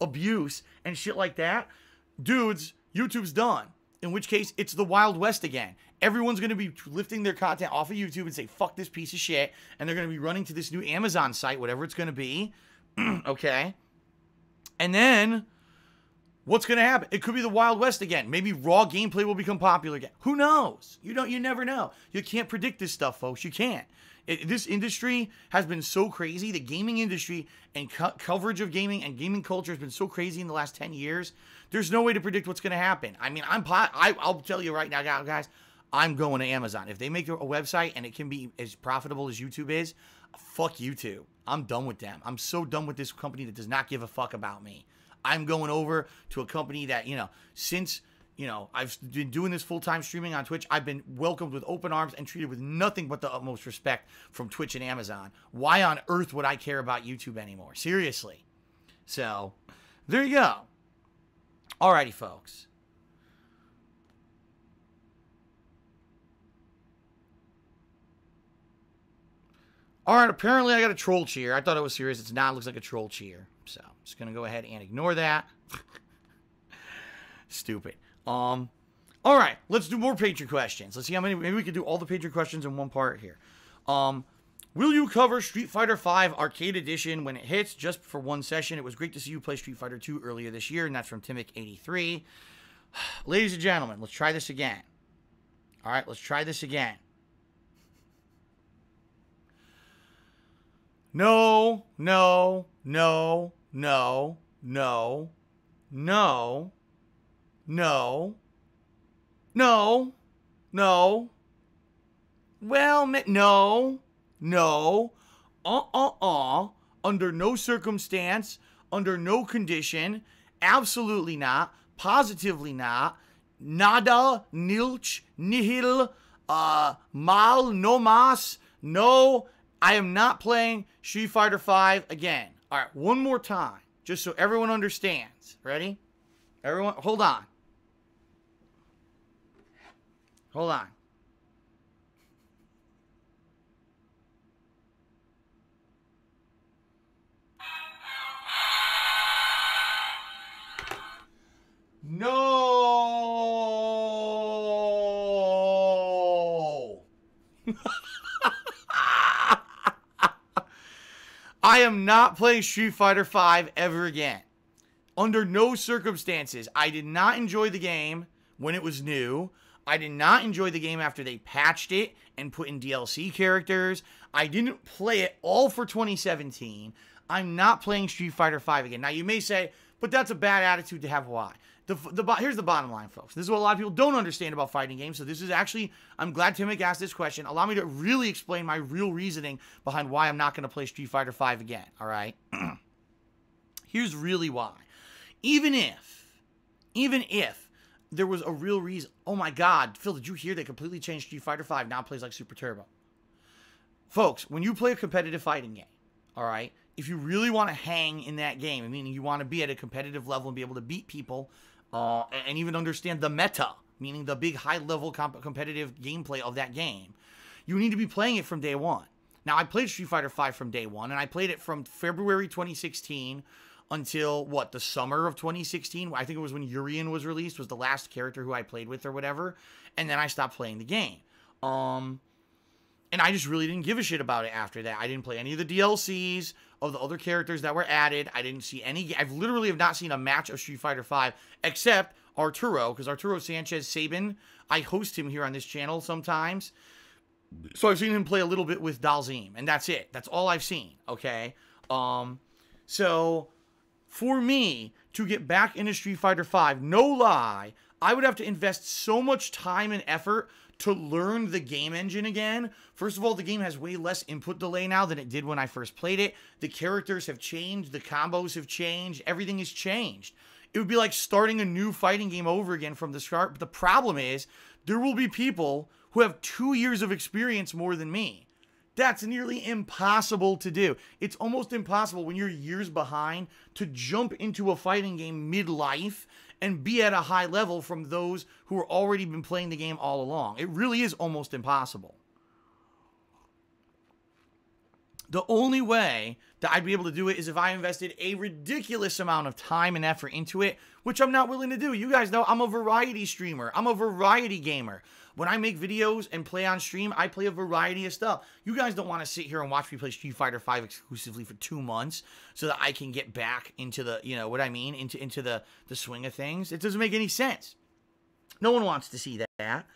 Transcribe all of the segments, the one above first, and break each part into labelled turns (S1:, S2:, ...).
S1: abuse and shit like that, dudes, YouTube's done. In which case, it's the Wild West again. Everyone's going to be lifting their content off of YouTube and say, fuck this piece of shit. And they're going to be running to this new Amazon site, whatever it's going to be. Okay? And then, what's going to happen? It could be the Wild West again. Maybe raw gameplay will become popular again. Who knows? You never know. You can't predict this stuff, folks. You can't. This industry has been so crazy. The gaming industry and coverage of gaming and gaming culture has been so crazy in the last 10 years. There's no way to predict what's going to happen. I mean, I'll tell you right now, guys, I'm going to Amazon. If they make a website and it can be as profitable as YouTube is, fuck YouTube. I'm done with them. I'm so done with this company that does not give a fuck about me. I'm going over to a company that, since, I've been doing this full-time streaming on Twitch, I've been welcomed with open arms and treated with nothing but the utmost respect from Twitch and Amazon. Why on earth would I care about YouTube anymore? Seriously. So, there you go. Alrighty, folks. Alright, apparently I got a troll cheer. I thought it was serious. It's not. It looks like a troll cheer. So, I'm just going to go ahead and ignore that. Stupid. Alright, let's do more Patreon questions. Let's see how many. Maybe we could do all the Patreon questions in one part here. Will you cover Street Fighter V Arcade Edition when it hits just for one session? It was great to see you play Street Fighter 2 earlier this year, and that's from Timic83. Ladies and gentlemen, let's try this again. All right, let's try this again. No, no, no, no, no, no, no, no, no. Well, no. No, under no circumstance, under no condition, absolutely not, positively not, nada, nilch, nihil, mal, no mas, no, I am not playing Street Fighter V again. All right, one more time, just so everyone understands. Ready? Everyone, hold on. Hold on. No! I am not playing Street Fighter V ever again. Under no circumstances. I did not enjoy the game when it was new. I did not enjoy the game after they patched it and put in DLC characters. I didn't play it all for 2017. I'm not playing Street Fighter V again. Now, you may say, but that's a bad attitude to have. Why? Here's the bottom line, folks. This is what a lot of people don't understand about fighting games. So this is actually, I'm glad Timic asked this question. Allow me to really explain my real reasoning behind why I'm not going to play Street Fighter V again. All right? Here's really why. Even if there was a real reason. Oh my God, Phil, did you hear they completely changed Street Fighter V? Now it plays like Super Turbo. Folks, when you play a competitive fighting game, all right, if you really want to hang in that game, meaning you want to be at a competitive level and be able to beat people, and even understand the meta, meaning the big high-level competitive gameplay of that game, you need to be playing it from day one. Now, I played Street Fighter V from day one, and I played it from February 2016 until, what, the summer of 2016? I think it was when Urian was released, was the last character who I played with or whatever, and then I stopped playing the game. And I just really didn't give a shit about it after that. I didn't play any of the DLCs of the other characters that were added. I didn't see any. I've literally have not seen a match of Street Fighter V except Arturo, because Arturo Sanchez Sabin, I host him here on this channel sometimes. So I've seen him play a little bit with Dalzim, and that's it. That's all I've seen, okay? So for me to get back into Street Fighter V, no lie, I would have to invest so much time and effort to learn the game engine again. First of all, the game has way less input delay now than it did when I first played it. The characters have changed. The combos have changed. Everything has changed. It would be like starting a new fighting game over again from the start. But the problem is, there will be people who have 2 years of experience more than me. That's nearly impossible to do. It's almost impossible when you're years behind to jump into a fighting game midlife and be at a high level from those who have already been playing the game all along. It really is almost impossible. The only way that I'd be able to do it is if I invested a ridiculous amount of time and effort into it, which I'm not willing to do. You guys know I'm a variety streamer. I'm a variety gamer. When I make videos and play on stream, I play a variety of stuff. You guys don't want to sit here and watch me play Street Fighter V exclusively for 2 months so that I can get back into the, you know what I mean, into the swing of things. It doesn't make any sense. No one wants to see that.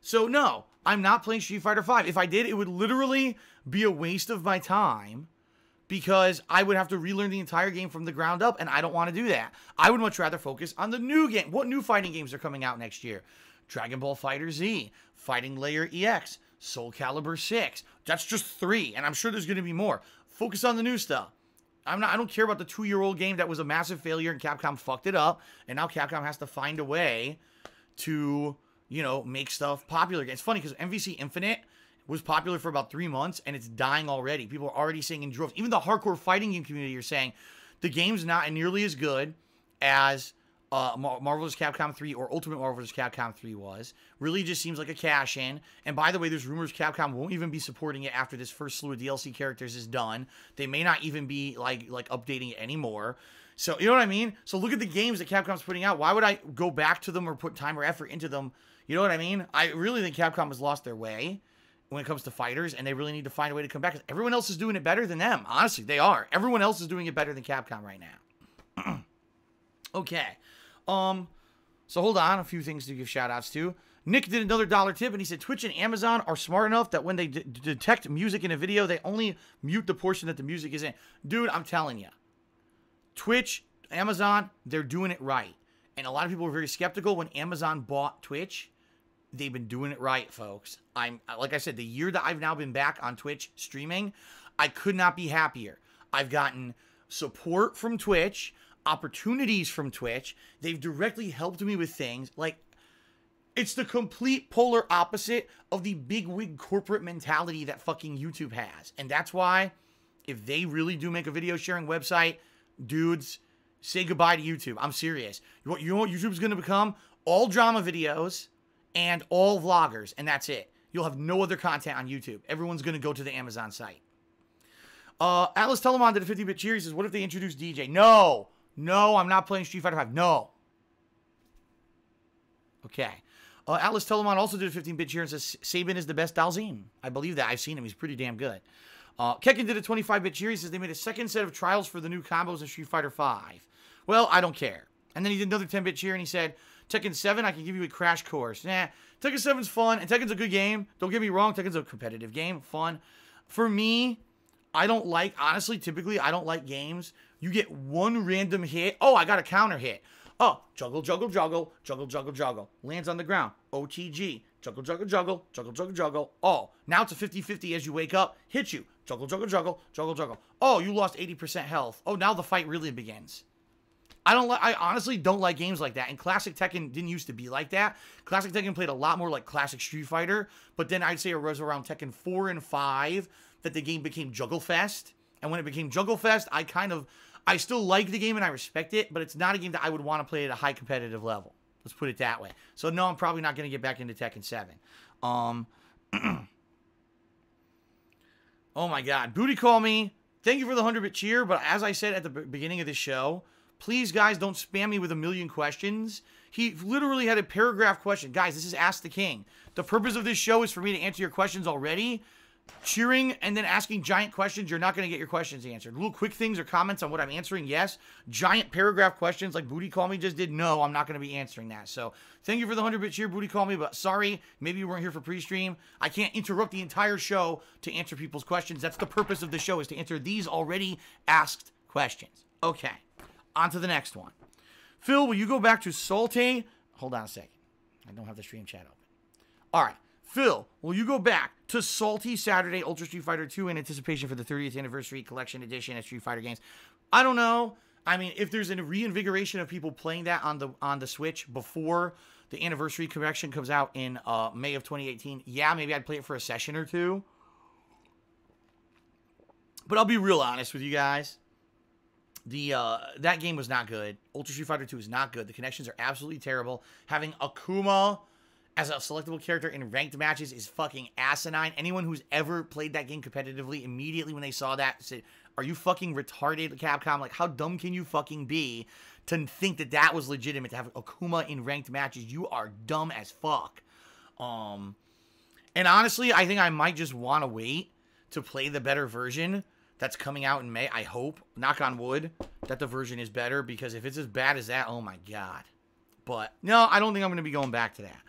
S1: So no, I'm not playing Street Fighter V. If I did, it would literally be a waste of my time because I would have to relearn the entire game from the ground up, and I don't want to do that. I would much rather focus on the new game. What new fighting games are coming out next year? Dragon Ball FighterZ, Fighting Layer EX, Soul Calibur 6. That's just 3, and I'm sure there's going to be more. Focus on the new stuff. I don't care about the 2-year-old game that was a massive failure and Capcom fucked it up, and now Capcom has to find a way to, you know, make stuff popular again. It's funny because MVC Infinite was popular for about 3 months, and it's dying already. People are already saying in droves. Even the hardcore fighting game community are saying the game's not nearly as good as Marvel vs. Capcom 3 or Ultimate Marvel vs. Capcom 3 was. Really just seems like a cash-in. And by the way, there's rumors Capcom won't even be supporting it after this first slew of DLC characters is done. They may not even be like updating it anymore. So, you know what I mean? So look at the games that Capcom's putting out. Why would I go back to them or put time or effort into them? You know what I mean? I really think Capcom has lost their way when it comes to fighters, and they really need to find a way to come back. Everyone else is doing it better than them. Honestly, they are. Everyone else is doing it better than Capcom right now. Okay. So hold on. A few things to give shout-outs to. Nick did another $1 tip, and he said, Twitch and Amazon are smart enough that when they detect music in a video, they only mute the portion that the music is in. Dude, I'm telling you. Twitch, Amazon, they're doing it right. And a lot of people were very skeptical when Amazon bought Twitch. They've been doing it right, folks. Like I said, the year that I've now been back on Twitch streaming, I could not be happier. I've gotten support from Twitch, opportunities from Twitch. They've directly helped me with things. Like, it's the complete polar opposite of the bigwig corporate mentality that fucking YouTube has. And that's why, if they really do make a video sharing website, dudes, say goodbye to YouTube. I'm serious. You know what YouTube's going to become? All drama videos and all vloggers, and that's it. You'll have no other content on YouTube. Everyone's going to go to the Amazon site. Atlas Telemon did a 50-bit cheer. He says, what if they introduce DJ? No. No, I'm not playing Street Fighter V. No. Okay. Atlas Telemon also did a 15-bit cheer and says, Sabin is the best Dalzine. I believe that. I've seen him. He's pretty damn good. Kekken did a 25-bit cheer. He says they made a second set of trials for the new combos in Street Fighter V. Well, I don't care. And then he did another 10-bit cheer, and he said, Tekken 7, I can give you a crash course. Nah, Tekken 7's fun, and Tekken's a good game. Don't get me wrong, Tekken's a competitive game, fun. For me, I don't like, honestly, typically, I don't like games. You get one random hit. Oh, I got a counter hit. Oh, juggle, juggle, juggle, juggle, juggle, juggle. Lands on the ground. OTG. Juggle, juggle, juggle, juggle, juggle, juggle. Oh, now it's a 50-50 as you wake up. Hit you. Juggle, juggle, juggle, juggle, juggle. Oh, you lost 80% health. Oh, now the fight really begins. I honestly don't like games like that. And Classic Tekken didn't used to be like that. Classic Tekken played a lot more like Classic Street Fighter. But then I'd say it was around Tekken 4 and 5 that the game became Juggle Fest. And when it became Juggle Fest, I still like the game and I respect it, but it's not a game that I would want to play at a high competitive level. Let's put it that way. So no, I'm probably not going to get back into Tekken 7. Oh my God. Booty Call Me. Thank you for the 100-bit cheer, but as I said at the beginning of the show, please, guys, don't spam me with a million questions. He literally had a paragraph question. Guys, this is Ask the King. The purpose of this show is for me to answer your questions already. Cheering and then asking giant questions, you're not going to get your questions answered. Little quick things or comments on what I'm answering, yes. Giant paragraph questions like Booty Call Me just did, no, I'm not going to be answering that. So thank you for the 100-bit cheer, Booty Call Me, but sorry, maybe you weren't here for pre-stream. I can't interrupt the entire show to answer people's questions. That's the purpose of the show, is to answer these already asked questions. Okay, on to the next one. Phil, will you go back to Salty? Hold on a second. I don't have the stream chat open. All right. Phil, will you go back to Salty Saturday Ultra Street Fighter 2 in anticipation for the 30th Anniversary Collection Edition at Street Fighter games? I don't know. I mean, if there's a reinvigoration of people playing that on the Switch before the Anniversary Collection comes out in May of 2018, yeah, maybe I'd play it for a session or two. But I'll be real honest with you guys. That game was not good. Ultra Street Fighter 2 is not good. The connections are absolutely terrible. Having Akuma as a selectable character in ranked matches is fucking asinine. Anyone who's ever played that game competitively, immediately when they saw that, said, are you fucking retarded, Capcom? Like, how dumb can you fucking be to think that that was legitimate, to have Akuma in ranked matches? You are dumb as fuck. And honestly, I think I might just want to wait to play the better version that's coming out in May. I hope, knock on wood, that the version is better, because if it's as bad as that, oh my god. But no, I don't think I'm going to be going back to that.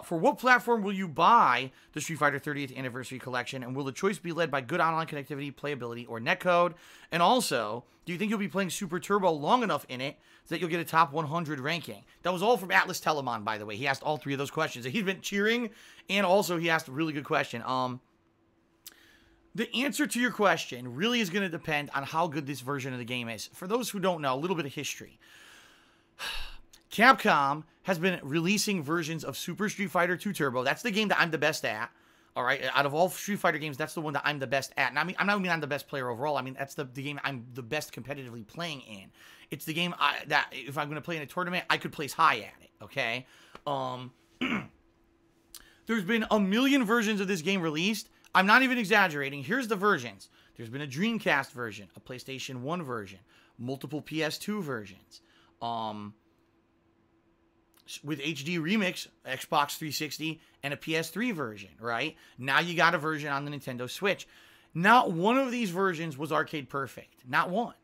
S1: For what platform will you buy the Street Fighter 30th Anniversary Collection, and will the choice be led by good online connectivity, playability, or netcode? And also, do you think you'll be playing Super Turbo long enough in it so that you'll get a top 100 ranking? That was all from Atlas Telemon, by the way. He asked all three of those questions. He's been cheering, and also he asked a really good question. The answer to your question really is going to depend on how good this version of the game is. For those who don't know, a little bit of history. Capcom has been releasing versions of Super Street Fighter 2 Turbo. That's the game that I'm the best at. All right, out of all Street Fighter games, that's the one that I'm the best at. And I'm not I'm the best player overall. I mean, that's the game I'm the best competitively playing in. It's the game that if I'm going to play in a tournament, I could place high at it. Okay. There's been a million versions of this game released. I'm not even exaggerating. Here's the versions. There's been a Dreamcast version, a PlayStation 1 version, multiple PS2 versions. With HD Remix, Xbox 360, and a PS3 version, right? Now you got a version on the Nintendo Switch. Not one of these versions was arcade perfect. Not one.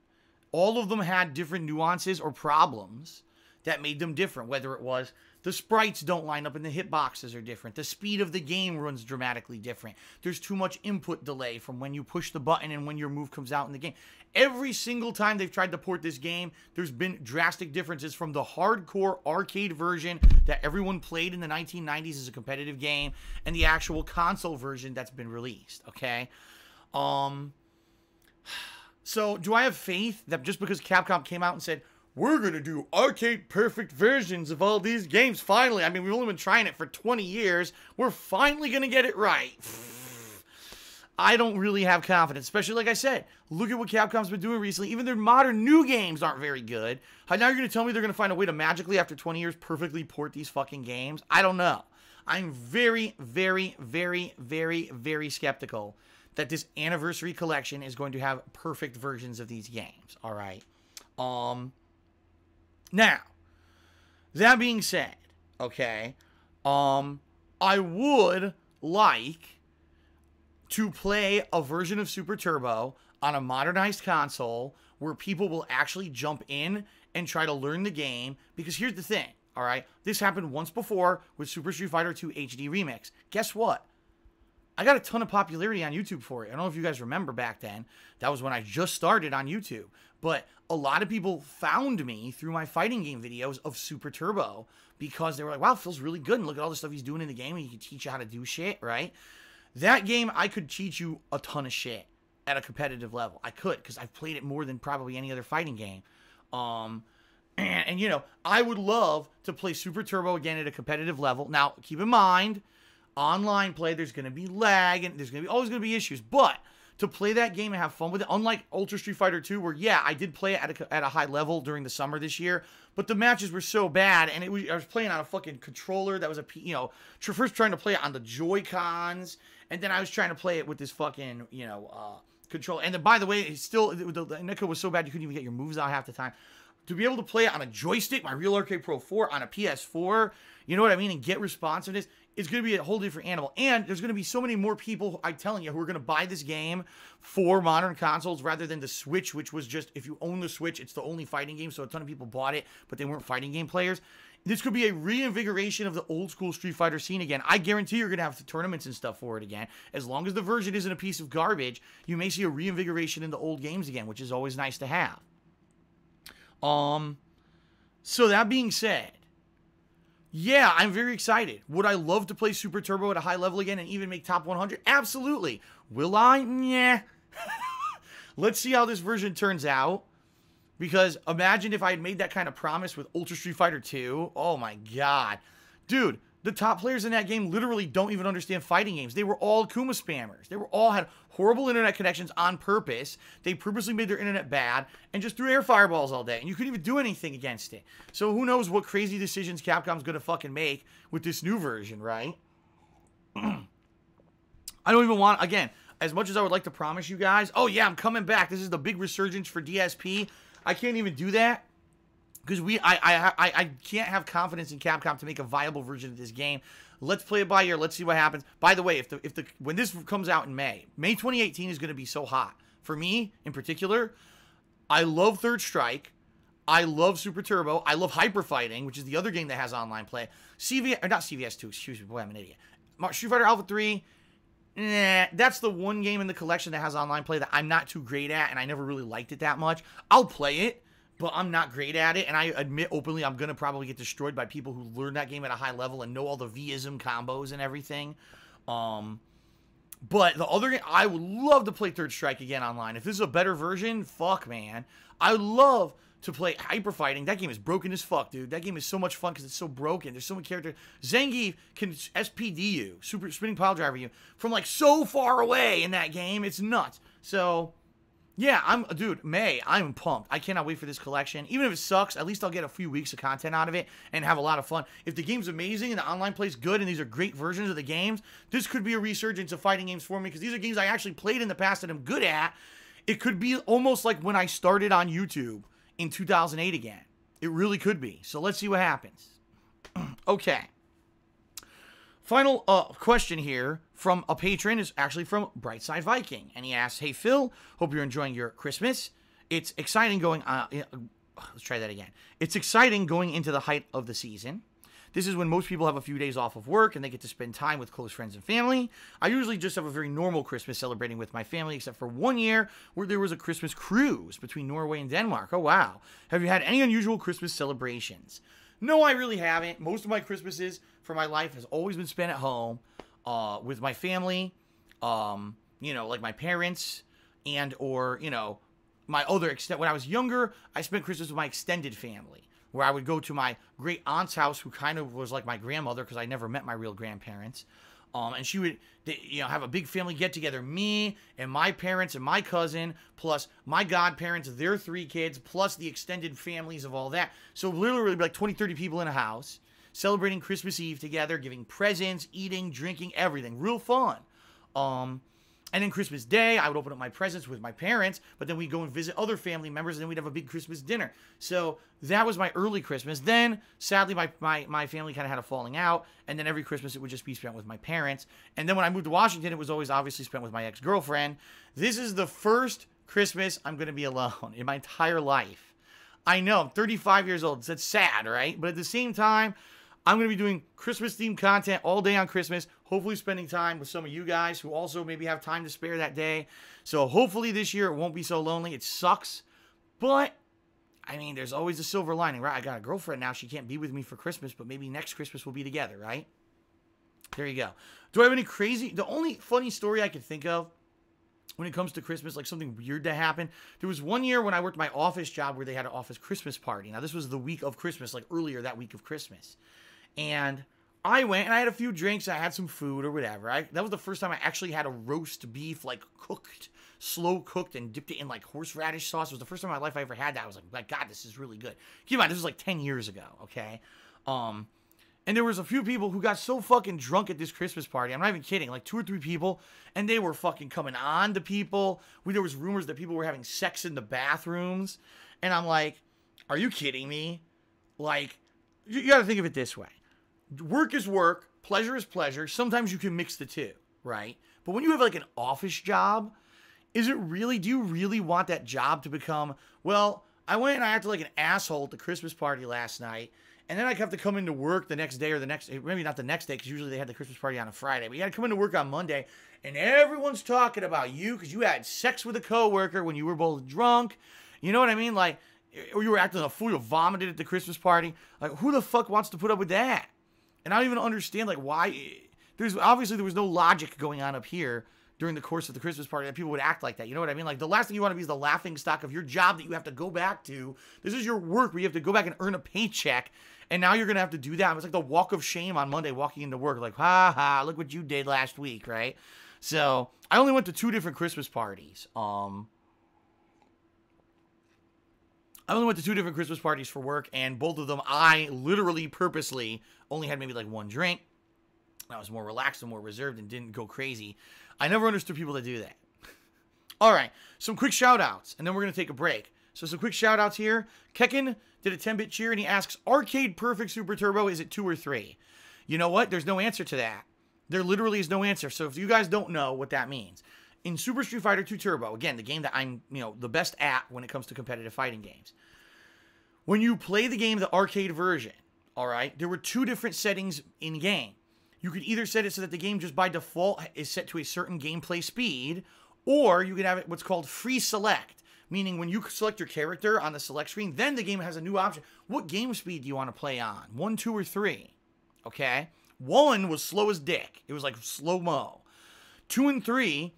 S1: All of them had different nuances or problems that made them different, whether it was the sprites don't line up and the hitboxes are different. The speed of the game runs dramatically different. There's too much input delay from when you push the button and when your move comes out in the game. Every single time they've tried to port this game, there's been drastic differences from the hardcore arcade version that everyone played in the 1990s as a competitive game and the actual console version that's been released, okay? So do I have faith that just because Capcom came out and said, we're going to do arcade perfect versions of all these games finally? I mean, we've only been trying it for 20 years. We're finally going to get it right. I don't really have confidence, especially like I said, look at what Capcom's been doing recently. Even their modern new games aren't very good. Now you're going to tell me they're going to find a way to magically, after 20 years, perfectly port these fucking games? I don't know. I'm very, very, very, very, very skeptical that this anniversary collection is going to have perfect versions of these games. All right. Now, that being said, okay, I would like to play a version of Super Turbo on a modernized console where people will actually jump in and try to learn the game, because here's the thing, all right? This happened once before with Super Street Fighter 2 HD Remix. Guess what? I got a ton of popularity on YouTube for it. I don't know if you guys remember back then. That was when I just started on YouTube. But a lot of people found me through my fighting game videos of Super Turbo because they were like, wow, it feels really good. And look at all the stuff he's doing in the game. And he can teach you how to do shit, right? That game, I could teach you a ton of shit at a competitive level. I could, because I've played it more than probably any other fighting game. And, you know, I would love to play Super Turbo again at a competitive level. Now, keep in mind, online play, there's going to be lag, and there's always going to be issues. But to play that game and have fun with it, unlike Ultra Street Fighter 2, where, yeah, I did play it at a high level during the summer this year, but the matches were so bad, and I was playing on a fucking controller that was first trying to play it on the Joy-Cons, and then I was trying to play it with this fucking, controller. And then, by the way, the netcode was so bad you couldn't even get your moves out half the time. To be able to play it on a joystick, my Real Arcade Pro 4, on a PS4, you know what I mean, and get responsiveness, it's going to be a whole different animal. And there's going to be so many more people, I'm telling you, who are going to buy this game for modern consoles rather than the Switch, which was just, if you own the Switch, it's the only fighting game, so a ton of people bought it, but they weren't fighting game players. This could be a reinvigoration of the old school Street Fighter scene again. I guarantee you're going to have tournaments and stuff for it again. As long as the version isn't a piece of garbage, you may see a reinvigoration in the old games again, which is always nice to have. So that being said, yeah, I'm very excited. Would I love to play Super Turbo at a high level again and even make top 100? Absolutely. Will I? Yeah. Let's see how this version turns out. Because imagine if I had made that kind of promise with Ultra Street Fighter 2. Oh my god. Dude, The top players in that game literally don't even understand fighting games. They were all Kuma spammers. They were all had horrible internet connections on purpose. They purposely made their internet bad and just threw air fireballs all day. And you couldn't even do anything against it. So who knows what crazy decisions Capcom's going to fucking make with this new version, right? I don't even want, again, as much as I would like to promise you guys, oh yeah, I'm coming back. This is the big resurgence for DSP. I can't even do that. Because I can't have confidence in Capcom to make a viable version of this game. Let's play it by ear. Let's see what happens. By the way, when this comes out in May 2018 is going to be so hot. For me, in particular, I love Third Strike. I love Super Turbo. I love Hyper Fighting, which is the other game that has online play. Not CVS 2, excuse me. Boy, I'm an idiot. Street Fighter Alpha 3, that's the one game in the collection that has online play that I'm not too great at, and I never really liked it that much. I'll play it, but I'm not great at it, and I admit openly I'm going to probably get destroyed by people who learn that game at a high level and know all the V-ism combos and everything. But the other game, I would love to play Third Strike again online. If this is a better version, fuck, man. I would love to play Hyper Fighting. That game is broken as fuck, dude. That game is so much fun because it's so broken. There's so many characters. Zangief can SPD you, Super Spinning Pile Driver you, from like so far away in that game. It's nuts. So... yeah, dude, May, I'm pumped. I cannot wait for this collection. Even if it sucks, at least I'll get a few weeks of content out of it and have a lot of fun. If the game's amazing and the online play's good and these are great versions of the games, this could be a resurgence of fighting games for me because these are games I actually played in the past that I'm good at. It could be almost like when I started on YouTube in 2008 again. It really could be. So let's see what happens. Okay. Final question here from a patron is actually from Brightside Viking. And he asks, hey, Phil, hope you're enjoying your Christmas. It's exciting going on. Let's try that again. It's exciting going into the height of the season. This is when most people have a few days off of work and they get to spend time with close friends and family. I usually just have a very normal Christmas celebrating with my family, except for one year where there was a Christmas cruise between Norway and Denmark. Oh, wow. Have you had any unusual Christmas celebrations? No, I really haven't. Most of my Christmases for my life has always been spent at home with my family, you know, like my parents and or, you know, my other extent. When I was younger, I spent Christmas with my extended family, where I would go to my great aunt's house, who kind of was like my grandmother because I never met my real grandparents. And she would, you know, have a big family get together, me and my parents and my cousin, plus my godparents, their 3 kids, plus the extended families of all that. So literally like 20, 30 people in a house, celebrating Christmas Eve together, giving presents, eating, drinking, everything. Real fun. And then Christmas Day, I would open up my presents with my parents, but then we'd go and visit other family members, and then we'd have a big Christmas dinner. So that was my early Christmas. Then, sadly, my family kind of had a falling out, and then every Christmas it would just be spent with my parents. And then when I moved to Washington, it was always obviously spent with my ex-girlfriend. This is the first Christmas I'm going to be alone in my entire life. I know, I'm 35 years old. That's sad, right? But at the same time, I'm going to be doing Christmas-themed content all day on Christmas, hopefully spending time with some of you guys who also maybe have time to spare that day. So hopefully this year it won't be so lonely. It sucks, but, I mean, there's always a silver lining, right? I got a girlfriend now. She can't be with me for Christmas, but maybe next Christmas we'll be together, right? There you go. Do I have any crazy... The only funny story I could think of when it comes to Christmas, like something weird to happen, there was one year when I worked my office job where they had an office Christmas party. Now, this was the week of Christmas, like earlier that week of Christmas. And I went and I had a few drinks. I had some food or whatever. That was the first time I actually had a roast beef, like cooked, slow cooked, and dipped it in like horseradish sauce. It was the first time in my life I ever had that. I was like, my God, this is really good. Keep in mind, this was like 10 years ago, okay? And there was a few people who got so fucking drunk at this Christmas party. I'm not even kidding. Like 2 or 3 people. And they were fucking coming on to people. There was rumors that people were having sex in the bathrooms. And I'm like, are you kidding me? Like, you got to think of it this way. Work is work. Pleasure is pleasure. Sometimes you can mix the two, right? But when you have like an office job, do you really want that job to become, well, I went and I acted like an asshole at the Christmas party last night. And then I have to come into work the next day or maybe not the next day because usually they had the Christmas party on a Friday. But you got to come into work on Monday and everyone's talking about you because you had sex with a coworker when you were both drunk. You know what I mean? Like, or you were acting a fool, you vomited at the Christmas party. Like, who the fuck wants to put up with that? And I don't even understand, like, why. There was no logic going on up here during the course of the Christmas party that people would act like that. You know what I mean? Like, the last thing you want to be is the laughing stock of your job that you have to go back to. This is your work where you have to go back and earn a paycheck, and now you're going to have to do that. It's like the walk of shame on Monday walking into work. Like, ha ha, look what you did last week, right? So, I only went to 2 different Christmas parties. I only went to 2 different Christmas parties for work, and both of them I literally purposely only had maybe like 1 drink. I was more relaxed and more reserved and didn't go crazy. I never understood people that do that. All right, some quick shout-outs, and then we're going to take a break. So some quick shout-outs here. Kekin did a 10-bit cheer, and he asks, Arcade Perfect Super Turbo, is it 2 or 3? You know what? There's no answer to that. There literally is no answer. So if you guys don't know what that means, in Super Street Fighter 2 Turbo, again, the game that I'm, the best at when it comes to competitive fighting games, when you play the game, the arcade version, all right, there were 2 different settings in game. You could either set it so that the game just by default is set to a certain gameplay speed, or you could have it what's called free select, meaning when you select your character on the select screen, then the game has a new option. What game speed do you want to play on? 1, 2, or 3? Okay? 1 was slow as dick. It was like slow-mo. 2 and 3,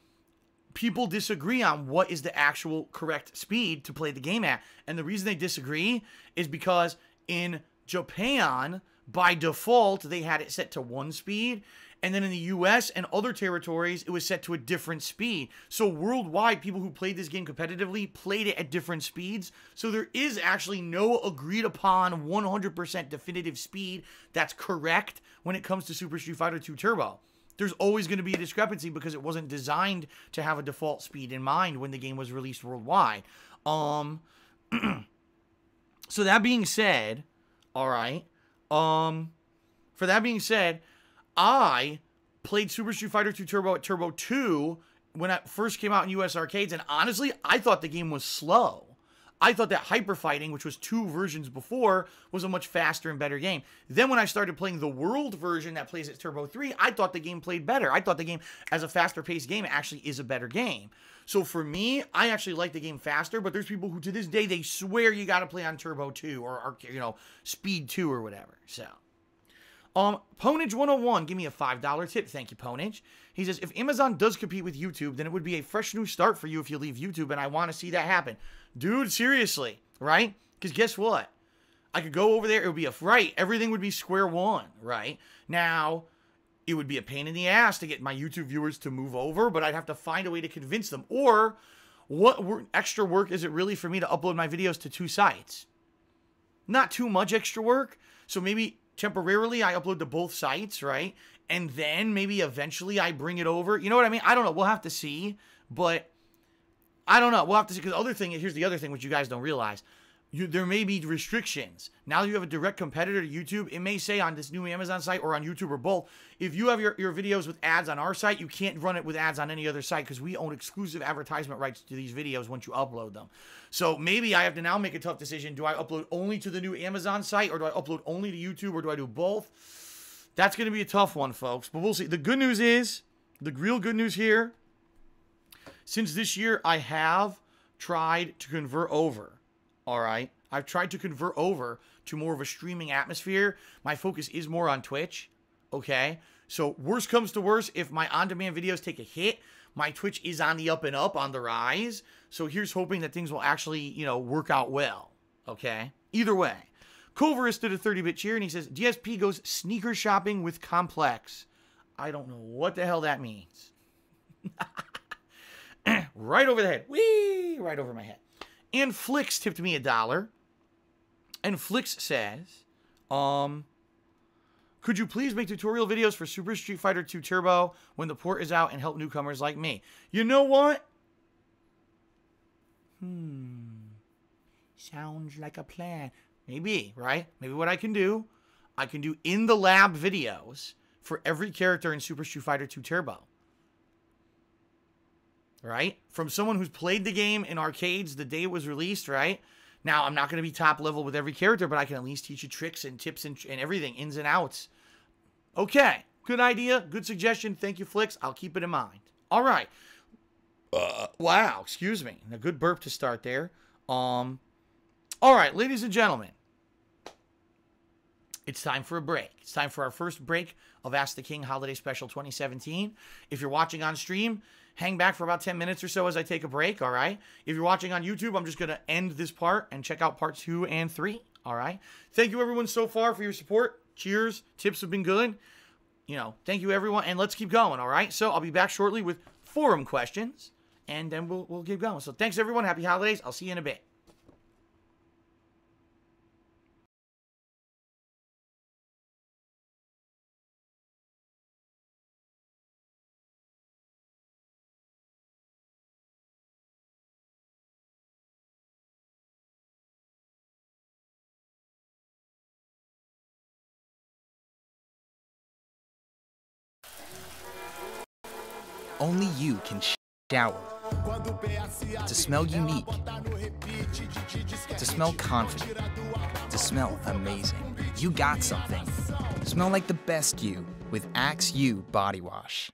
S1: people disagree on what is the actual correct speed to play the game at. And the reason they disagree is because in Japan, by default, they had it set to 1 speed. And then in the US and other territories, it was set to a different speed. So worldwide, people who played this game competitively played it at different speeds. So there is actually no agreed upon 100% definitive speed that's correct when it comes to Super Street Fighter 2 Turbo. There's always going to be a discrepancy because it wasn't designed to have a default speed in mind when the game was released worldwide. So that being said, all right, for that being said, I played Super Street Fighter 2 Turbo at Turbo 2 when it first came out in US arcades, and honestly, I thought the game was slow. I thought that Hyper Fighting, which was 2 versions before, was a much faster and better game. Then when I started playing the World version that plays at Turbo 3, I thought the game played better. I thought the game, as a faster-paced game, actually is a better game. So for me, I actually like the game faster, but there's people who, to this day, they swear you got to play on Turbo 2 or Speed 2 or whatever. So, Ponage101, give me a $5 tip. Thank you, Ponage. He says, if Amazon does compete with YouTube, then it would be a fresh new start for you if you leave YouTube, and I want to see that happen. Dude, seriously, right? Because guess what? I could go over there, it would be everything would be square one, right? Now, it would be a pain in the ass to get my YouTube viewers to move over, but I'd have to find a way to convince them. Or, what extra work is it really for me to upload my videos to 2 sites? Not too much extra work, so maybe temporarily I upload to both sites, right? And then maybe eventually I bring it over. You know what I mean? I don't know. We'll have to see, but I don't know. We'll have to see, because the other thing, here's the other thing which you guys don't realize. There may be restrictions. Now that you have a direct competitor to YouTube, it may say on this new Amazon site or on YouTube or both, if you have your videos with ads on our site, you can't run it with ads on any other site because we own exclusive advertisement rights to these videos once you upload them. So maybe I have to now make a tough decision. Do I upload only to the new Amazon site, or do I upload only to YouTube, or do I do both? That's going to be a tough one, folks, but we'll see. The good news is, the real good news here, since this year I have tried to convert over. All right, I've tried to convert over to more of a streaming atmosphere. My focus is more on Twitch, okay? So worst comes to worst, if my on-demand videos take a hit, my Twitch is on the up and up, on the rise. So here's hoping that things will actually, work out well, okay? Either way. Culverus did a 30-bit cheer, and he says, DSP goes sneaker shopping with Complex. I don't know what the hell that means. Right over the head. Whee! Right over my head. And Flix tipped me $1. And Flix says, could you please make tutorial videos for Super Street Fighter 2 Turbo when the port is out and help newcomers like me? You know what? Sounds like a plan. Maybe, right? Maybe what I can do in the lab videos for every character in Super Street Fighter 2 Turbo. Right? From someone who's played the game in arcades the day it was released, right? Now, I'm not going to be top level with every character, but I can at least teach you tricks and tips and everything, ins and outs. Okay. Good idea. Good suggestion. Thank you, Flix. I'll keep it in mind. All right. Wow. Excuse me. A good burp to start there. All right, ladies and gentlemen. It's time for a break. It's time for our first break of Ask the King Holiday Special 2017. If you're watching on stream, hang back for about 10 minutes or so as I take a break, all right? If you're watching on YouTube, I'm just going to end this part and check out part 2 and 3, all right? Thank you, everyone, so far for your support. Cheers. Tips have been good. You know, thank you, everyone, and let's keep going, all right? So I'll be back shortly with forum questions, and then we'll keep going. So thanks, everyone. Happy holidays. I'll see you in a bit.
S2: Only you can shower. To smell unique. To smell confident. To smell amazing. You got something. Smell like the best you with Axe You Body Wash.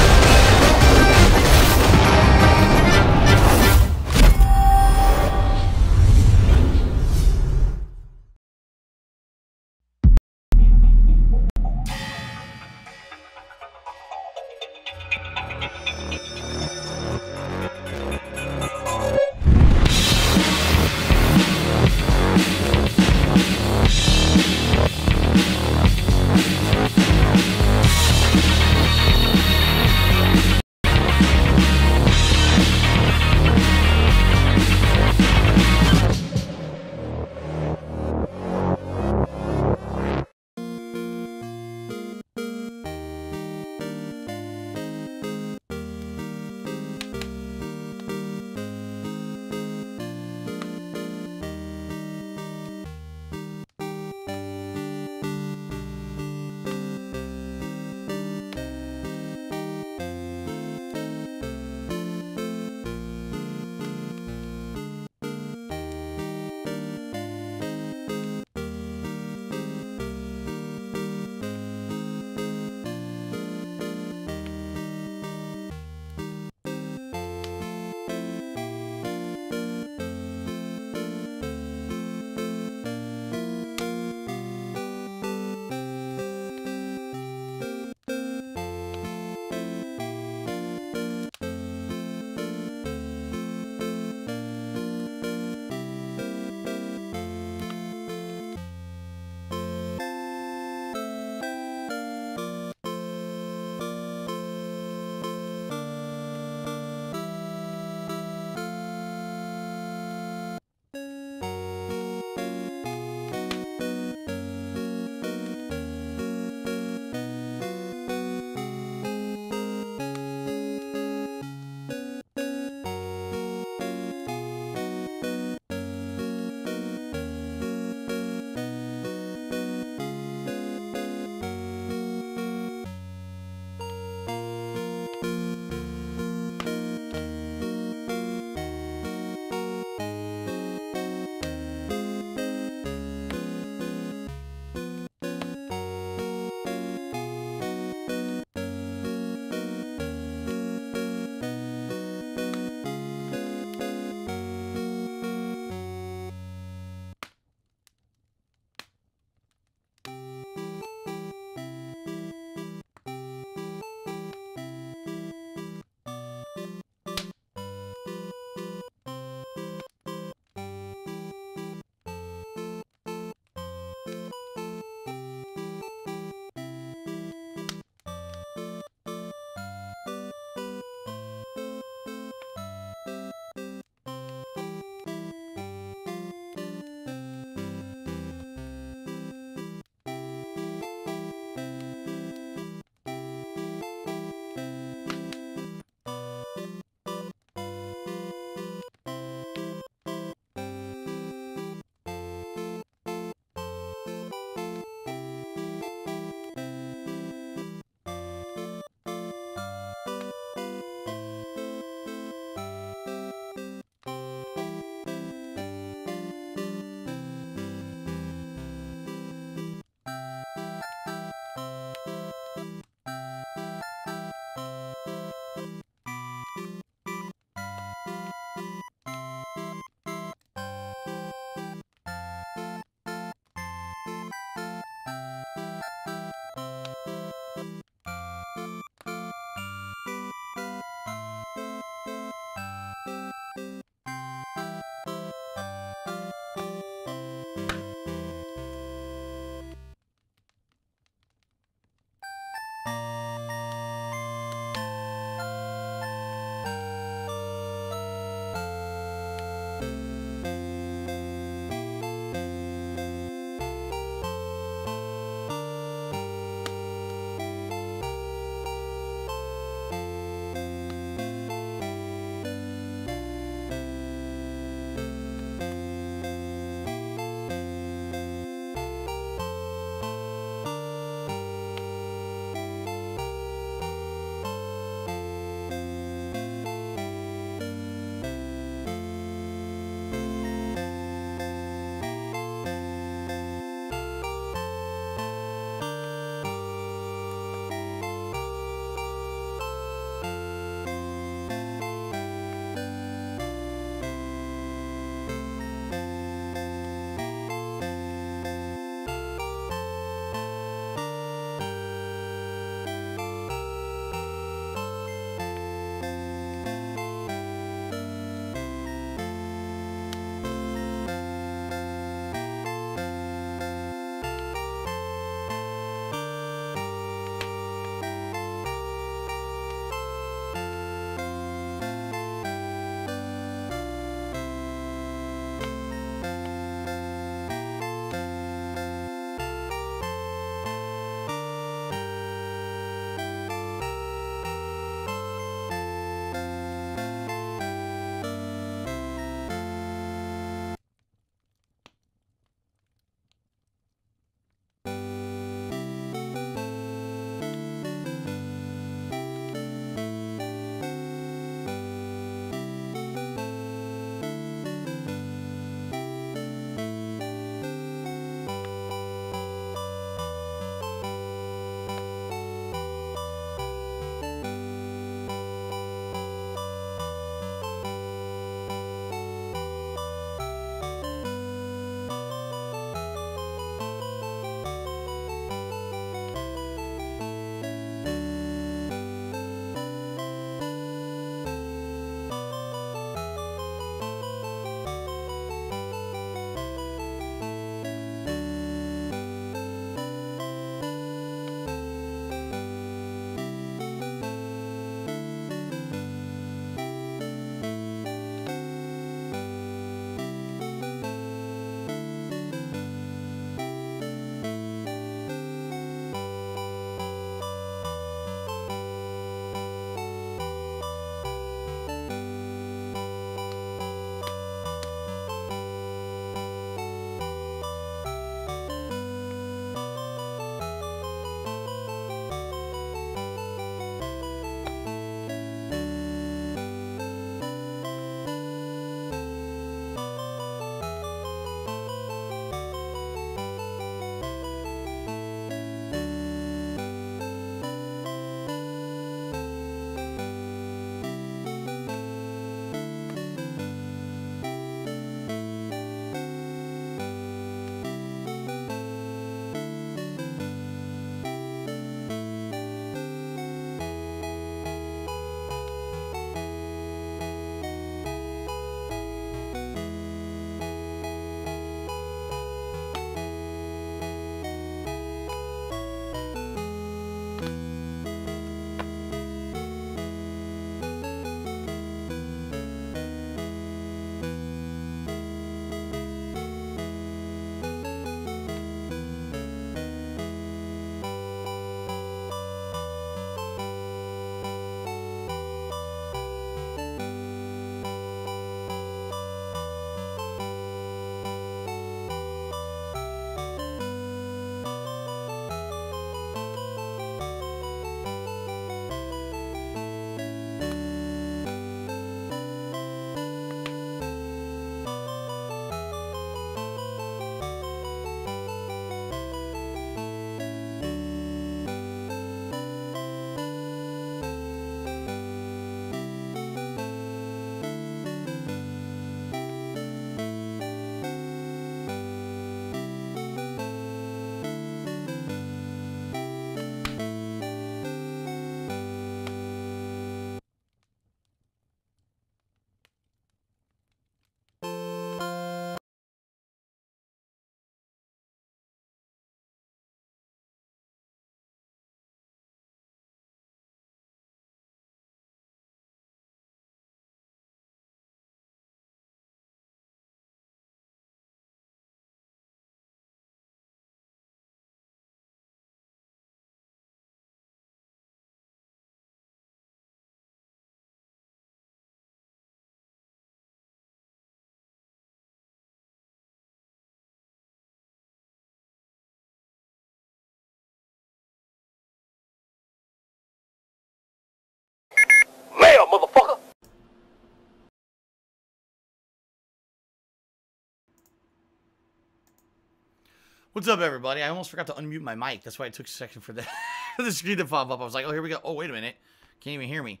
S1: What's up, everybody? I almost forgot to unmute my mic. That's why it took a second for the, for the screen to pop up. I was like, oh, here we go. Oh, wait a minute. Can't even hear me.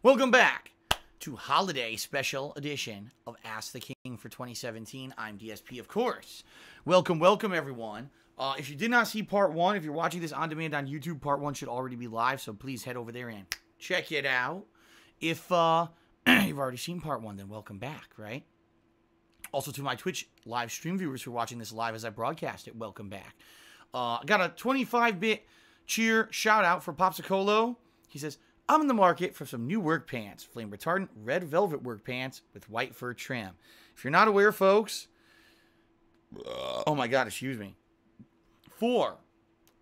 S1: Welcome back to Holiday Special Edition of Ask the King for 2017. I'm DSP, of course. Welcome, welcome, everyone. If you did not see part one, if you're watching this on demand on YouTube, part one should already be live, so please head over there and check it out. If you've already seen part one, then welcome back, right? Also, to my Twitch live stream viewers who are watching this live as I broadcast it, welcome back. I got a 25-bit cheer shout-out for Popsicolo. He says, I'm in the market for some new work pants. Flame retardant red velvet work pants with white fur trim. If you're not aware, folks, oh my God, excuse me. For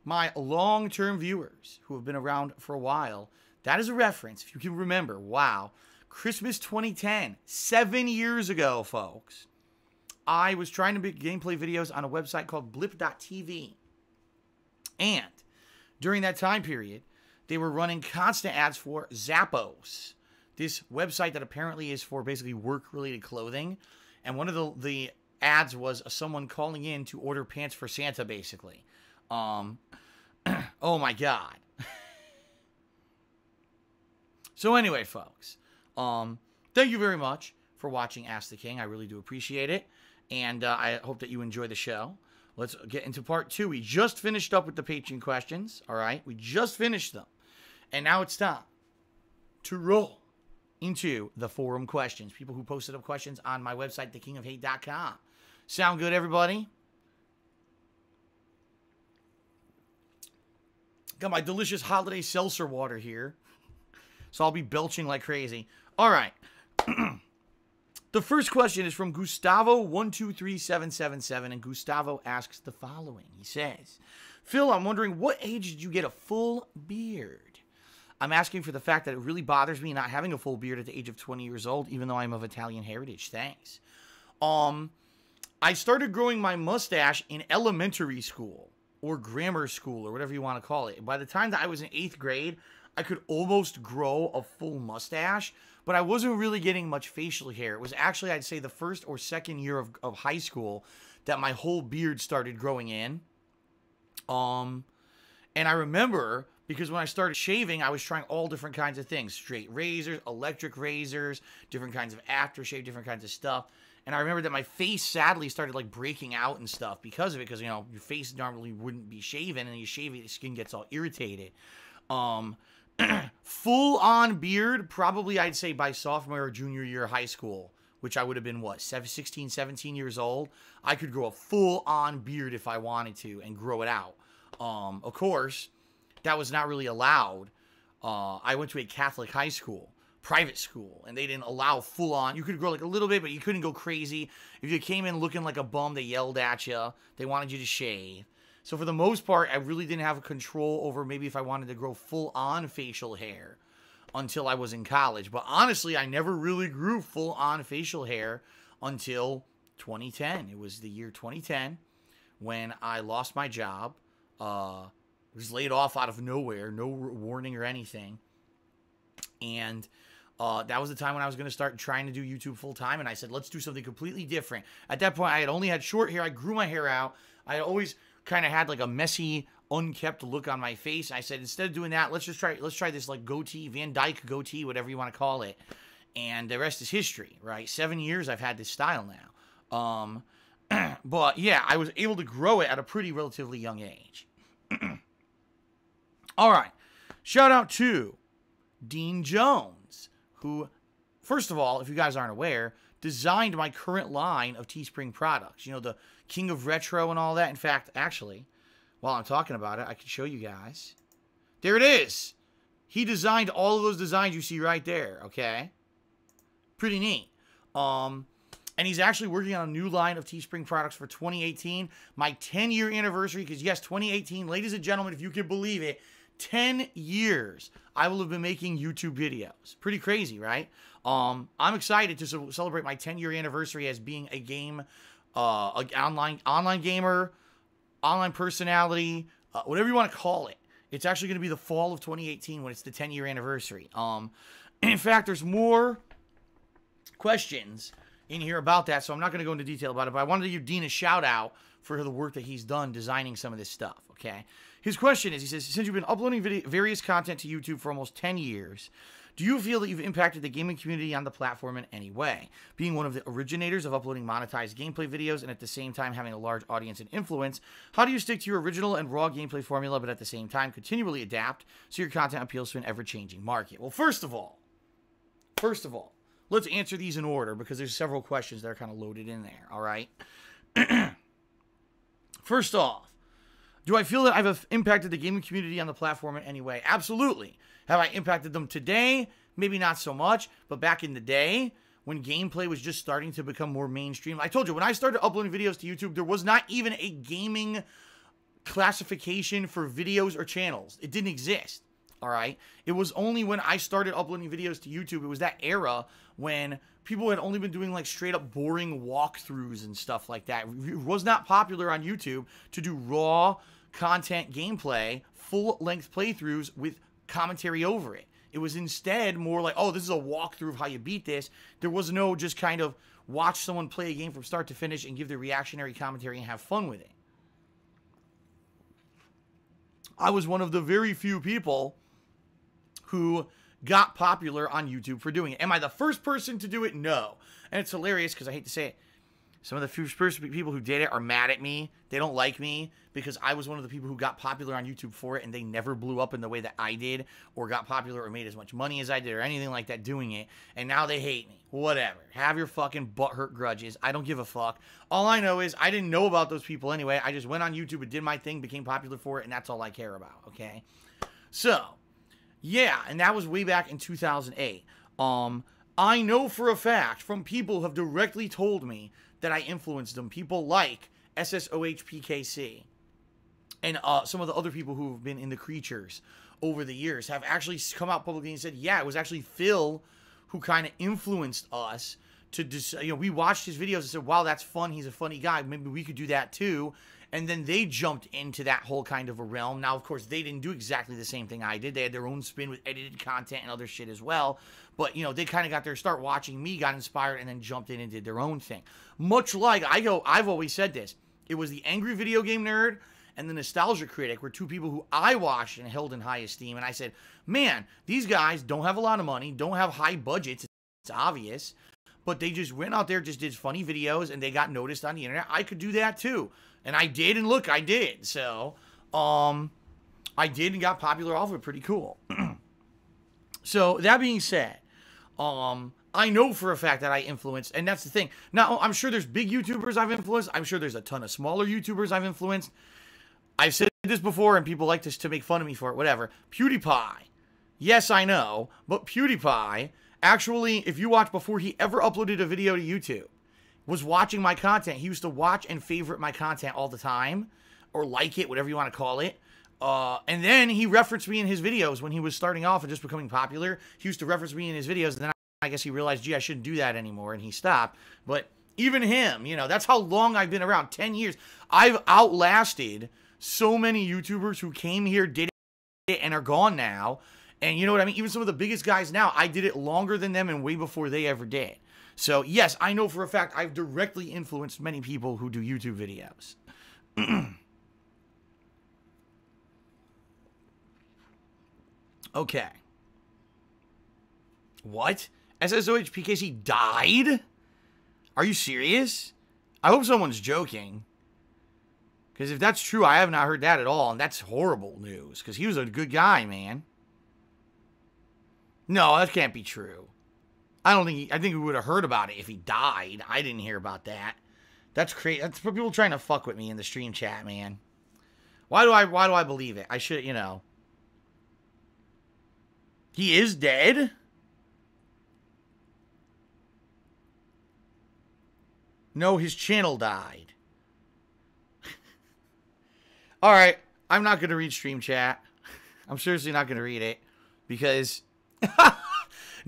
S1: my long-term viewers who have been around for a while, that is a reference, if you can remember, wow, Christmas 2010, 7 years ago, folks. I was trying to make gameplay videos on a website called blip.tv. And during that time period, they were running constant ads for Zappos, this website that apparently is for basically work-related clothing. And one of the ads was someone calling in to order pants for Santa, basically. Oh my God. So anyway, folks, thank you very much for watching Ask the King. I really do appreciate it. And I hope that you enjoy the show. Let's get into part two. We just finished up with the Patreon questions, all right? We just finished them. And now it's time to roll into the forum questions. People who posted up questions on my website, thekingofhate.com. Sound good, everybody? Got my delicious holiday seltzer water here. So I'll be belching like crazy. All right. The first question is from Gustavo123777, and Gustavo asks the following. He says, Phil, I'm wondering, what age did you get a full beard? I'm asking for the fact that it really bothers me not having a full beard at the age of 20 years old, even though I'm of Italian heritage. Thanks. I started growing my mustache in elementary school, or grammar school, or whatever you want to call it. By the time that I was in 8th grade, I could almost grow a full mustache, but I wasn't really getting much facial hair. It was actually, I'd say, the first or second year of high school that my whole beard started growing in. And I remember, because when I started shaving, I was trying all different kinds of things. Straight razors, electric razors, different kinds of aftershave, different kinds of stuff. And I remember that my face, sadly, started, like, breaking out and stuff because of it. Because, you know, your face normally wouldn't be shaven, and you shave it, your skin gets all irritated. Full-on beard, probably I'd say by sophomore or junior year of high school, which I would have been, what, 16, 17 years old? I could grow a full-on beard if I wanted to and grow it out. Of course, that was not really allowed. I went to a Catholic high school, private school, and they didn't allow full-on. You could grow like a little bit, but you couldn't go crazy. If you came in looking like a bum, they yelled at you. They wanted you to shave. So for the most part, I really didn't have control over maybe if I wanted to grow full-on facial hair until I was in college. But honestly, I never really grew full-on facial hair until 2010. It was the year 2010 when I lost my job. Was laid off out of nowhere, no warning or anything. And that was the time when I was going to start trying to do YouTube full-time. And I said, let's do something completely different. At that point, I had only had short hair. I grew my hair out. I had always kind of had like a messy, unkept look on my face. I said, instead of doing that, let's try this like goatee, Van Dyke goatee, whatever you want to call it. And the rest is history, right? 7 years I've had this style now. But yeah, I was able to grow it at a pretty relatively young age. All right. Shout out to Dean Jones, who, first of all, if you guys aren't aware, designed my current line of Teespring products. You know, the King of Retro and all that. In fact, actually, while I'm talking about it, I can show you guys. There it is. He designed all of those designs you see right there, okay? Pretty neat. And he's actually working on a new line of Teespring products for 2018. My 10-year anniversary, because yes, 2018, ladies and gentlemen, if you can believe it, 10 years I will have been making YouTube videos. Pretty crazy, right? I'm excited to celebrate my 10-year anniversary as being a game, online gamer, online personality, whatever you want to call it. It's actually going to be the fall of 2018 when it's the 10-year anniversary. In fact, there's more questions in here about that, so I'm not going to go into detail about it, but I wanted to give Dean a shout out for the work that he's done designing some of this stuff, okay? His question is, he says, since you've been uploading various content to YouTube for almost 10 years, do you feel that you've impacted the gaming community on the platform in any way? Being one of the originators of uploading monetized gameplay videos and at the same time having a large audience and influence, how do you stick to your original and raw gameplay formula but at the same time continually adapt so your content appeals to an ever-changing market? Well, first of all, let's answer these in order because there's several questions that are kind of loaded in there, all right? First off, do I feel that I've impacted the gaming community on the platform in any way? Absolutely. Have I impacted them today? Maybe not so much, but back in the day, when gameplay was just starting to become more mainstream, I told you, when I started uploading videos to YouTube, there was not even a gaming classification for videos or channels. It didn't exist, all right? It was only when I started uploading videos to YouTube, it was that era when people had only been doing like straight up boring walkthroughs and stuff like that. It was not popular on YouTube to do raw content gameplay, full-length playthroughs with commentary over it. It was instead more like, oh, this is a walkthrough of how you beat this. There was no just kind of watch someone play a game from start to finish and give their reactionary commentary and have fun with it. I was one of the very few people who got popular on YouTube for doing it. Am I the first person to do it? No. And it's hilarious because I hate to say it. Some of the first people who did it are mad at me. They don't like me because I was one of the people who got popular on YouTube for it and they never blew up in the way that I did or got popular or made as much money as I did or anything like that doing it. And now they hate me. Whatever. Have your fucking butthurt grudges. I don't give a fuck. All I know is I didn't know about those people anyway. I just went on YouTube and did my thing, became popular for it, and that's all I care about, okay? So, yeah, and that was way back in 2008. I know for a fact from people who have directly told me that I influenced them. People like SSOHPKC and some of the other people who have been in the creatures over the years have actually come out publicly and said, yeah, it was actually Phil who kind of influenced us to just, you know, we watched his videos and said, wow, that's fun. He's a funny guy. Maybe we could do that too. And then they jumped into that whole kind of a realm. Now, of course, they didn't do exactly the same thing I did. They had their own spin with edited content and other shit as well. But, you know, they kind of got their start watching me, got inspired, and then jumped in and did their own thing. Much like, I've always said this. It was the angry video game nerd and the nostalgia critic were two people who I watched and held in high esteem. And I said, man, these guys don't have a lot of money, don't have high budgets. It's obvious. But they just went out there, just did funny videos, and they got noticed on the internet. I could do that too. And I did, and look, I did. So, I did and got popular off of it. Pretty cool. So, that being said, I know for a fact that I influenced, and that's the thing. Now, I'm sure there's big YouTubers I've influenced. I'm sure there's a ton of smaller YouTubers I've influenced. I've said this before, and people like to make fun of me for it, whatever. PewDiePie. Yes, I know, but PewDiePie, actually, if you watch before he ever uploaded a video to YouTube, was watching my content. He used to watch and favorite my content all the time, or like it, whatever you want to call it. And then he referenced me in his videos when he was starting off and just becoming popular. He used to reference me in his videos, and then I guess he realized, gee, I shouldn't do that anymore, and he stopped. But even him, you know, that's how long I've been around, 10 years. I've outlasted so many YouTubers who came here, did it, and are gone now. And you know what I mean? Even some of the biggest guys now, I did it longer than them and way before they ever did. So, yes, I know for a fact I've directly influenced many people who do YouTube videos. Okay. What? SSOHPKC died? Are you serious? I hope someone's joking. Because if that's true, I have not heard that at all. And that's horrible news. Because he was a good guy, man. No, that can't be true. I think we would have heard about it if he died. I didn't hear about that. That's crazy. That's for people trying to fuck with me in the stream chat, man. Why do I believe it? I should, you know. He is dead? No, his channel died. Alright, I'm not going to read stream chat. I'm seriously not going to read it. Because...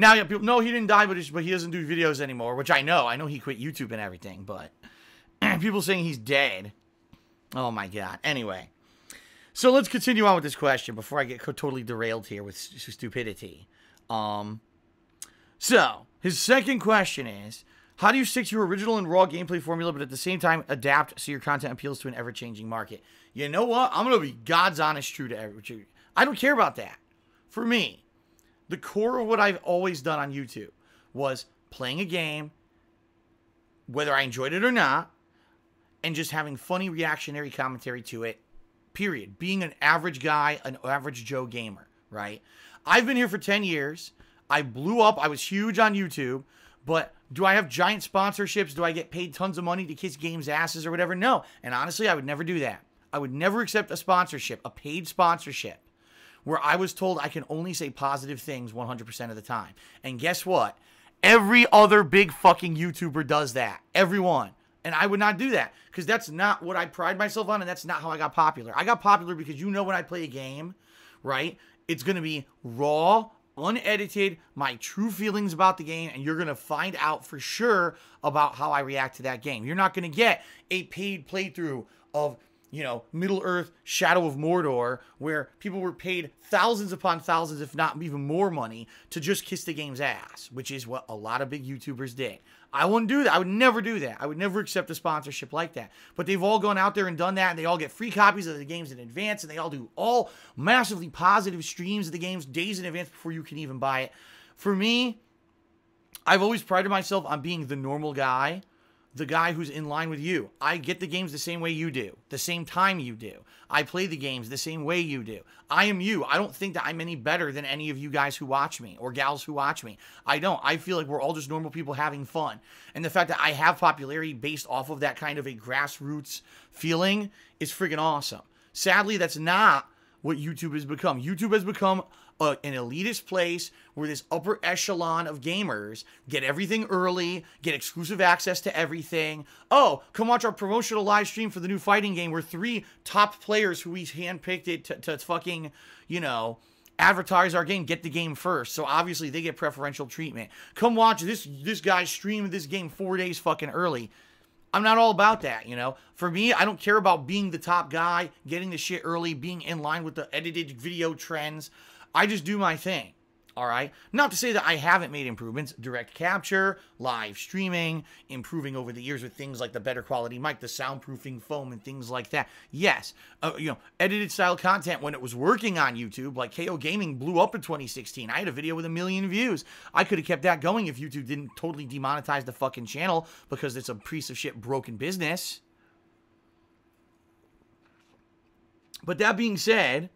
S1: Now, yeah, people, no, he didn't die, but he doesn't do videos anymore, which I know. I know he quit YouTube and everything, but people saying he's dead. Oh, my God. Anyway, so let's continue on with this question before I get totally derailed here with stupidity. So, his second question is, How do you stick to your original and raw gameplay formula, but at the same time adapt so your content appeals to an ever-changing market? You know what? I'm going to be God's honest true to everything. I don't care about that. For me, the core of what I've always done on YouTube was playing a game, whether I enjoyed it or not, and just having funny reactionary commentary to it, period. Being an average guy, an average Joe gamer, right? I've been here for 10 years. I blew up. I was huge on YouTube. But do I have giant sponsorships? Do I get paid tons of money to kiss games' asses or whatever? No. And honestly, I would never do that. I would never accept a sponsorship, a paid sponsorship, where I was told I can only say positive things 100% of the time. And guess what? Every other big fucking YouTuber does that. Everyone. And I would not do that because that's not what I pride myself on, and that's not how I got popular. I got popular because you know when I play a game, right, it's going to be raw, unedited, my true feelings about the game, and you're going to find out for sure about how I react to that game. You're not going to get a paid playthrough of, you know, Middle-earth Shadow of Mordor where people were paid thousands upon thousands, if not even more money, to just kiss the game's ass, which is what a lot of big YouTubers did. I wouldn't do that. I would never do that. I would never accept a sponsorship like that. But they've all gone out there and done that, and they all get free copies of the games in advance, and they all do all massively positive streams of the games days in advance before you can even buy it. For me, I've always prided myself on being the normal guy, the guy who's in line with you. I get the games the same way you do, the same time you do. I play the games the same way you do. I am you. I don't think that I'm any better than any of you guys who watch me or gals who watch me. I don't. I feel like we're all just normal people having fun. And the fact that I have popularity based off of that kind of a grassroots feeling is friggin' awesome. Sadly, that's not what YouTube has become. YouTube has become an elitist place where this upper echelon of gamers get everything early, get exclusive access to everything. Oh, come watch our promotional live stream for the new fighting game where 3 top players who we handpicked it to fucking, you know, advertise our game, get the game first. So obviously they get preferential treatment. Come watch this guy stream this game 4 days fucking early. I'm not all about that, you know. For me, I don't care about being the top guy, getting the shit early, being in line with the edited video trends. I just do my thing, all right? Not to say that I haven't made improvements. Direct capture, live streaming, improving over the years with things like the better quality mic, the soundproofing foam, and things like that. Yes, you know, edited style content when it was working on YouTube, like KO Gaming blew up in 2016. I had a video with 1 million views. I could have kept that going if YouTube didn't totally demonetize the fucking channel because it's a piece of shit broken business. But that being said,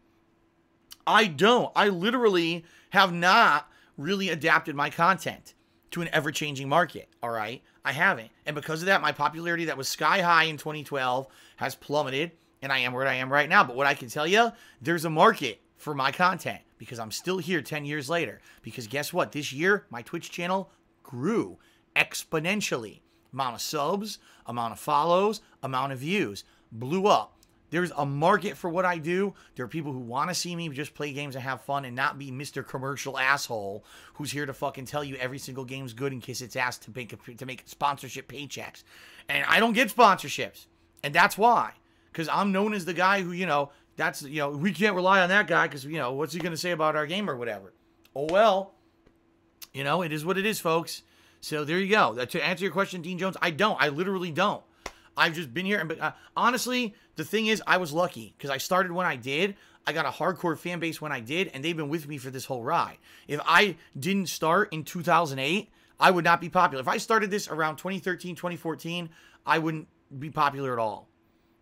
S1: I literally have not really adapted my content to an ever-changing market, all right? I haven't. And because of that, my popularity that was sky high in 2012 has plummeted, and I am where I am right now. But what I can tell you, there's a market for my content because I'm still here 10 years later. Because guess what? This year, my Twitch channel grew exponentially. Amount of subs, amount of follows, amount of views. Blew up. There's a market for what I do. There are people who want to see me just play games and have fun and not be Mr. Commercial Asshole who's here to fucking tell you every single game's good and kiss its ass to make sponsorship paychecks. And I don't get sponsorships. And that's why. Because I'm known as the guy who, you know, that's, you know, we can't rely on that guy because, you know, what's he going to say about our game or whatever? Oh, well, you know, it is what it is, folks. So there you go. To answer your question, Dean Jones, I don't. I literally don't. I've just been here. And honestly, the thing is, I was lucky because I started when I did. I got a hardcore fan base when I did, and they've been with me for this whole ride. If I didn't start in 2008, I would not be popular. If I started this around 2013, 2014, I wouldn't be popular at all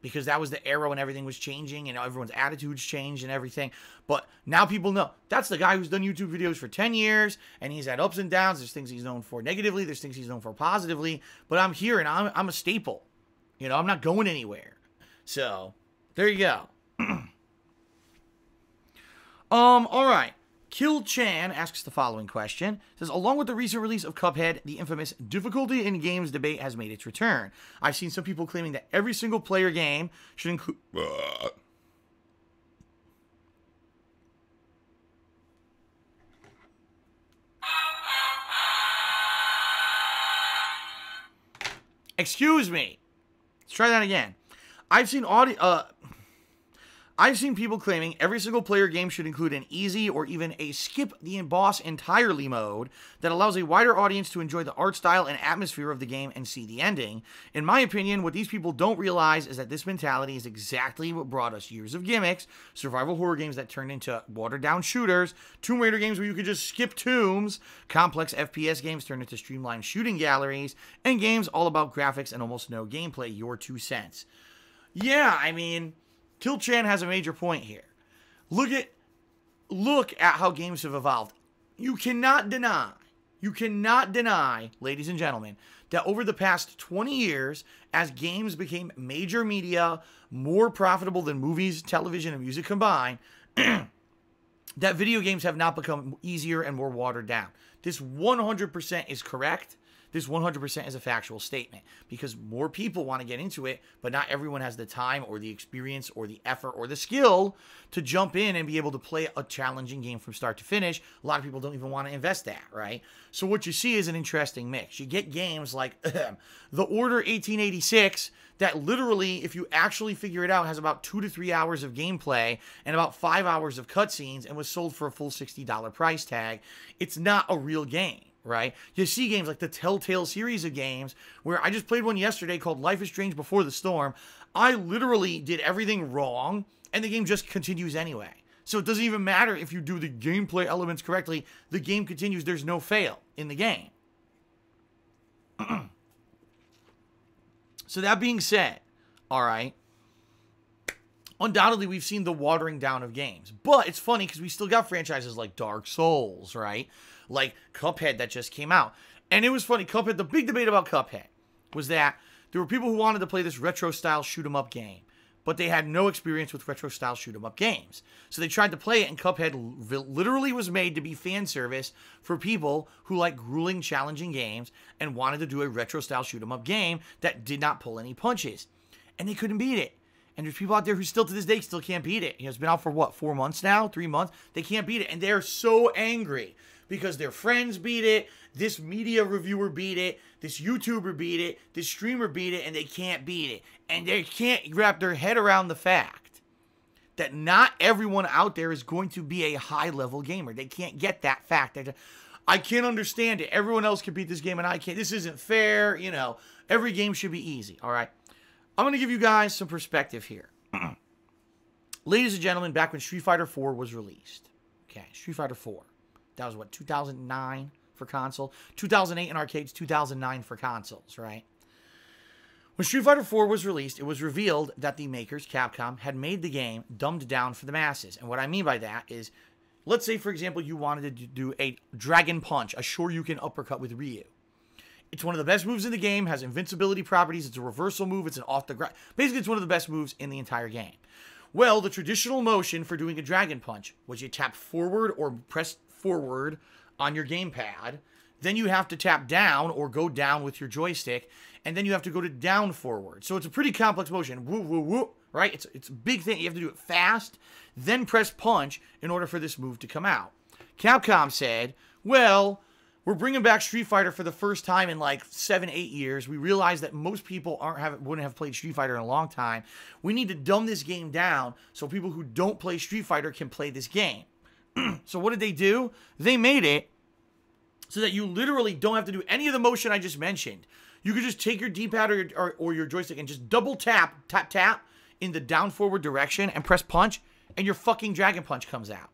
S1: because that was the era when everything was changing and everyone's attitudes changed and everything. But now people know that's the guy who's done YouTube videos for 10 years, and he's had ups and downs. There's things he's known for negatively. There's things he's known for positively. But I'm here, and I'm a staple. You know, I'm not going anywhere. So, there you go. All right. Kill Chan asks the following question. It says, along with the recent release of Cuphead, the infamous difficulty in games debate has made its return. I've seen some people claiming that every single player game should include... Excuse me. Let's try that again. I've seen I've seen people claiming every single player game should include an easy or even a skip the boss entirely mode that allows a wider audience to enjoy the art style and atmosphere of the game and see the ending. In my opinion, what these people don't realize is that this mentality is exactly what brought us years of gimmicks, survival horror games that turned into watered down shooters, Tomb Raider games where you could just skip tombs, complex FPS games turned into streamlined shooting galleries, and games all about graphics and almost no gameplay. Your 2 cents. Yeah, I mean, Kill-Chan has a major point here. Look at how games have evolved. You cannot deny, ladies and gentlemen, that over the past 20 years, as games became major media, more profitable than movies, television, and music combined, that video games have not become easier and more watered down. This 100% is correct. This 100% is a factual statement because more people want to get into it, but not everyone has the time or the experience or the effort or the skill to jump in and be able to play a challenging game from start to finish. A lot of people don't even want to invest that, right? So what you see is an interesting mix. You get games like The Order 1886 that literally, if you actually figure it out, has about 2 to 3 hours of gameplay and about 5 hours of cutscenes and was sold for a full $60 price tag. It's not a real game. Right? You see games like the Telltale series of games where I just played one yesterday called Life is Strange Before the Storm. I literally did everything wrong and the game just continues anyway. So it doesn't even matter if you do the gameplay elements correctly. The game continues. There's no fail in the game. So that being said, all right, undoubtedly we've seen the watering down of games. But it's funny because we still got franchises like Dark Souls, right? Like Cuphead that just came out. And it was funny, Cuphead, the big debate about Cuphead was that there were people who wanted to play this retro-style shoot-'em-up game, but they had no experience with retro-style shoot-'em-up games. So they tried to play it, and Cuphead literally was made to be fan service for people who like grueling, challenging games and wanted to do a retro-style shoot-'em-up game that did not pull any punches. And they couldn't beat it. And there's people out there who still to this day still can't beat it. You know, it's been out for what, 4 months now? 3 months? They can't beat it. And they're so angry because their friends beat it, this media reviewer beat it, this YouTuber beat it, this streamer beat it, and they can't beat it. And they can't wrap their head around the fact that not everyone out there is going to be a high-level gamer. They can't get that fact. I can't understand it. Everyone else can beat this game and I can't. This isn't fair. You know, every game should be easy, all right? I'm going to give you guys some perspective here. Ladies and gentlemen, back when Street Fighter 4 was released. Okay, Street Fighter 4. That was what, 2009 for console? 2008 in arcades, 2009 for consoles, right? When Street Fighter 4 was released, it was revealed that the makers, Capcom, had made the game dumbed down for the masses. And what I mean by that is, let's say, for example, you wanted to do a Dragon Punch, a Shoryuken uppercut with Ryu. It's one of the best moves in the game, has invincibility properties, it's a reversal move, it's an off-the-ground. Basically, it's one of the best moves in the entire game. Well, the traditional motion for doing a Dragon Punch was you tap forward or press forward on your gamepad, then you have to tap down or go down with your joystick, and then you have to go to down forward. So it's a pretty complex motion. Woo, woo, woo, right? It's a big thing. You have to do it fast, then press punch in order for this move to come out. Capcom said, well, we're bringing back Street Fighter for the first time in like 7-8 years. We realize that most people wouldn't have played Street Fighter in a long time. We need to dumb this game down so people who don't play Street Fighter can play this game. So what did they do? They made it so that you literally don't have to do any of the motion I just mentioned. You could just take your D-pad or your joystick and just double tap in the down forward direction and press punch, and your fucking Dragon Punch comes out.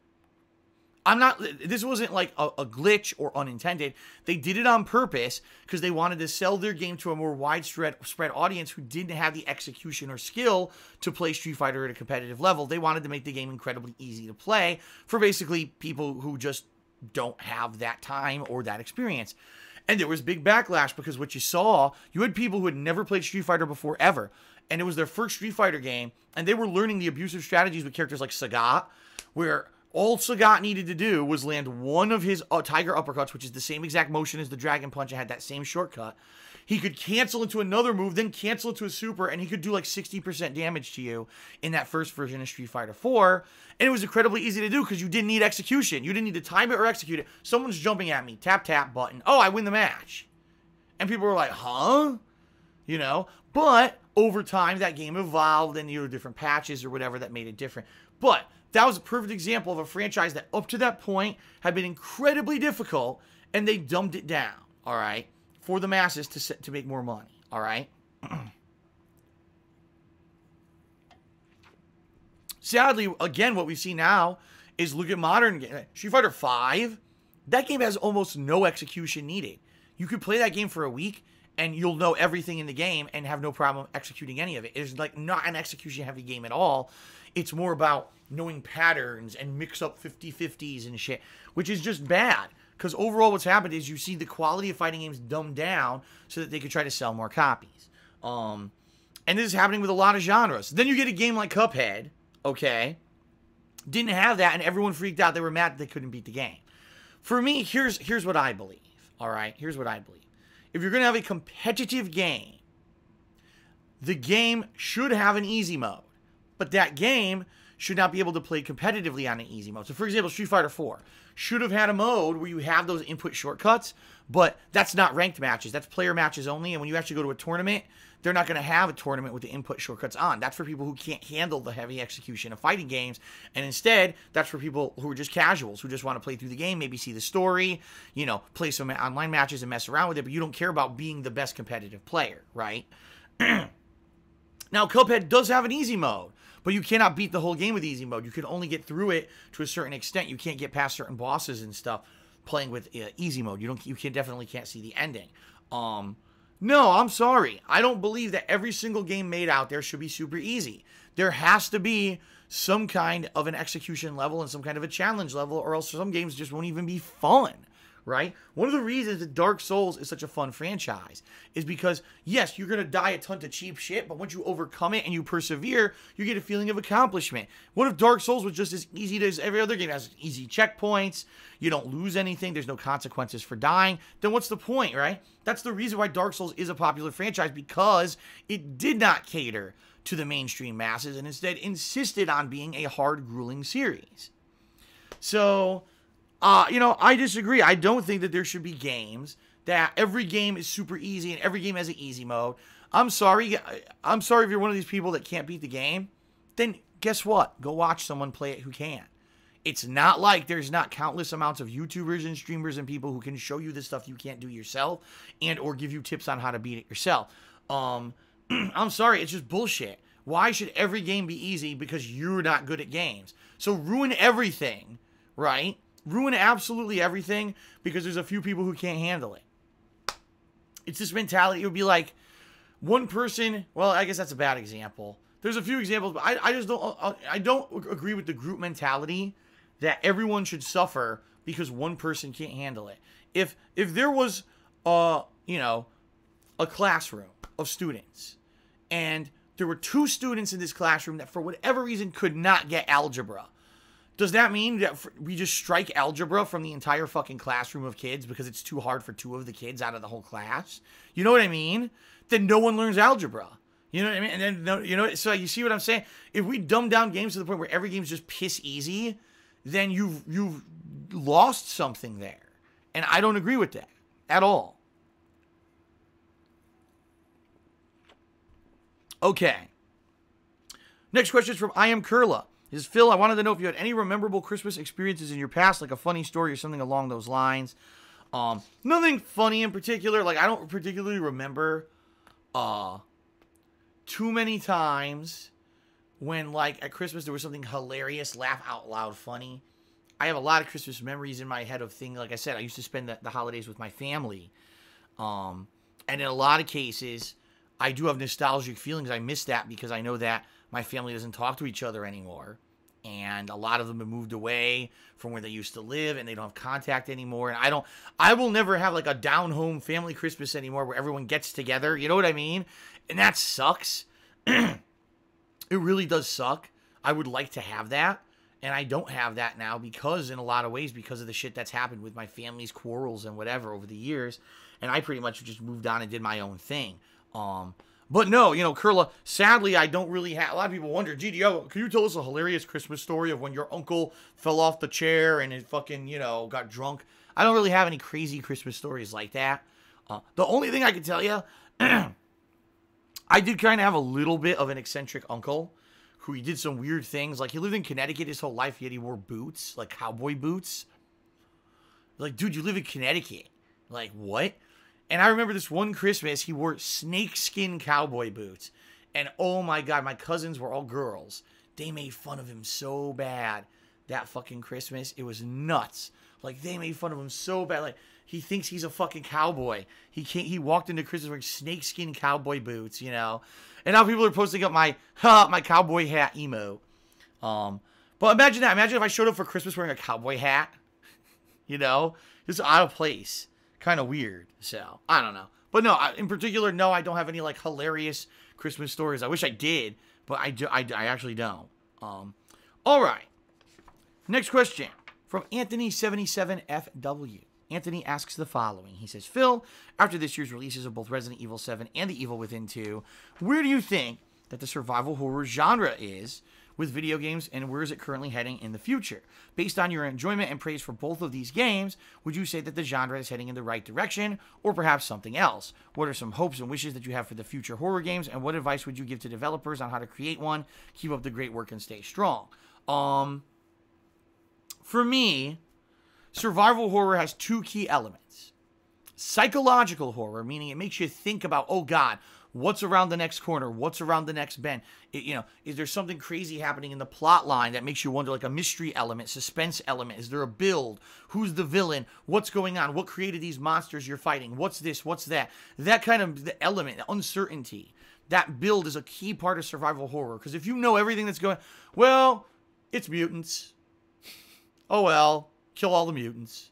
S1: This wasn't like a glitch or unintended. They did it on purpose because they wanted to sell their game to a more widespread audience who didn't have the execution or skill to play Street Fighter at a competitive level. They wanted to make the game incredibly easy to play for basically people who just don't have that time or that experience. And there was big backlash because what you saw, you had people who had never played Street Fighter before ever. And it was their first Street Fighter game. And they were learning the abusive strategies with characters like Sagat, where all Sagat needed to do was land one of his Tiger Uppercuts, which is the same exact motion as the Dragon Punch and had that same shortcut. He could cancel into another move, then cancel into a super, and he could do like 60% damage to you in that first version of Street Fighter 4. And it was incredibly easy to do because you didn't need execution. You didn't need to time it or execute it. Someone's jumping at me. Tap, tap, button. Oh, I win the match. And people were like, huh? you know? But over time, that game evolved and, you know, different patches or whatever that made it different. But that was a perfect example of a franchise that up to that point had been incredibly difficult, and they dumbed it down, all right, for the masses to make more money, all right? Sadly, again, what we see now is look at modern Street Fighter V. That game has almost no execution needed. You could play that game for a week, and you'll know everything in the game and have no problem executing any of it. It's like not an execution-heavy game at all. It's more about knowing patterns and mix up 50-50s and shit, which is just bad. Because overall what's happened is you see the quality of fighting games dumbed down so that they could try to sell more copies. And this is happening with a lot of genres. Then you get a game like Cuphead, okay? Didn't have that, and everyone freaked out. They were mad that they couldn't beat the game. For me, here's what I believe, all right? Here's what I believe. If you're going to have a competitive game, the game should have an easy mode. But that game should not be able to play competitively on an easy mode. So, for example, Street Fighter 4 should have had a mode where you have those input shortcuts, but that's not ranked matches. That's player matches only, and when you actually go to a tournament, they're not going to have a tournament with the input shortcuts on. That's for people who can't handle the heavy execution of fighting games, and instead, that's for people who are just casuals, who just want to play through the game, maybe see the story, you know, play some online matches and mess around with it, but you don't care about being the best competitive player, right? Now, Cuphead does have an easy mode, but you cannot beat the whole game with easy mode. You can only get through it to a certain extent. You can't get past certain bosses and stuff playing with easy mode. You definitely can't see the ending. No, I'm sorry. I don't believe that every single game made out there should be super easy. There has to be some kind of an execution level and some kind of a challenge level, or else some games just won't even be fun, right? One of the reasons that Dark Souls is such a fun franchise is because, yes, you're going to die a ton to cheap shit, but once you overcome it and you persevere, you get a feeling of accomplishment. What if Dark Souls was just as easy as every other game? It has easy checkpoints, you don't lose anything, there's no consequences for dying. Then what's the point, right? That's the reason why Dark Souls is a popular franchise, because it did not cater to the mainstream masses and instead insisted on being a hard, grueling series. So, you know, I disagree. I don't think that there should be games that every game is super easy and every game has an easy mode. I'm sorry. I'm sorry if you're one of these people that can't beat the game. Then guess what? Go watch someone play it who can. It's not like there's not countless amounts of YouTubers and streamers and people who can show you the stuff you can't do yourself and or give you tips on how to beat it yourself. I'm sorry. It's just bullshit. Why should every game be easy because you're not good at games? So ruin everything, right? Ruin absolutely everything because there's a few people who can't handle it. It's this mentality. It would be like one person. Well, I guess that's a bad example. There's a few examples, but I just don't. I don't agree with the group mentality that everyone should suffer because one person can't handle it. If there was, you know, a classroom of students, and there were 2 students in this classroom that for whatever reason could not get algebra. Does that mean that we just strike algebra from the entire fucking classroom of kids because it's too hard for 2 of the kids out of the whole class? You know what I mean? Then no one learns algebra. You know what I mean? And then, you know, so you see what I'm saying? If we dumb down games to the point where every game's just piss easy, then you've lost something there. And I don't agree with that at all. Okay. Next question is from I Am Curla. He says, Phil, I wanted to know if you had any memorable Christmas experiences in your past, like a funny story or something along those lines. Nothing funny in particular. Like, I don't particularly remember too many times when, like, at Christmas there was something hilarious, laugh out loud funny. I have a lot of Christmas memories in my head of things. Like I said, I used to spend the holidays with my family. And in a lot of cases, I do have nostalgic feelings. I miss that because I know that my family doesn't talk to each other anymore. And a lot of them have moved away from where they used to live and they don't have contact anymore. And I will never have like a down home family Christmas anymore where everyone gets together. You know what I mean? And that sucks. It really does suck. I would like to have that. And I don't have that now because in a lot of ways, because of the shit that's happened with my family's quarrels and whatever over the years. And I pretty much just moved on and did my own thing. But no, you know, Curla, sadly, I don't really have... A lot of people wonder, GDO, can you tell us a hilarious Christmas story of when your uncle fell off the chair and it fucking, you know, got drunk? I don't really have any crazy Christmas stories like that. The only thing I can tell you I did kind of have a little bit of an eccentric uncle who he did some weird things. Like, he lived in Connecticut his whole life, yet he wore boots, like cowboy boots. Like, dude, you live in Connecticut. Like, what? And I remember this one Christmas, he wore snakeskin cowboy boots. And oh my God, my cousins were all girls. They made fun of him so bad that fucking Christmas. It was nuts. Like, they made fun of him so bad. Like, he thinks he's a fucking cowboy. He walked into Christmas wearing snakeskin cowboy boots, you know. And now people are posting up my cowboy hat emo. But imagine that. Imagine if I showed up for Christmas wearing a cowboy hat. You know? It's out of place. Kind of weird. So, I don't know. But no, in particular, no, I don't have any, like, hilarious Christmas stories. I wish I did, but I actually don't. All right. Next question from Anthony77FW. Anthony asks the following. He says, Phil, after this year's releases of both Resident Evil 7 and The Evil Within 2, where do you think that the survival horror genre is with video games, and where is it currently heading in the future? Based on your enjoyment and praise for both of these games, would you say that the genre is heading in the right direction, or perhaps something else? What are some hopes and wishes that you have for the future horror games, and what advice would you give to developers on how to create one? Keep up the great work and stay strong. For me, survival horror has two key elements. Psychological horror, meaning it makes you think about, oh God, what's around the next corner? What's around the next bend? Is there something crazy happening in the plot line that makes you wonder, like a mystery element, suspense element? Is there a build? Who's the villain? What's going on? What created these monsters you're fighting? What's this? What's that? That kind of the element, the uncertainty, that build is a key part of survival horror. Because if you know everything that's going, well, it's mutants. Oh well, kill all the mutants.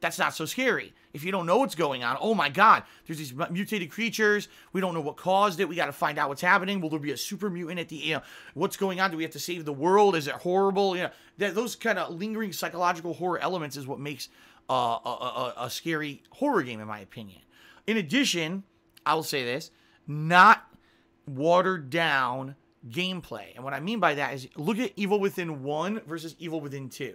S1: That's not so scary. If you don't know what's going on, oh my God, there's these mutated creatures. We don't know what caused it. We got to find out what's happening. Will there be a super mutant at the, what's going on? Do we have to save the world? Is it horrible? Those kind of lingering psychological horror elements is what makes a scary horror game, in my opinion. In addition, I will say this, not watered down gameplay. And what I mean by that is look at Evil Within 1 versus Evil Within 2.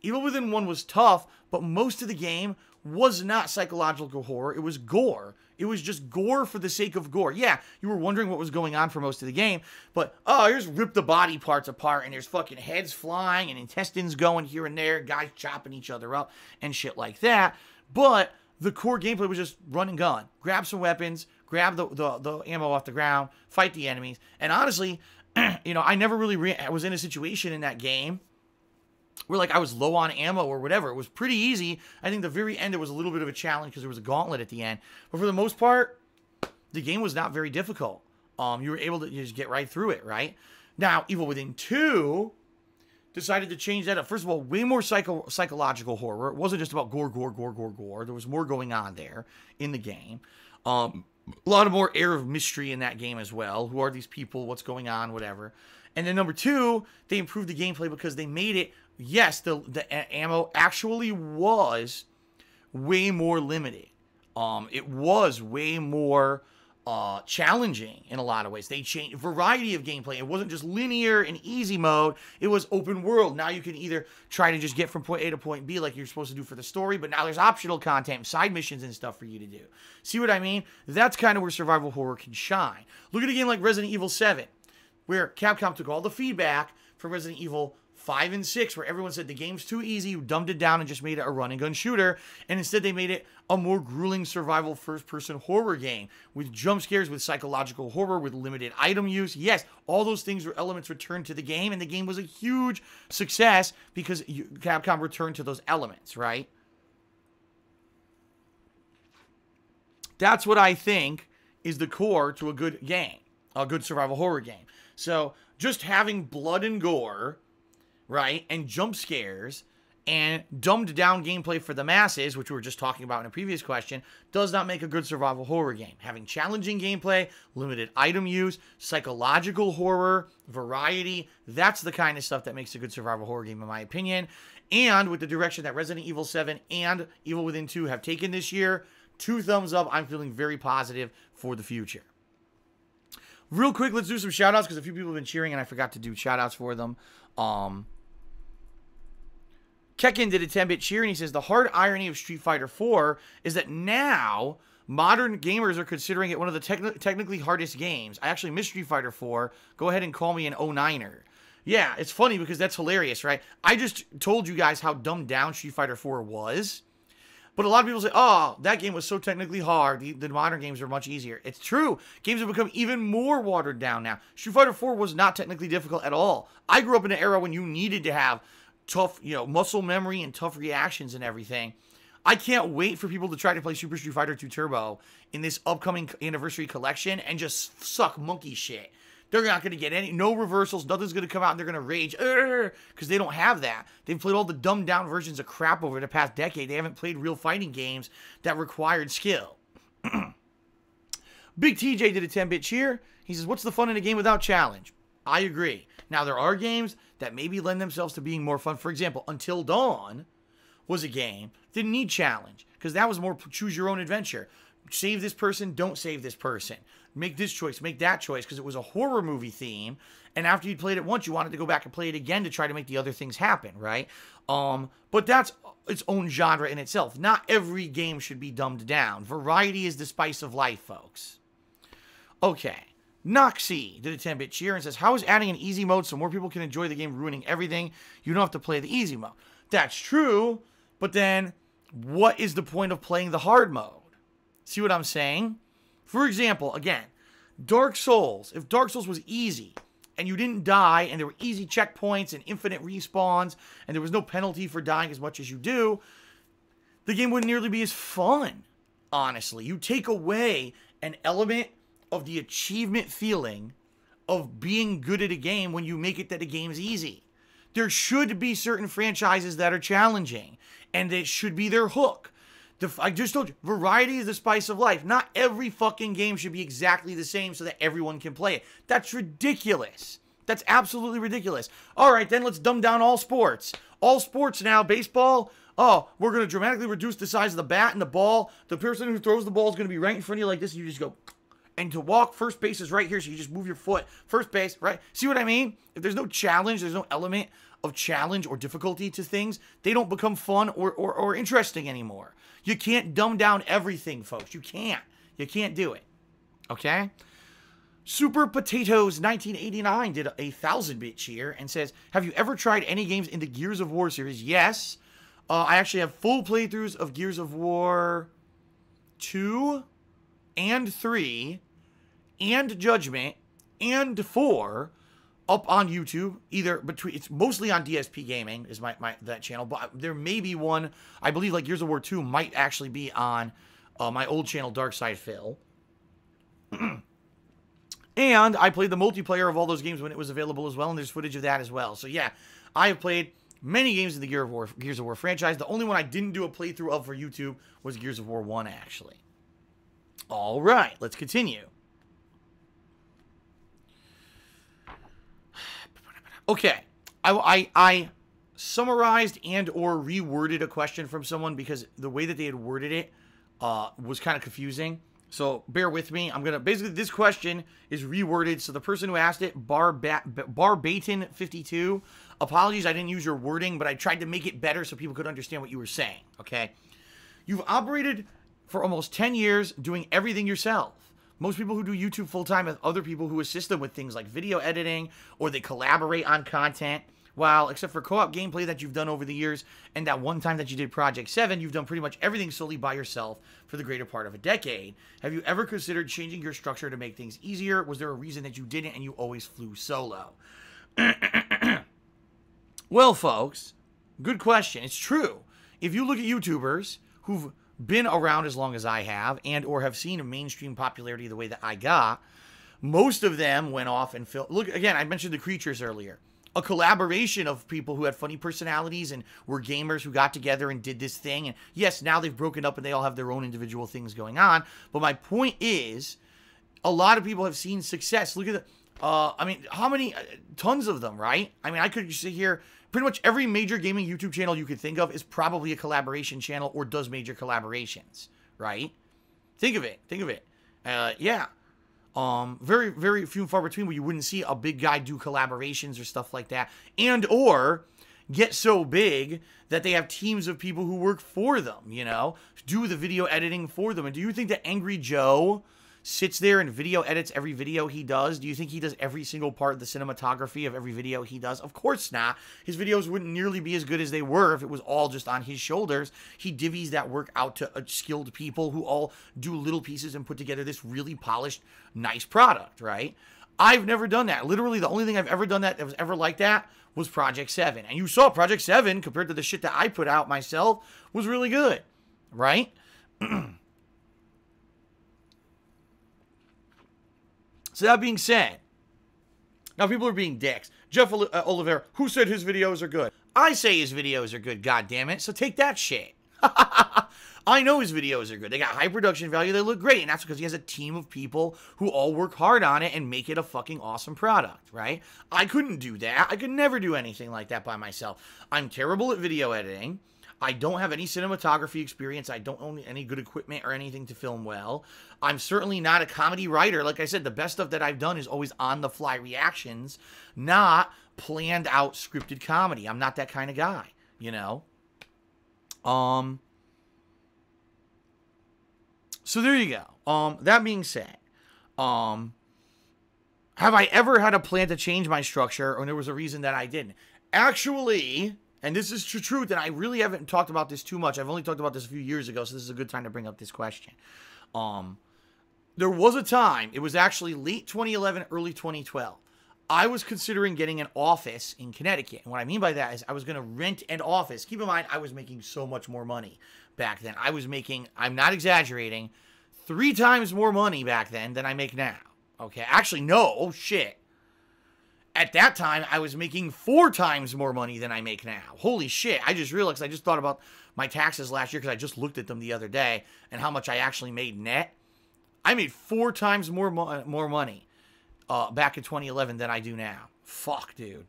S1: Evil Within 1 was tough, but most of the game was not psychological horror. It was gore. It was just gore for the sake of gore. Yeah, you were wondering what was going on for most of the game, but, oh, here's rip the body parts apart, and there's fucking heads flying and intestines going here and there, guys chopping each other up and shit like that. But the core gameplay was just run and gun. Grab some weapons, grab the ammo off the ground, fight the enemies. And honestly, I never really was in a situation in that game where, like, I was low on ammo or whatever. It was pretty easy. I think the very end, it was a little bit of a challenge because there was a gauntlet at the end. But for the most part, the game was not very difficult. You were able to just get right through it, right? Now, Evil Within 2 decided to change that up. First of all, way more psychological horror. It wasn't just about gore, gore, gore, gore, gore. There was more going on there in the game. A lot of more air of mystery in that game as well. Who are these people? What's going on? Whatever. And then number 2, they improved the gameplay because they made it, yes, the ammo actually was way more limited. It was way more challenging in a lot of ways. They changed variety of gameplay. It wasn't just linear and easy mode. It was open world. Now you can either try to just get from point A to point B like you're supposed to do for the story, but now there's optional content, side missions and stuff for you to do. See what I mean? That's kind of where survival horror can shine. Look at a game like Resident Evil 7, where Capcom took all the feedback from Resident Evil 5 and 6, where everyone said the game's too easy, you dumbed it down and just made it a run-and-gun shooter, and instead they made it a more grueling survival first-person horror game, with jump scares, with psychological horror, with limited item use. Yes, all those things were elements returned to the game, and the game was a huge success because Capcom returned to those elements, right? That's what I think is the core to a good game, a good survival horror game. So, just having blood and gore, right, and jump scares, and dumbed down gameplay for the masses, which we were just talking about in a previous question, does not make a good survival horror game. Having challenging gameplay, limited item use, psychological horror, variety, that's the kind of stuff that makes a good survival horror game, in my opinion. And with the direction that Resident Evil 7 and Evil Within 2 have taken this year, 2 thumbs up. I'm feeling very positive for the future. Real quick, let's do some shout-outs because a few people have been cheering and I forgot to do shout-outs for them. Kekin did a 10-bit cheer and he says, the hard irony of Street Fighter 4 is that now Modern gamers are considering it one of the technically hardest games. I actually missed Street Fighter 4. Go ahead and call me an 09er. Yeah, it's funny because that's hilarious, right? I just told you guys how dumbed down Street Fighter 4 was. But a lot of people say, oh, that game was so technically hard. The modern games are much easier. It's true. Games have become even more watered down now. Street Fighter 4 was not technically difficult at all. I grew up in an era when you needed to have tough, muscle memory and tough reactions and everything. I can't wait for people to try to play Super Street Fighter 2 Turbo in this upcoming anniversary collection and just suck monkey shit. They're not going to get no reversals. Nothing's going to come out and they're going to rage because they don't have that. They've played all the dumbed down versions of crap over the past decade. They haven't played real fighting games that required skill. Big TJ did a 10-bit cheer. He says, what's the fun in a game without challenge? I agree. Now, there are games that maybe lend themselves to being more fun. For example, Until Dawn was a game that didn't need challenge because that was more choose your own adventure. Save this person, don't save this person. Make this choice, make that choice, because it was a horror movie theme. And after you played it once, you wanted to go back and play it again to try to make the other things happen, right? But that's its own genre in itself. Not every game should be dumbed down. Variety is the spice of life, folks. Okay. Noxie did a 10-bit cheer and says, how is adding an easy mode so more people can enjoy the game ruining everything? You don't have to play the easy mode. That's true, but then what is the point of playing the hard mode? See what I'm saying? For example, again, Dark Souls. If Dark Souls was easy and you didn't die and there were easy checkpoints and infinite respawns and there was no penalty for dying as much as you do, the game wouldn't nearly be as fun, honestly. You take away an element of the achievement feeling of being good at a game when you make it that a game's easy. There should be certain franchises that are challenging, and it should be their hook. I just told you, variety is the spice of life. Not every fucking game should be exactly the same so that everyone can play it. That's ridiculous. That's absolutely ridiculous. All right, then let's dumb down all sports. All sports now, baseball, oh, we're going to dramatically reduce the size of the bat and the ball. The person who throws the ball is going to be right in front of you like this, and you just go... And to walk, first base is right here, so you just move your foot. First base, right? See what I mean? If there's no challenge, there's no element of challenge or difficulty to things, they don't become fun or interesting anymore. You can't dumb down everything, folks. You can't. You can't do it. Okay? Super Potatoes 1989 did a 1,000-bit cheer and says, have you ever tried any games in the Gears of War series? Yes. I actually have full playthroughs of Gears of War 2 and 3 and Judgment and 4 up on YouTube. Either between, it's mostly on DSP Gaming is that channel, but there may be one, I believe like Gears of War 2 might actually be on my old channel DarkSydePhil. And I played the multiplayer of all those games when it was available as well, and there's footage of that as well. So yeah, I have played many games in the Gears of War franchise. The only one I didn't do a playthrough of for YouTube was Gears of War 1, actually. All right, let's continue. Okay, I summarized and or reworded a question from someone because the way that they had worded it was kind of confusing. So bear with me. I'm gonna basically, this question is reworded. So the person who asked it, Barbatin52, apologies, I didn't use your wording, but I tried to make it better so people could understand what you were saying. Okay, you've operated for almost 10 years doing everything yourself. Most people who do YouTube full-time have other people who assist them with things like video editing, or they collaborate on content. While, except for co-op gameplay that you've done over the years, and that one time that you did Project 7, you've done pretty much everything solely by yourself for the greater part of a decade. Have you ever considered changing your structure to make things easier? Was there a reason that you didn't and you always flew solo? Well, folks, good question. It's true. If you look at YouTubers who've been around as long as I have and or have seen a mainstream popularity the way that I got, most of them went off and filmed. Look, again, I mentioned the Creatures earlier. A collaboration of people who had funny personalities and were gamers who got together and did this thing. And yes, now they've broken up and they all have their own individual things going on. But my point is, a lot of people have seen success. Look at the, I mean, how many, tons of them, right? I mean, I could sit here, pretty much every major gaming YouTube channel you could think of is probably a collaboration channel or does major collaborations, right? Think of it, yeah. Very, very few and far between where you wouldn't see a big guy do collaborations or stuff like that. And or get so big that they have teams of people who work for them, you know, do the video editing for them. And do you think that Angry Joe sits there and video edits every video he does? Do you think he does every single part of the cinematography of every video he does? Of course not. His videos wouldn't nearly be as good as they were if it was all just on his shoulders. He divvies that work out to skilled people who all do little pieces and put together this really polished, nice product, right? I've never done that. Literally, the only thing I've ever done that was ever like that was Project 7. And you saw Project 7, compared to the shit that I put out myself, was really good, right? So that being said, now people are being dicks. Jeff Oliveira, who said his videos are good? I say his videos are good, goddammit, so take that shit. I know his videos are good. They got high production value. They look great. And that's because he has a team of people who all work hard on it and make it a fucking awesome product, right? I couldn't do that. I could never do anything like that by myself. I'm terrible at video editing. I don't have any cinematography experience. I don't own any good equipment or anything to film well. I'm certainly not a comedy writer. Like I said, the best stuff that I've done is always on-the-fly reactions, not planned out scripted comedy. I'm not that kind of guy, you know? So there you go. That being said, have I ever had a plan to change my structure, or there was a reason that I didn't? Actually, and this is the truth, and I really haven't talked about this too much. I've only talked about this a few years ago, so this is a good time to bring up this question. There was a time, it was actually late 2011, early 2012. I was considering getting an office in Connecticut. And what I mean by that is I was going to rent an office. Keep in mind, I was making so much more money back then. I was making, I'm not exaggerating, 3 times more money back then than I make now. Okay, actually, no. Oh, shit. At that time, I was making 4 times more money than I make now. Holy shit. I just realized, I just thought about my taxes last year because I just looked at them the other day and how much I actually made net. I made 4 times more money back in 2011 than I do now. Fuck, dude.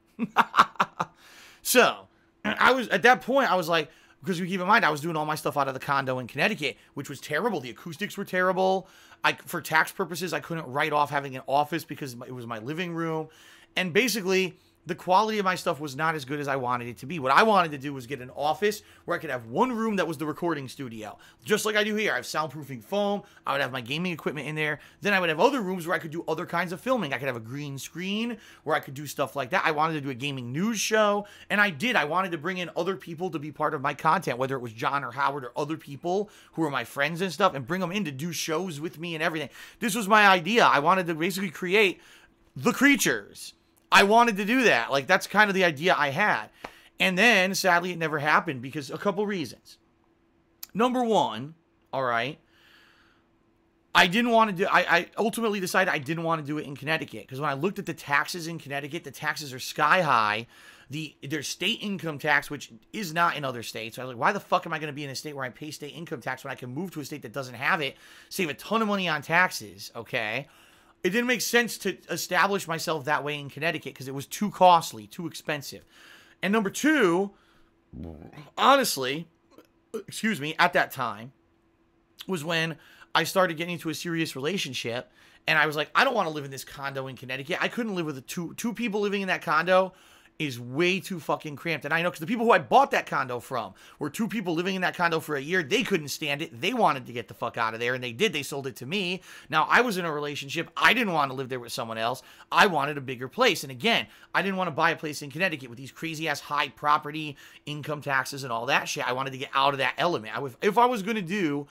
S1: So, I was, at that point, I was like, because you keep in mind, I was doing all my stuff out of the condo in Connecticut, which was terrible. The acoustics were terrible. For tax purposes, I couldn't write off having an office because it was my living room. And basically, the quality of my stuff was not as good as I wanted it to be. What I wanted to do was get an office where I could have one room that was the recording studio. Just like I do here. I have soundproofing foam. I would have my gaming equipment in there. Then I would have other rooms where I could do other kinds of filming. I could have a green screen where I could do stuff like that. I wanted to do a gaming news show. And I did. I wanted to bring in other people to be part of my content, whether it was John or Howard or other people who were my friends and stuff, and bring them in to do shows with me and everything. This was my idea. I wanted to basically create the creatures. I wanted to do that. Like, that's kind of the idea I had. And then, sadly, it never happened because a couple reasons. Number one, all right, I didn't want to do, I ultimately decided I didn't want to do it in Connecticut because when I looked at the taxes in Connecticut, the taxes are sky high. There's state income tax, which is not in other states. So I was like, why the fuck am I going to be in a state where I pay state income tax when I can move to a state that doesn't have it, save a ton of money on taxes, okay? It didn't make sense to establish myself that way in Connecticut because it was too costly, too expensive. And number two, honestly, excuse me, at that time was when I started getting into a serious relationship. And I was like, I don't want to live in this condo in Connecticut. I couldn't live with two people living in that condo. Is way too fucking cramped. And I know because the people who I bought that condo from were 2 people living in that condo for a year. They couldn't stand it. They wanted to get the fuck out of there, and they did. They sold it to me. Now, I was in a relationship. I didn't want to live there with someone else. I wanted a bigger place. And again, I didn't want to buy a place in Connecticut with these crazy-ass high property income taxes and all that shit. I wanted to get out of that element. If I was going to do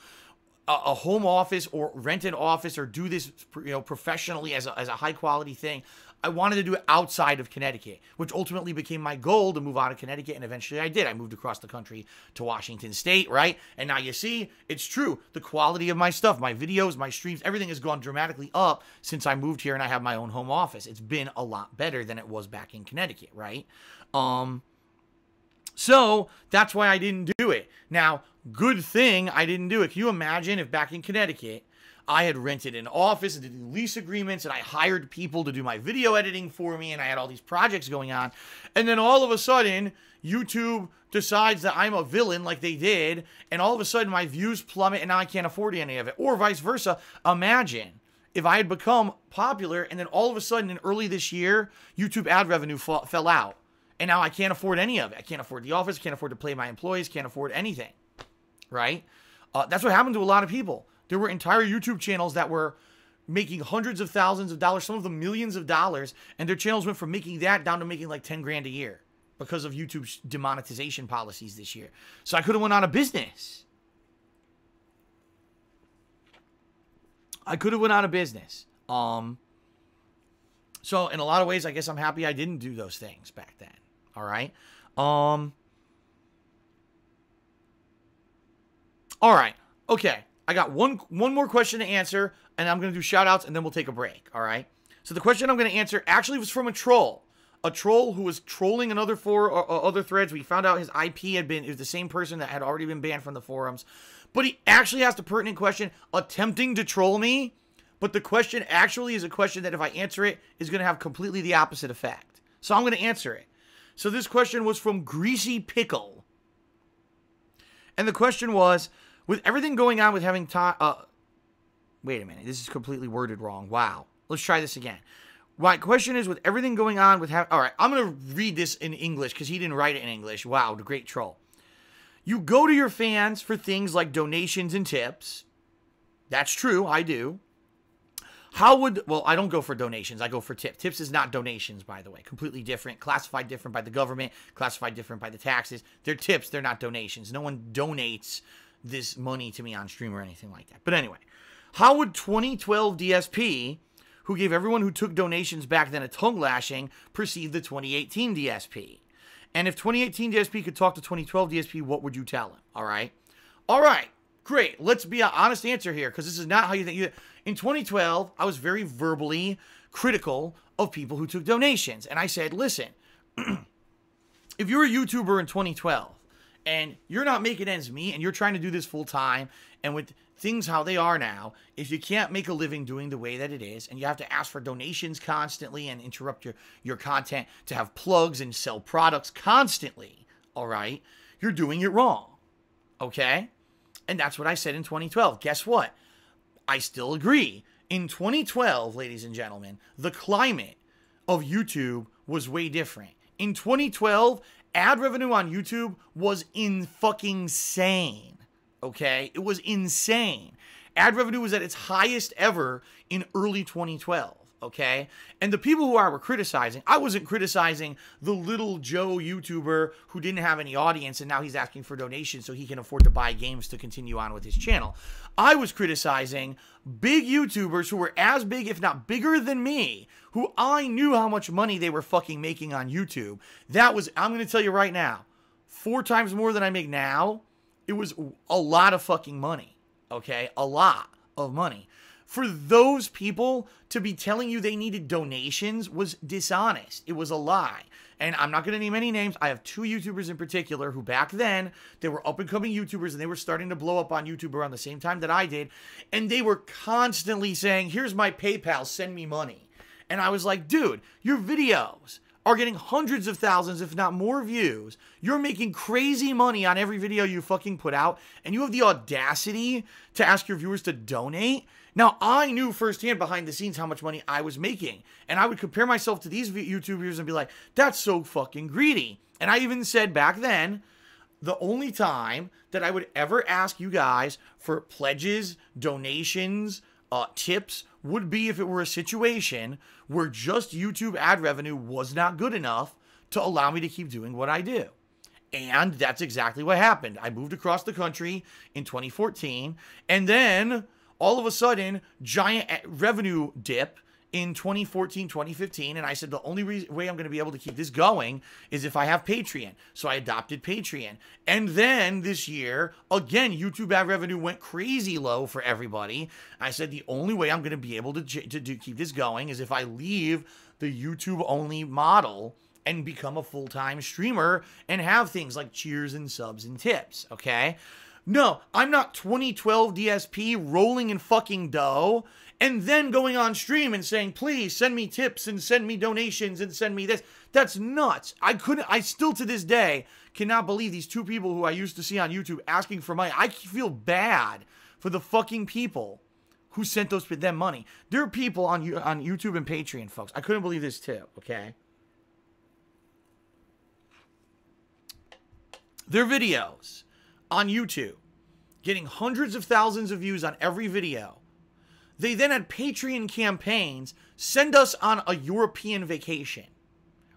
S1: a home office or rent an office or do this, you know, professionally as a high-quality thing, I wanted to do it outside of Connecticut, which ultimately became my goal to move out of Connecticut, and eventually I did. I moved across the country to Washington State, right? And now you see, it's true. The quality of my stuff, my videos, my streams, everything has gone dramatically up since I moved here and I have my own home office. It's been a lot better than it was back in Connecticut, right? So that's why I didn't do it. Now, good thing I didn't do it. Can you imagine if back in Connecticut, I had rented an office and did lease agreements and I hired people to do my video editing for me and I had all these projects going on. And then all of a sudden, YouTube decides that I'm a villain like they did. And all of a sudden, my views plummet and now I can't afford any of it. Or vice versa. Imagine if I had become popular and then all of a sudden in early this year, YouTube ad revenue fell out. And now I can't afford any of it. I can't afford the office, can't afford to pay my employees, can't afford anything, right? That's what happened to a lot of people. There were entire YouTube channels that were making hundreds of thousands of dollars, some of them millions of dollars, and their channels went from making that down to making like 10 grand a year because of YouTube's demonetization policies this year. So I could have went out of business. So in a lot of ways, I guess I'm happy I didn't do those things back then. All right. All right. Okay. I got one more question to answer, and I'm going to do shout outs, and then we'll take a break. All right. So the question I'm going to answer actually was from a troll. A troll who was trolling another other threads. We found out his IP it was the same person that had already been banned from the forums. But he actually asked a pertinent question attempting to troll me. But the question actually is a question that if I answer it is going to have completely the opposite effect. So I'm going to answer it. So this question was from Greasy Pickle. And the question was, with everything going on with having time... wait a minute. This is completely worded wrong. Wow. Let's try this again. My question is, with everything going on with... All right. I'm going to read this in English because he didn't write it in English. Wow. The great troll. You go to your fans for things like donations and tips. That's true. I do. Well, I don't go for donations. I go for tips. Tips is not donations, by the way. Completely different. Classified different by the government. Classified different by the taxes. They're tips. They're not donations. No one donates this money to me on stream or anything like that. But anyway, how would 2012 DSP, who gave everyone who took donations back then a tongue lashing, perceive the 2018 DSP? And if 2018 DSP could talk to 2012 DSP, what would you tell him? All right. All right. Great. Let's be an honest answer here, because this is not how you think. In 2012, I was very verbally critical of people who took donations. And I said, listen, if you're a YouTuber in 2012 and you're not making ends meet and you're trying to do this full time, and with things how they are now, if you can't make a living doing the way that it is, and you have to ask for donations constantly and interrupt your content to have plugs and sell products constantly, all right, you're doing it wrong. Okay? And that's what I said in 2012. Guess what? I still agree. In 2012, ladies and gentlemen, the climate of YouTube was way different. In 2012, ad revenue on YouTube was insane. Okay? It was insane. Ad revenue was at its highest ever in early 2012. Okay? And the people who I were criticizing, I wasn't criticizing the little Joe YouTuber who didn't have any audience and now he's asking for donations so he can afford to buy games to continue on with his channel. I was criticizing big YouTubers who were as big, if not bigger than me, who I knew how much money they were fucking making on YouTube. That was, I'm going to tell you right now, 4 times more than I make now. It was a lot of fucking money. Okay? A lot of money. For those people to be telling you they needed donations was dishonest. It was a lie. And I'm not going to name any names. I have 2 YouTubers in particular who back then, they were up-and-coming YouTubers and they were starting to blow up on YouTube around the same time that I did. And they were constantly saying, here's my PayPal, send me money. And I was like, dude, your videos are getting hundreds of thousands, if not more views. You're making crazy money on every video you fucking put out. And you have the audacity to ask your viewers to donate? Now, I knew firsthand behind the scenes how much money I was making. And I would compare myself to these YouTubers and be like, that's so fucking greedy. And I even said back then, the only time that I would ever ask you guys for pledges, donations, tips would be if it were a situation where just YouTube ad revenue was not good enough to allow me to keep doing what I do. And that's exactly what happened. I moved across the country in 2014, and then all of a sudden, giant revenue dip in 2014, 2015. And I said, the only way I'm going to be able to keep this going is if I have Patreon. So I adopted Patreon. And then this year, again, YouTube ad revenue went crazy low for everybody. I said, the only way I'm going to be able to keep this going is if I leave the YouTube only model and become a full-time streamer and have things like cheers and subs and tips. Okay? No, I'm not 2012 DSP rolling in fucking dough and then going on stream and saying, please send me tips and send me donations and send me this. That's nuts. I still to this day cannot believe these 2 people who I used to see on YouTube asking for money. I feel bad for the fucking people who sent them money. There are people on YouTube and Patreon, folks. I couldn't believe this too, okay? their videos on YouTube, getting hundreds of thousands of views on every video. They then had Patreon campaigns send us on a European vacation.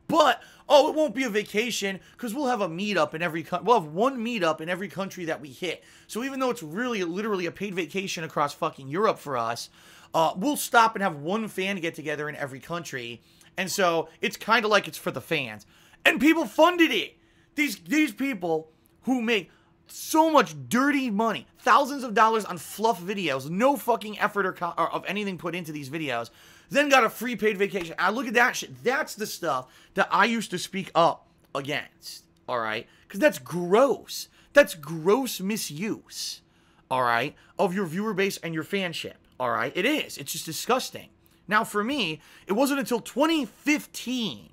S1: But, oh, it won't be a vacation because we'll have a meetup in every country. We'll have one meetup in every country that we hit. So even though it's really literally a paid vacation across fucking Europe for us, we'll stop and have one fan get together in every country. And so it's kind of like it's for the fans. And people funded it. These people who make so much dirty money, thousands of dollars on fluff videos, no fucking effort or of anything put into these videos, then got a free paid vacation. I look at that shit. That's the stuff that I used to speak up against, all right? Because that's gross. That's gross misuse, all right, of your viewer base and your fanship, all right? It is. It's just disgusting. Now, for me, it wasn't until 2015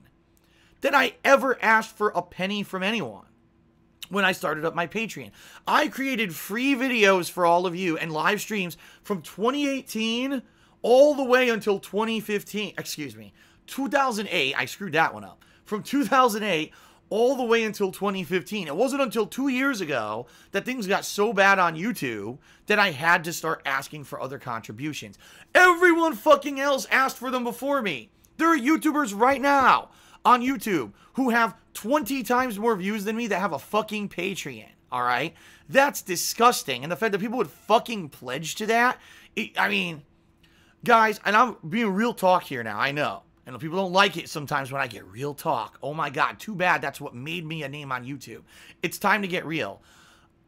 S1: that I ever asked for a penny from anyone. When I started up my Patreon, I created free videos for all of you and live streams from 2018 all the way until 2015, 2008, I screwed that one up. From 2008 all the way until 2015. It wasn't until 2 years ago that things got so bad on YouTube that I had to start asking for other contributions. Everyone fucking else asked for them before me. There are YouTubers right now on YouTube who have 20 times more views than me that have a fucking Patreon, all right? That's disgusting. And the fact that people would fucking pledge to that, I mean, guys, and I'm being real talk here now, I know. And people don't like it sometimes when I get real talk. Oh my God, too bad that's what made me a name on YouTube. It's time to get real.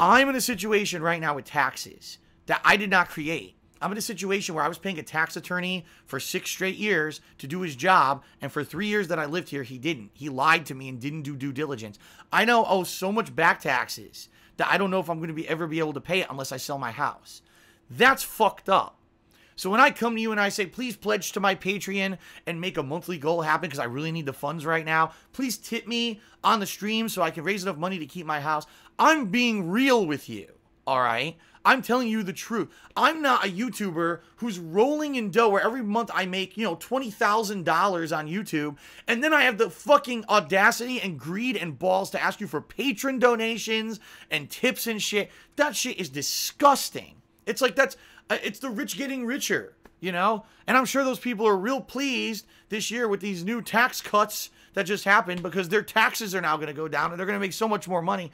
S1: I'm in a situation right now with taxes that I did not create. I'm in a situation where I was paying a tax attorney for 6 straight years to do his job, and for 3 years that I lived here, he didn't. He lied to me and didn't do due diligence. I now owe so much back taxes that I don't know if I'm going to ever be able to pay it unless I sell my house. That's fucked up. So when I come to you and I say, please pledge to my Patreon and make a monthly goal happen because I really need the funds right now, please tip me on the stream so I can raise enough money to keep my house. I'm being real with you, all right? I'm telling you the truth. I'm not a YouTuber who's rolling in dough where every month I make, $20,000 on YouTube, and then I have the fucking audacity and greed and balls to ask you for patron donations and tips and shit. That shit is disgusting. It's like it's the rich getting richer, And I'm sure those people are real pleased this year with these new tax cuts that just happened because their taxes are now going to go down and they're going to make so much more money.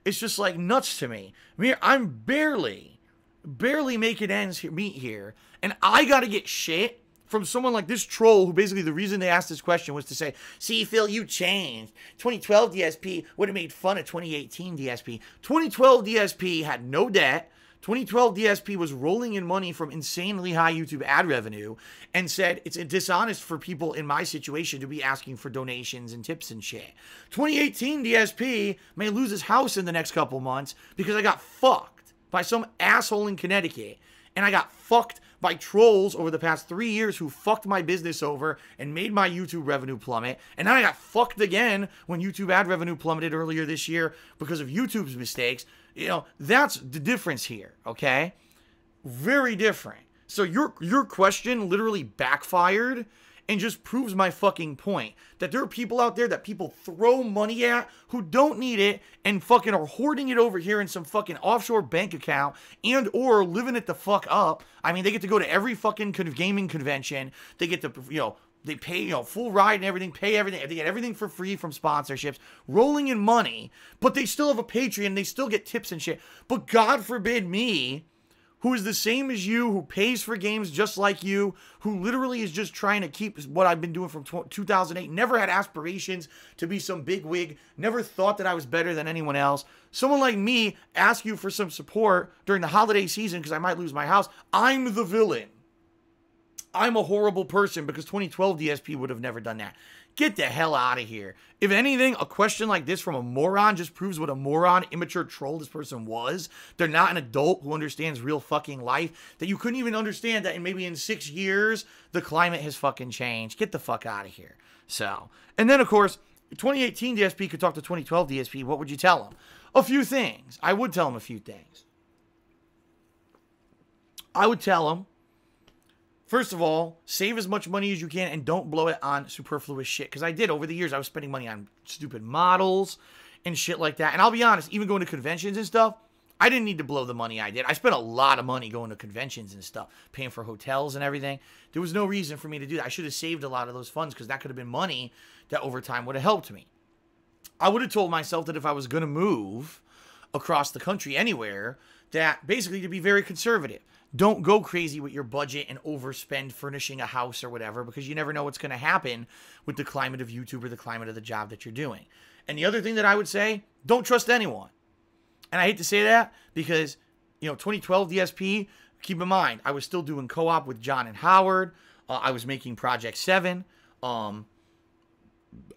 S1: It's just like nuts to me. I'm barely making ends meet here. And I got to get shit from someone like this troll who basically the reason they asked this question was to say, see, Phil, you changed. 2012 DSP would have made fun of 2018 DSP. 2012 DSP had no debt. 2012 DSP was rolling in money from insanely high YouTube ad revenue and said it's dishonest for people in my situation to be asking for donations and tips and shit. 2018 DSP may lose his house in the next couple months because I got fucked by some asshole in Connecticut. And I got fucked by trolls over the past 3 years who fucked my business over and made my YouTube revenue plummet. And then I got fucked again when YouTube ad revenue plummeted earlier this year because of YouTube's mistakes. That's the difference here, okay? Very different. So your question literally backfired and just proves my fucking point. That there are people out there that people throw money at who don't need it and fucking are hoarding it over here in some fucking offshore bank account and or living it the fuck up. I mean, they get to go to every fucking gaming convention. They get to, they pay, full ride and everything, pay everything. They get everything for free from sponsorships, rolling in money, but they still have a Patreon. They still get tips and shit. But God forbid me, who is the same as you, who pays for games just like you, who literally is just trying to keep what I've been doing from 2008, never had aspirations to be some big wig, never thought that I was better than anyone else. Someone like me ask you for some support during the holiday season because I might lose my house. I'm the villain. I'm a horrible person because 2012 DSP would have never done that. Get the hell out of here. If anything, a question like this from a moron just proves what a moron, immature troll this person was. They're not an adult who understands real fucking life. That you couldn't even understand that maybe in 6 years, the climate has fucking changed. Get the fuck out of here. So, and then of course, 2018 DSP could talk to 2012 DSP. What would you tell him? A few things. I would tell him a few things. I would tell him, first of all, save as much money as you can and don't blow it on superfluous shit. Because I did over the years. I was spending money on stupid models and shit like that. And I'll be honest, even going to conventions and stuff, I didn't need to blow the money I did. I spent a lot of money going to conventions and stuff, paying for hotels and everything. There was no reason for me to do that. I should have saved a lot of those funds because that could have been money that over time would have helped me. I would have told myself that if I was going to move across the country anywhere, that basically to be very conservative. Don't go crazy with your budget and overspend furnishing a house or whatever, because you never know what's going to happen with the climate of YouTube or the climate of the job that you're doing. And the other thing that I would say, don't trust anyone. And I hate to say that because, 2012 DSP, keep in mind, I was still doing co-op with John and Howard. I was making Project 7.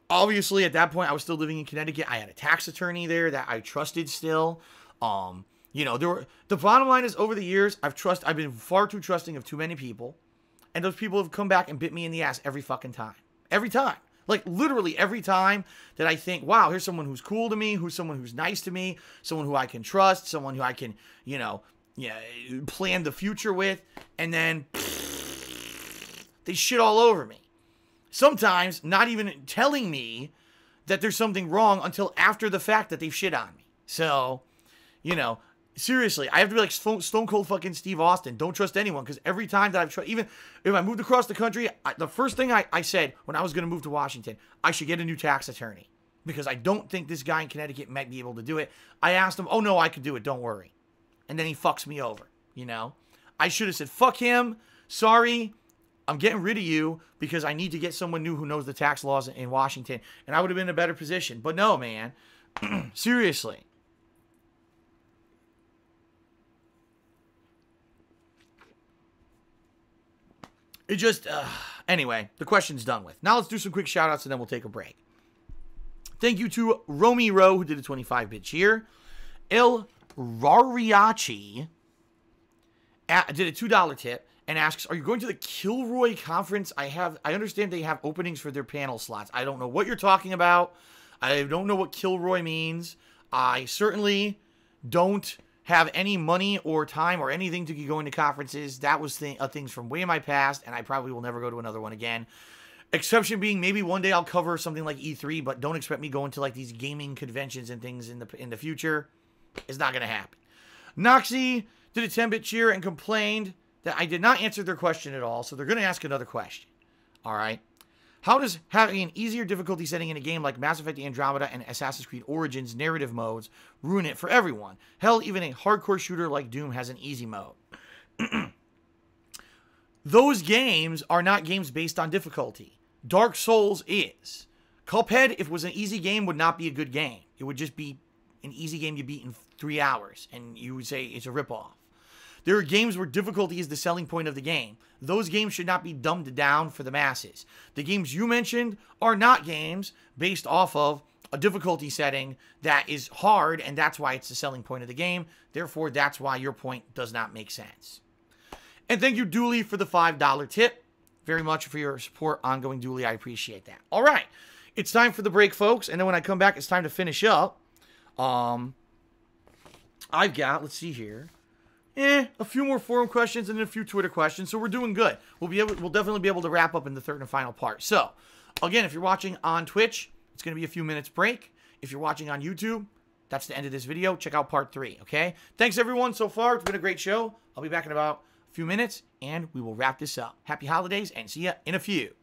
S1: Obviously, at that point, I was still living in Connecticut. I had a tax attorney there that I trusted still. The bottom line is, over the years, I've been far too trusting of too many people. And those people have come back and bit me in the ass every fucking time. Every time. Like, literally every time that I think, wow, here's someone who's cool to me, who's someone who's nice to me, someone who I can trust, someone who I can, plan the future with, and then they shit all over me. Sometimes not even telling me that there's something wrong until after the fact that they've shit on me. So, seriously, I have to be like Stone Cold fucking Steve Austin. Don't trust anyone, because every time that I've tried, even if I moved across the country, the first thing I said when I was going to move to Washington, I should get a new tax attorney, because I don't think this guy in Connecticut might be able to do it. I asked him, oh no, I could do it, don't worry. And then he fucks me over, I should have said, fuck him, sorry, I'm getting rid of you because I need to get someone new who knows the tax laws in Washington, and I would have been in a better position. But no, man, seriously. It just, anyway, the question's done with. Now let's do some quick shout-outs, and then we'll take a break. Thank you to Romy Rowe, who did a 25-bit cheer. El Rariachi did a $2 tip and asks, are you going to the Kilroy conference? I understand they have openings for their panel slots. I don't know what you're talking about. I don't know what Kilroy means. I certainly don't have any money or time or anything to be going to conferences. That was things from way in my past, and I probably will never go to another one again. Exception being, maybe one day I'll cover something like E3, but don't expect me going to like these gaming conventions and things in the future. It's not going to happen. Noxie did a 10-bit cheer and complained that I did not answer their question at all, so they're going to ask another question. All right. How does having an easier difficulty setting in a game like Mass Effect Andromeda and Assassin's Creed Origins narrative modes ruin it for everyone? Hell, even a hardcore shooter like Doom has an easy mode. Those games are not games based on difficulty. Dark Souls is. Cuphead, if it was an easy game, would not be a good game. It would just be an easy game you beat in 3 hours, and you would say it's a ripoff. There are games where difficulty is the selling point of the game. Those games should not be dumbed down for the masses. The games you mentioned are not games based off of a difficulty setting that is hard, and that's why it's the selling point of the game. Therefore, that's why your point does not make sense. And thank you, Dooley, for the $5 tip. Very much for your support, ongoing Dooley. I appreciate that. All right. It's time for the break, folks. And then when I come back, it's time to finish up. I've got, let's see here. A few more forum questions and then a few Twitter questions. So we're doing good. We'll definitely be able to wrap up in the third and final part. So, again, if you're watching on Twitch, it's going to be a few minutes break. If you're watching on YouTube, that's the end of this video. Check out part 3, okay? Thanks, everyone, so far. It's been a great show. I'll be back in about a few minutes, and we will wrap this up. Happy holidays, and see ya in a few.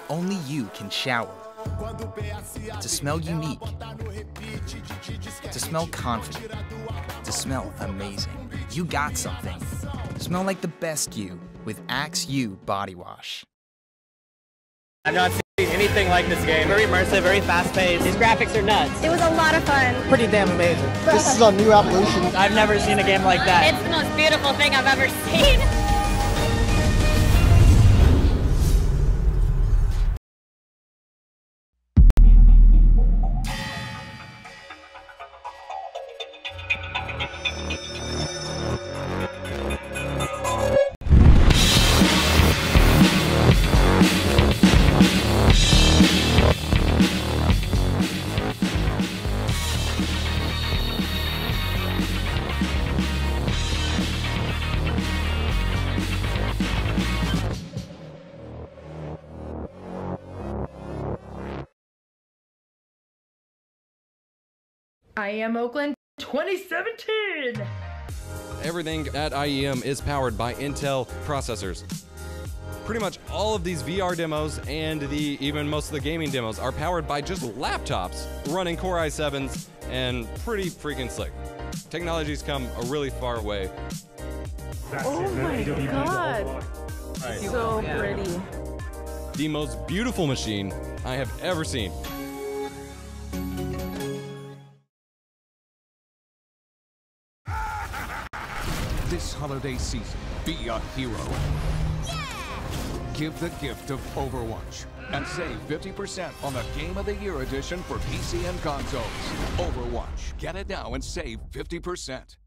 S2: Only you can shower To smell unique. To smell confident. To smell amazing. You got something. Smell like the best you with Axe U Body Wash.
S3: I've not seen anything like this game. Very immersive, very fast-paced. These graphics are nuts.
S4: It was a lot of fun.
S3: Pretty damn amazing.
S5: This is a new evolution.
S3: I've never seen a game like that.
S4: It's the most beautiful thing I've ever seen.
S6: IEM Oakland 2017!
S7: Everything at IEM is powered by Intel processors. Pretty much all of these VR demos and even most of the gaming demos are powered by just laptops running Core i7s and pretty freaking slick. Technology's come a really far way.
S6: Oh my god! So pretty.
S7: The most beautiful machine I have ever seen.
S8: This holiday season, be a hero. Yeah! Give the gift of Overwatch and save 50% on the Game of the Year edition for PC and consoles. Overwatch. Get it now and save 50%.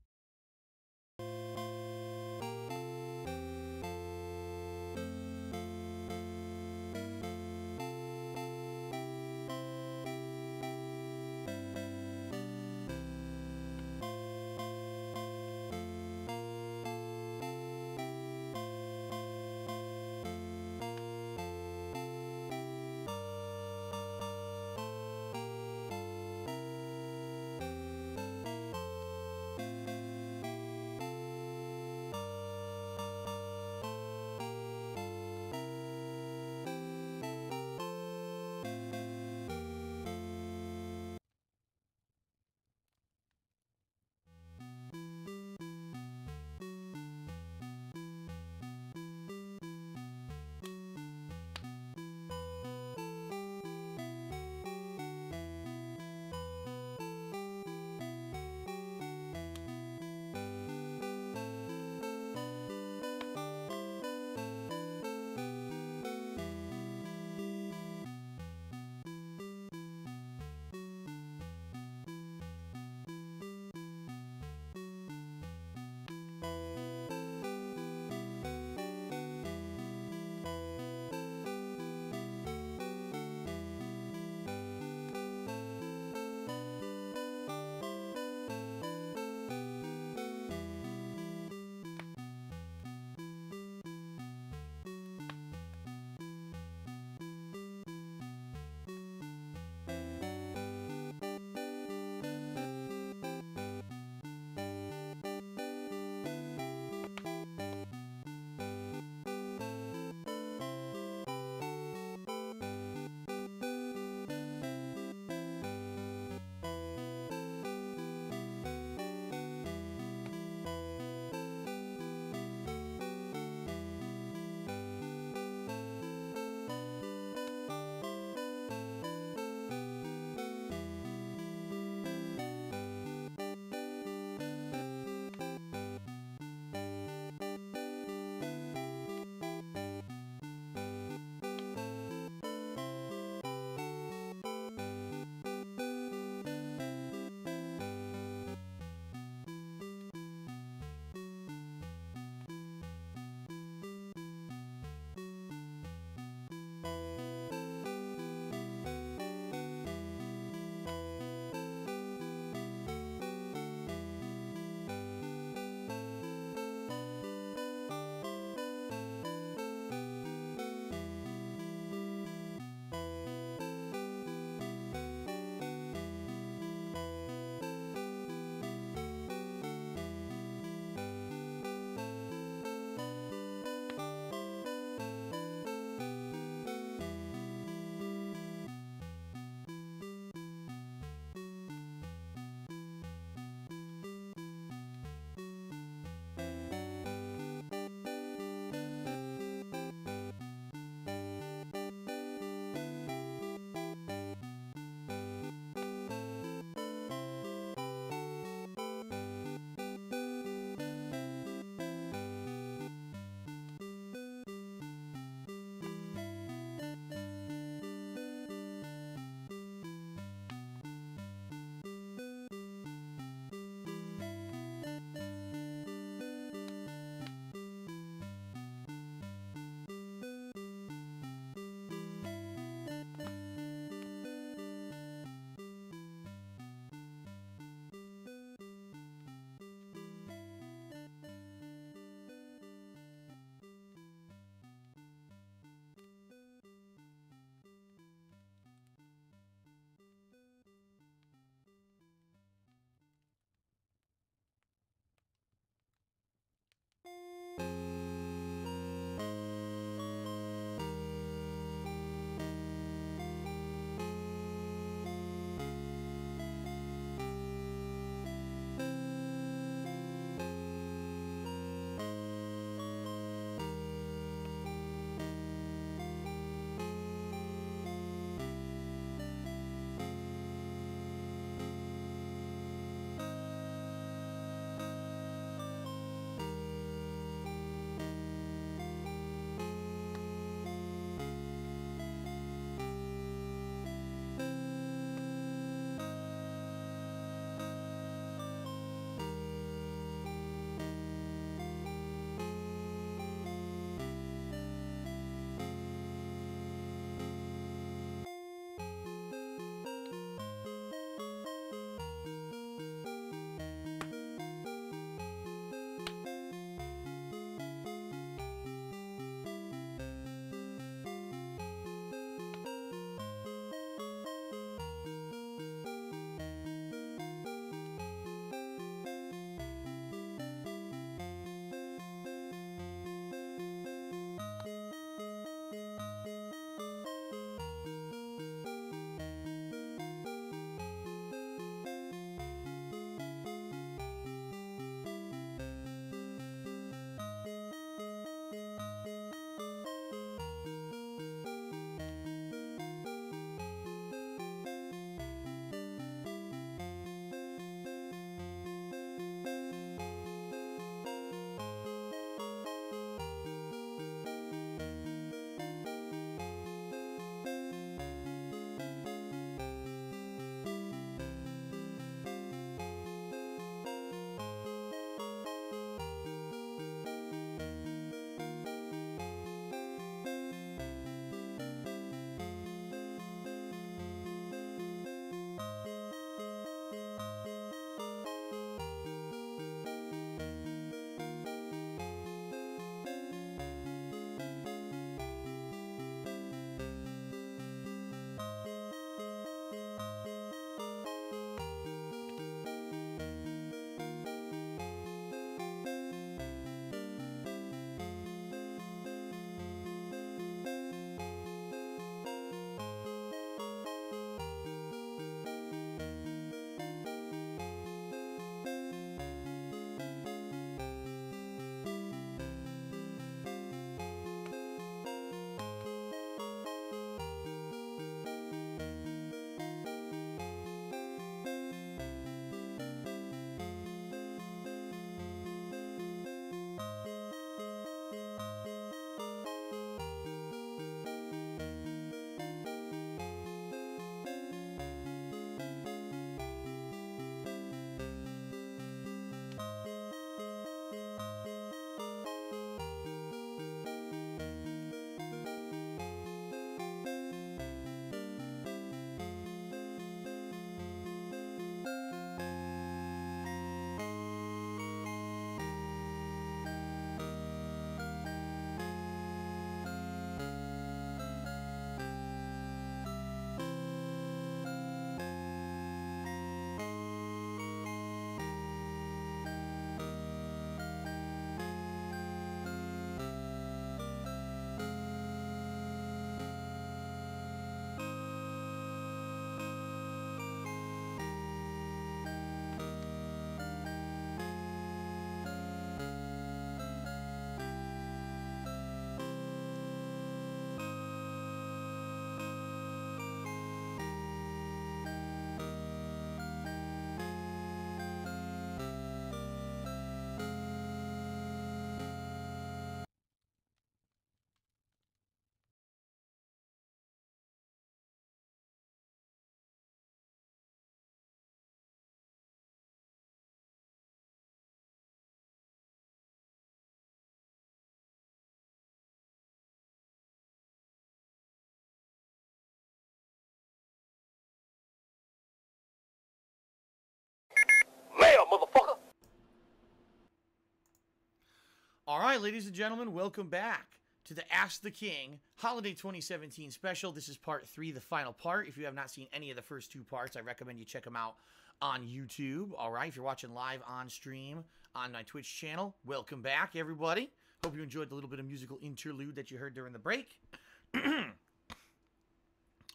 S1: All right, ladies and gentlemen, welcome back to the Ask the King Holiday 2017 special. This is part 3, the final part. If you have not seen any of the first 2 parts, I recommend you check them out on YouTube. All right, if you're watching live on stream on my Twitch channel, welcome back, everybody. Hope you enjoyed the little bit of musical interlude that you heard during the break.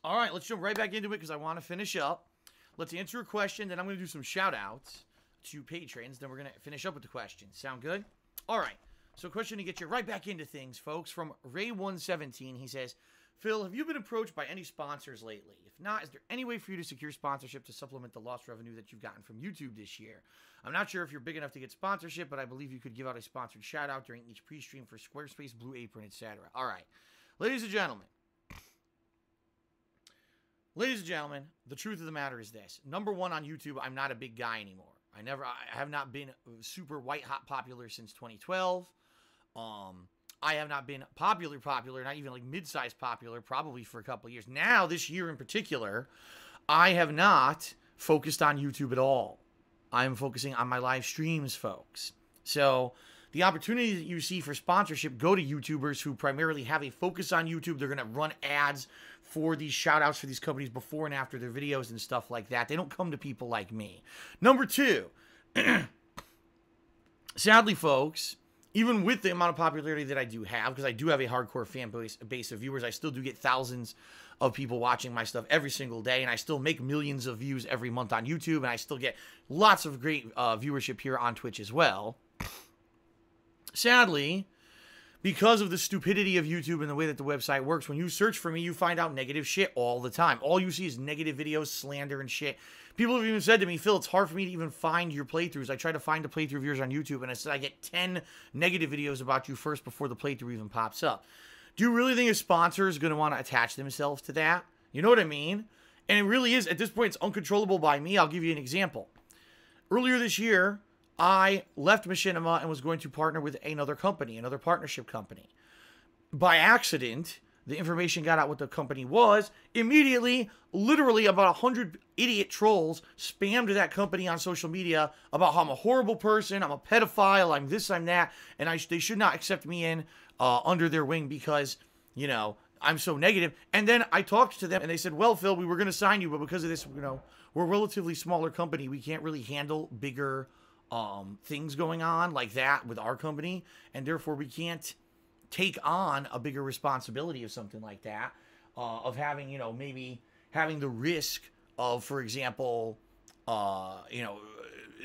S1: All right, let's jump right back into it because I want to finish up. Let's answer a question, then I'm going to do some shout-outs to patrons, then we're going to finish up with the questions. Sound good? All right. So question to get you right back into things, folks, from Ray117. He says, Phil, have you been approached by any sponsors lately? If not, is there any way for you to secure sponsorship to supplement the lost revenue that you've gotten from YouTube this year? I'm not sure if you're big enough to get sponsorship, but I believe you could give out a sponsored shout-out during each pre-stream for Squarespace, Blue Apron, etc. All right. Ladies and gentlemen, the truth of the matter is this. Number one, on YouTube, I'm not a big guy anymore. I have not been super white-hot popular since 2012. I have not been popular, not even like mid-sized popular, probably for a couple of years. Now, this year in particular, I have not focused on YouTube at all. I'm focusing on my live streams, folks. So, the opportunity that you see for sponsorship go to YouTubers who primarily have a focus on YouTube. They're going to run ads for these shout-outs for these companies before and after their videos and stuff like that. They don't come to people like me. Number 2, sadly, folks, even with the amount of popularity that I do have, because I do have a hardcore fan base of viewers, I still do get thousands of people watching my stuff every single day, and I still make millions of views every month on YouTube, and I still get lots of great viewership here on Twitch as well. Sadly, because of the stupidity of YouTube and the way that the website works, when you search for me, you find out negative shit all the time. All you see is negative videos, slander, and shit. People have even said to me, Phil, it's hard for me to even find your playthroughs. I try to find the playthrough viewers on YouTube, and I said I get 10 negative videos about you first before the playthrough even pops up. Do you really think a sponsor is going to want to attach themselves to that? You know what I mean? And it really is, at this point, it's uncontrollable by me. I'll give you an example. Earlier this year, I left Machinima and was going to partner with another company, another partnership company. By accident, the information got out what the company was. Immediately, literally about 100 idiot trolls spammed that company on social media about how I'm a horrible person, I'm a pedophile, I'm this, I'm that, and they should not accept me in under their wing because, you know, I'm so negative. And then I talked to them and they said, well, Phil, we were going to sign you, but because of this, you know, we're a relatively smaller company. We can't really handle bigger things going on like that with our company, and therefore we can't take on a bigger responsibility of something like that, of having, you know, maybe having the risk of, for example, you know,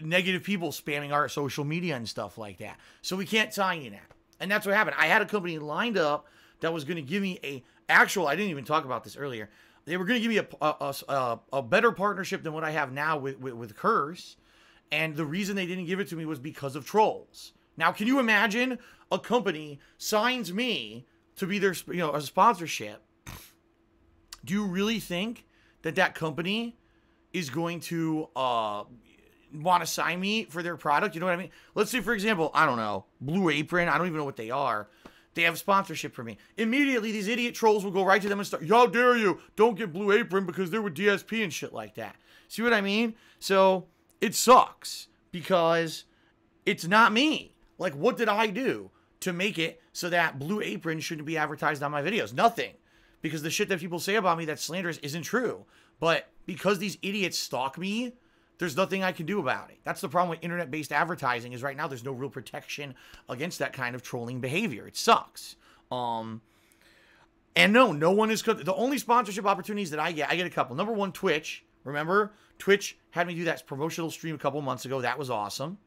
S1: negative people spamming our social media and stuff like that. So we can't sign you that. And that's what happened. I had a company lined up that was going to give me I didn't even talk about this earlier. They were going to give me a better partnership than what I have now with Curse. And the reason they didn't give it to me was because of trolls. Now, can you imagine a company signs me to be their, you know, a sponsorship? Do you really think that that company is going to want to sign me for their product? You know what I mean? Let's say, for example, I don't know, Blue Apron. I don't even know what they are. They have sponsorship for me. Immediately, these idiot trolls will go right to them and start, how dare you? Don't get Blue Apron because they're with DSP and shit like that. See what I mean? So it sucks because it's not me. Like, what did I do to make it so that Blue Apron shouldn't be advertised on my videos? Nothing. Because the shit that people say about me that's slanderous isn't true. But because these idiots stalk me, there's nothing I can do about it. That's the problem with internet-based advertising, is right now there's no real protection against that kind of trolling behavior. It sucks. And no one is... The only sponsorship opportunities that I get a couple. Number one, Twitch. Remember? Twitch had me do that promotional stream a couple months ago. That was awesome.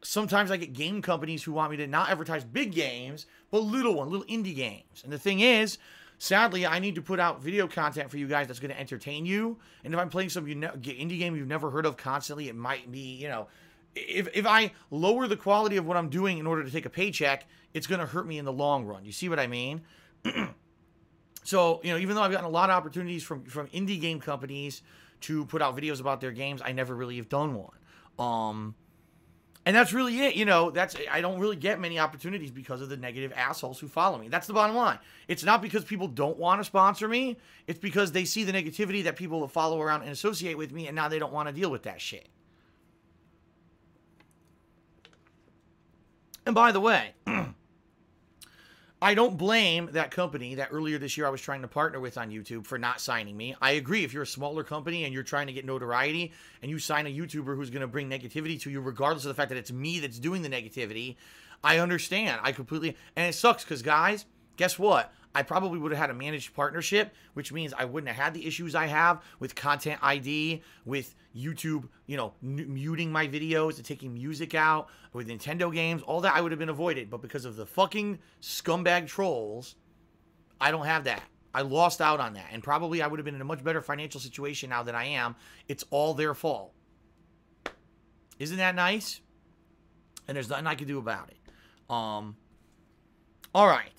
S1: Sometimes I get game companies who want me to not advertise big games, but little indie games. And the thing is, sadly, I need to put out video content for you guys that's going to entertain you. And if I'm playing some indie game you've never heard of constantly, it might be, you know, if I lower the quality of what I'm doing in order to take a paycheck, it's going to hurt me in the long run. You see what I mean? So, you know, even though I've gotten a lot of opportunities from indie game companies to put out videos about their games, I never really have done one. And that's really it, you know, I don't really get many opportunities because of the negative assholes who follow me. That's the bottom line. It's not because people don't want to sponsor me. It's because they see the negativity that people follow around and associate with me, and now they don't want to deal with that shit. And by the way, I don't blame that company that earlier this year I was trying to partner with on YouTube for not signing me. I agree, if you're a smaller company and you're trying to get notoriety and you sign a YouTuber who's going to bring negativity to you, regardless of the fact that it's me that's doing the negativity, I understand. I completely... And it sucks because, guys, guess what? I probably would have had a managed partnership, which means I wouldn't have had the issues I have with Content ID, with YouTube, you know, muting my videos and taking music out, with Nintendo games. All that I would have been avoided. But because of the fucking scumbag trolls, I don't have that. I lost out on that. And probably I would have been in a much better financial situation now than I am. It's all their fault. Isn't that nice? And there's nothing I can do about it. All right.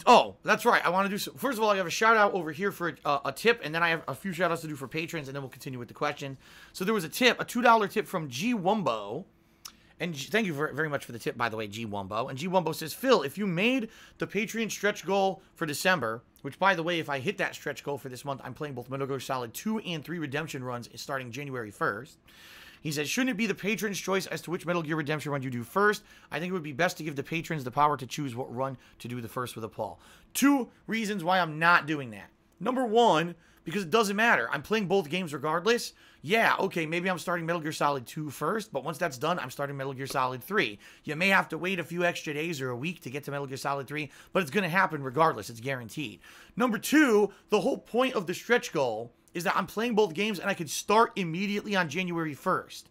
S1: Oh, that's right. I want to do some... First of all, I have a shout-out over here for a tip, and then I have a few shout-outs to do for patrons, and then we'll continue with the question. So there was a tip, a $2 tip from G Wumbo. And thank you very much for the tip, by the way, G Wumbo. And G Wumbo says, Phil, if you made the Patreon stretch goal for December, which, by the way, if I hit that stretch goal for this month, I'm playing both Metal Gear Solid 2 and 3 Redemption runs starting January 1st. He says, shouldn't it be the patron's choice as to which Metal Gear Redemption run you do first? I think it would be best to give the patrons the power to choose what run to do the first with a Paul. 2 reasons why I'm not doing that. Number 1, because it doesn't matter. I'm playing both games regardless. Yeah, okay, maybe I'm starting Metal Gear Solid 2 first, but once that's done, I'm starting Metal Gear Solid 3. You may have to wait a few extra days or a week to get to Metal Gear Solid 3, but it's going to happen regardless. It's guaranteed. Number 2, the whole point of the stretch goal is that I'm playing both games and I could start immediately on January 1st.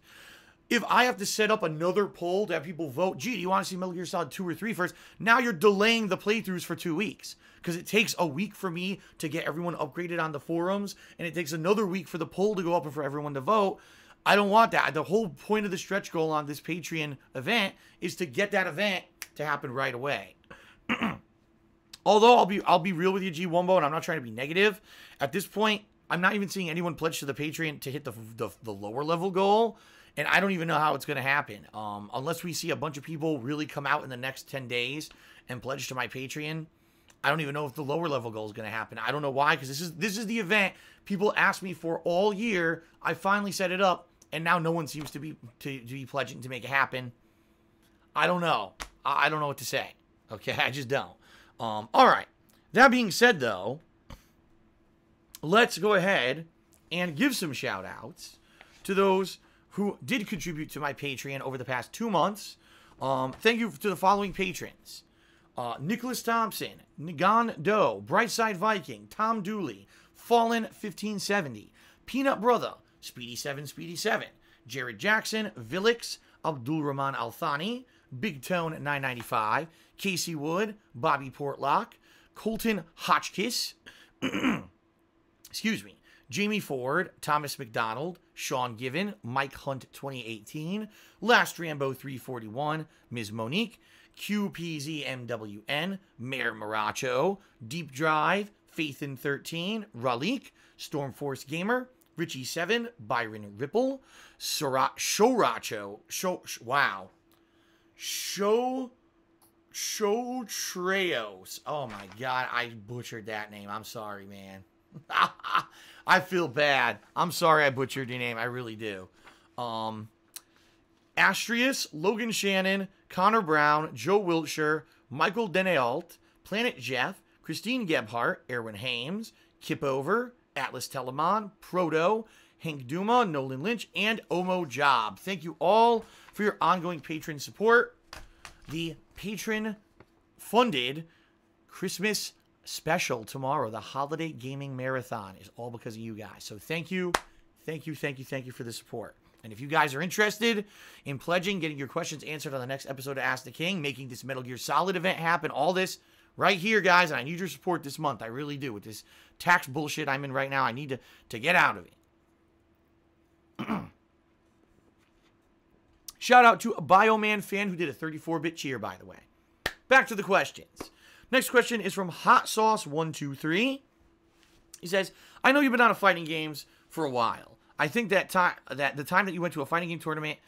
S1: If I have to set up another poll to have people vote, gee, do you want to see Metal Gear Solid 2 or 3 first? Now you're delaying the playthroughs for 2 weeks. Because it takes a week for me to get everyone upgraded on the forums, and it takes another week for the poll to go up and for everyone to vote. I don't want that. The whole point of the stretch goal on this Patreon event is to get that event to happen right away. Although I'll be real with you, G Wumbo, and I'm not trying to be negative. At this point, I'm not even seeing anyone pledge to the Patreon to hit the lower level goal. And I don't even know how it's going to happen. Unless we see a bunch of people really come out in the next 10 days and pledge to my Patreon. I don't even know if the lower level goal is going to happen. I don't know why, because this is the event people asked me for all year. I finally set it up, and now no one seems to be pledging to make it happen. I don't know. I don't know what to say. Okay, I just don't. All right. That being said, though, let's go ahead and give some shout-outs to those who did contribute to my Patreon over the past 2 months. Thank you to the following patrons. Nicholas Thompson, Nagan Doe, Brightside Viking, Tom Dooley, Fallen 1570, Peanut Brother, Speedy7, Jared Jackson, Villix, Abdul Rahman Althani, Big Tone 995, Casey Wood, Bobby Portlock, Colton Hotchkiss, excuse me, Jamie Ford, Thomas McDonald, Sean Given, Mike Hunt 2018, Last Rambo 341, Ms. Monique, QPZMWN, Mayor Maracho, Deep Drive, Faithin 13, Ralik, Stormforce Gamer, Richie 7, Byron Ripple, Shoracho, Treos. Oh my god, I butchered that name. I'm sorry, man. I feel bad. I'm sorry I butchered your name. I really do. Astrius, Logan Shannon, Connor Brown, Joe Wiltshire, Michael Denealt, Planet Jeff, Christine Gebhardt, Erwin Hames, Kipover, Atlas Telemon, Proto, Hank Duma, Nolan Lynch, and Omo Job. Thank you all for your ongoing patron support. The patron-funded Christmas special tomorrow, the Holiday Gaming Marathon, is all because of you guys. So thank you for the support. And if you guys are interested in pledging, getting your questions answered on the next episode of Ask the King, making this Metal Gear Solid event happen, all this right here, guys, and I need your support this month. I really do. With this tax bullshit I'm in right now, I need to get out of it. Shout out to a Bioman fan who did a 34-bit cheer, by the way. Back to the questions. Next question is from Hot Sauce 123. He says, I know you've been out of fighting games for a while. I think that the time that you went to a fighting game tournament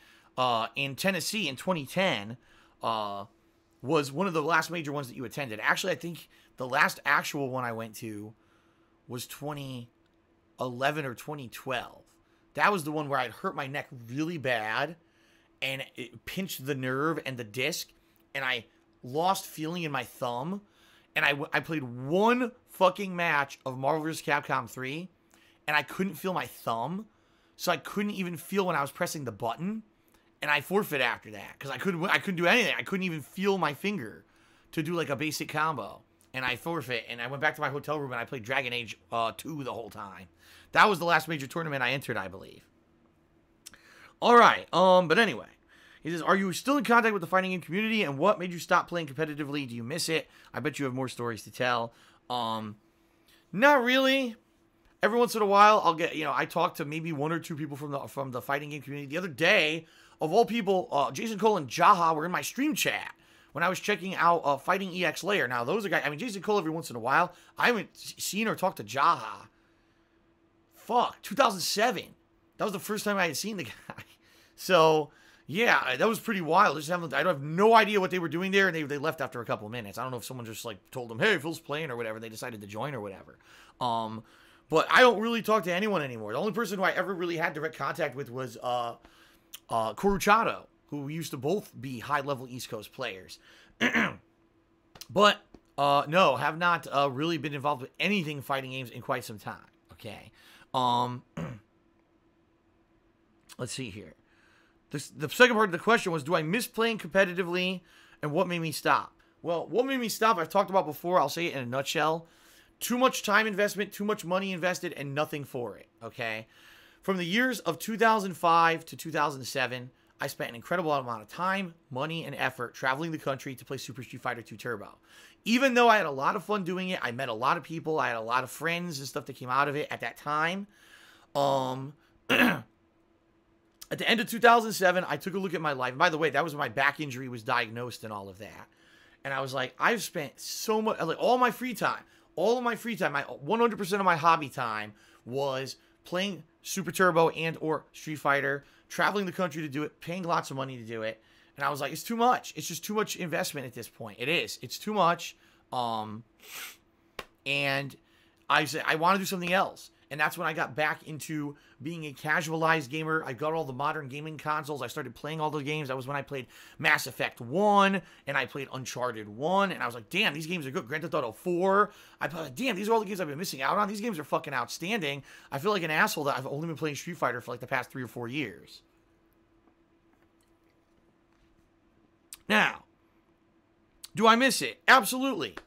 S1: in Tennessee in 2010 was one of the last major ones that you attended. Actually, I think the last actual one I went to was 2011 or 2012. That was the one where I'd hurt my neck really bad, and it pinched the nerve and the disc, and I lost feeling in my thumb, and I played one fucking match of Marvel vs. Capcom 3, and I couldn't feel my thumb, so I couldn't even feel when I was pressing the button, and I forfeit after that, because I couldn't do anything. I couldn't even feel my finger to do like a basic combo, and I forfeit, and I went back to my hotel room, and I played Dragon Age 2 the whole time. That was the last major tournament I entered, I believe. Alright, but anyway. He says, are you still in contact with the fighting game community, and what made you stop playing competitively? Do you miss it? I bet you have more stories to tell. Not really. Every once in a while, I'll get, I talk to maybe 1 or 2 people from the fighting game community. The other day, of all people, Jason Cole and Jaha were in my stream chat when I was checking out Fighting EX Layer. Now, those are guys, Jason Cole every once in a while. I haven't seen or talked to Jaha. 2007. That was the first time I had seen the guy. So, yeah, that was pretty wild. I have no idea what they were doing there, and they left after a couple of minutes. I don't know if someone just, told them, hey, Phil's playing or whatever. They decided to join or whatever. But I don't really talk to anyone anymore. The only person who I ever really had direct contact with was Coruchado, who we used to both be high-level East Coast players. But, no, have not really been involved with anything fighting games in quite some time. Okay. Let's see here. The second part of the question was, do I miss playing competitively, and what made me stop? Well, what made me stop, I've talked about before. I'll say it in a nutshell. Too much time investment, too much money invested, and nothing for it, okay? From the years of 2005 to 2007, I spent an incredible amount of time, money, and effort traveling the country to play Super Street Fighter 2 Turbo. Even though I had a lot of fun doing it, I met a lot of people, I had a lot of friends and stuff that came out of it at that time. At the end of 2007, I took a look at my life. And by the way, that was when my back injury was diagnosed and all of that. And I was like, I've spent so much, all my free time, my 100% of my hobby time was playing Super Turbo and or Street Fighter, traveling the country to do it, paying lots of money to do it. And I was like, it's too much. It's just too much investment at this point. It is. It's too much. And I said, I want to do something else. And that's when I got back into being a casualized gamer. I got all the modern gaming consoles. I started playing all those games. That was when I played Mass Effect 1, and I played Uncharted 1, and I was like, damn, these games are good. Grand Theft Auto 4. I thought, damn, these are all the games I've been missing out on. These games are fucking outstanding. I feel like an asshole that I've only been playing Street Fighter for the past 3 or 4 years. Now, do I miss it? Absolutely.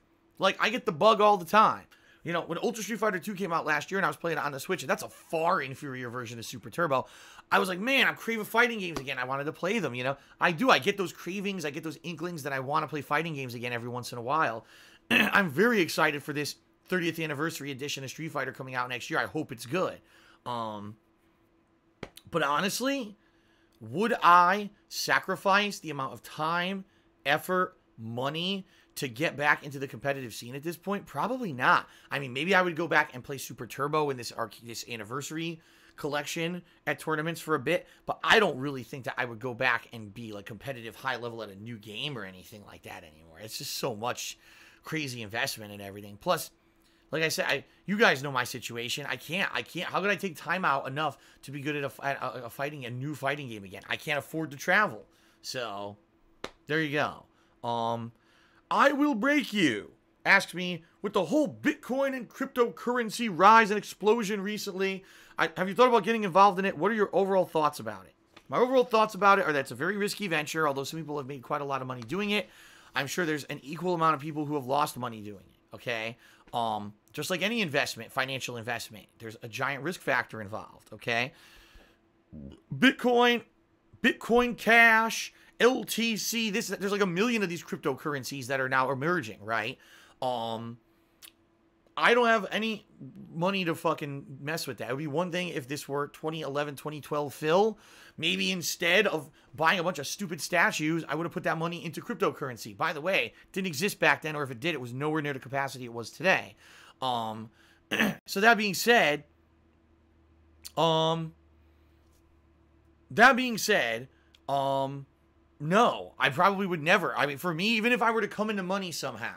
S1: I get the bug all the time. When Ultra Street Fighter 2 came out last year and I was playing it on the Switch, and that's a far inferior version of Super Turbo, I was like, man, I'm craving fighting games again. I wanted to play them, I do. I get those cravings. I get those inklings that I want to play fighting games again every once in a while. I'm very excited for this 30th anniversary edition of Street Fighter coming out next year. I hope it's good. But honestly, would I sacrifice the amount of time, effort, money to get back into the competitive scene at this point? Probably not. Maybe I would go back and play Super Turbo in this anniversary collection at tournaments for a bit, but I don't really think that I would go back and be competitive high level at a new game or anything like that anymore. It's just so much crazy investment and everything. Plus, like I said, you guys know my situation. I can't. How could I take time out enough to be good at a new fighting game again? I can't afford to travel. So, there you go. I Will Break You asks me, with the whole Bitcoin and cryptocurrency rise and explosion recently, have you thought about getting involved in it? What are your overall thoughts about it? My overall thoughts about it are that it's a very risky venture, although some people have made quite a lot of money doing it. I'm sure there's an equal amount of people who have lost money doing it, okay? Just like any investment, financial investment, there's a giant risk factor involved, okay? Bitcoin Cash, LTC, there's like a million of these cryptocurrencies that are now emerging, right? I don't have any money to fucking mess with that. It would be one thing if this were 2011, 2012 Phil. Maybe instead of buying a bunch of stupid statues, I would have put that money into cryptocurrency. By the way, it didn't exist back then, or if it did, it was nowhere near the capacity it was today. So that being said, no, I probably would never. For me, even if I were to come into money somehow,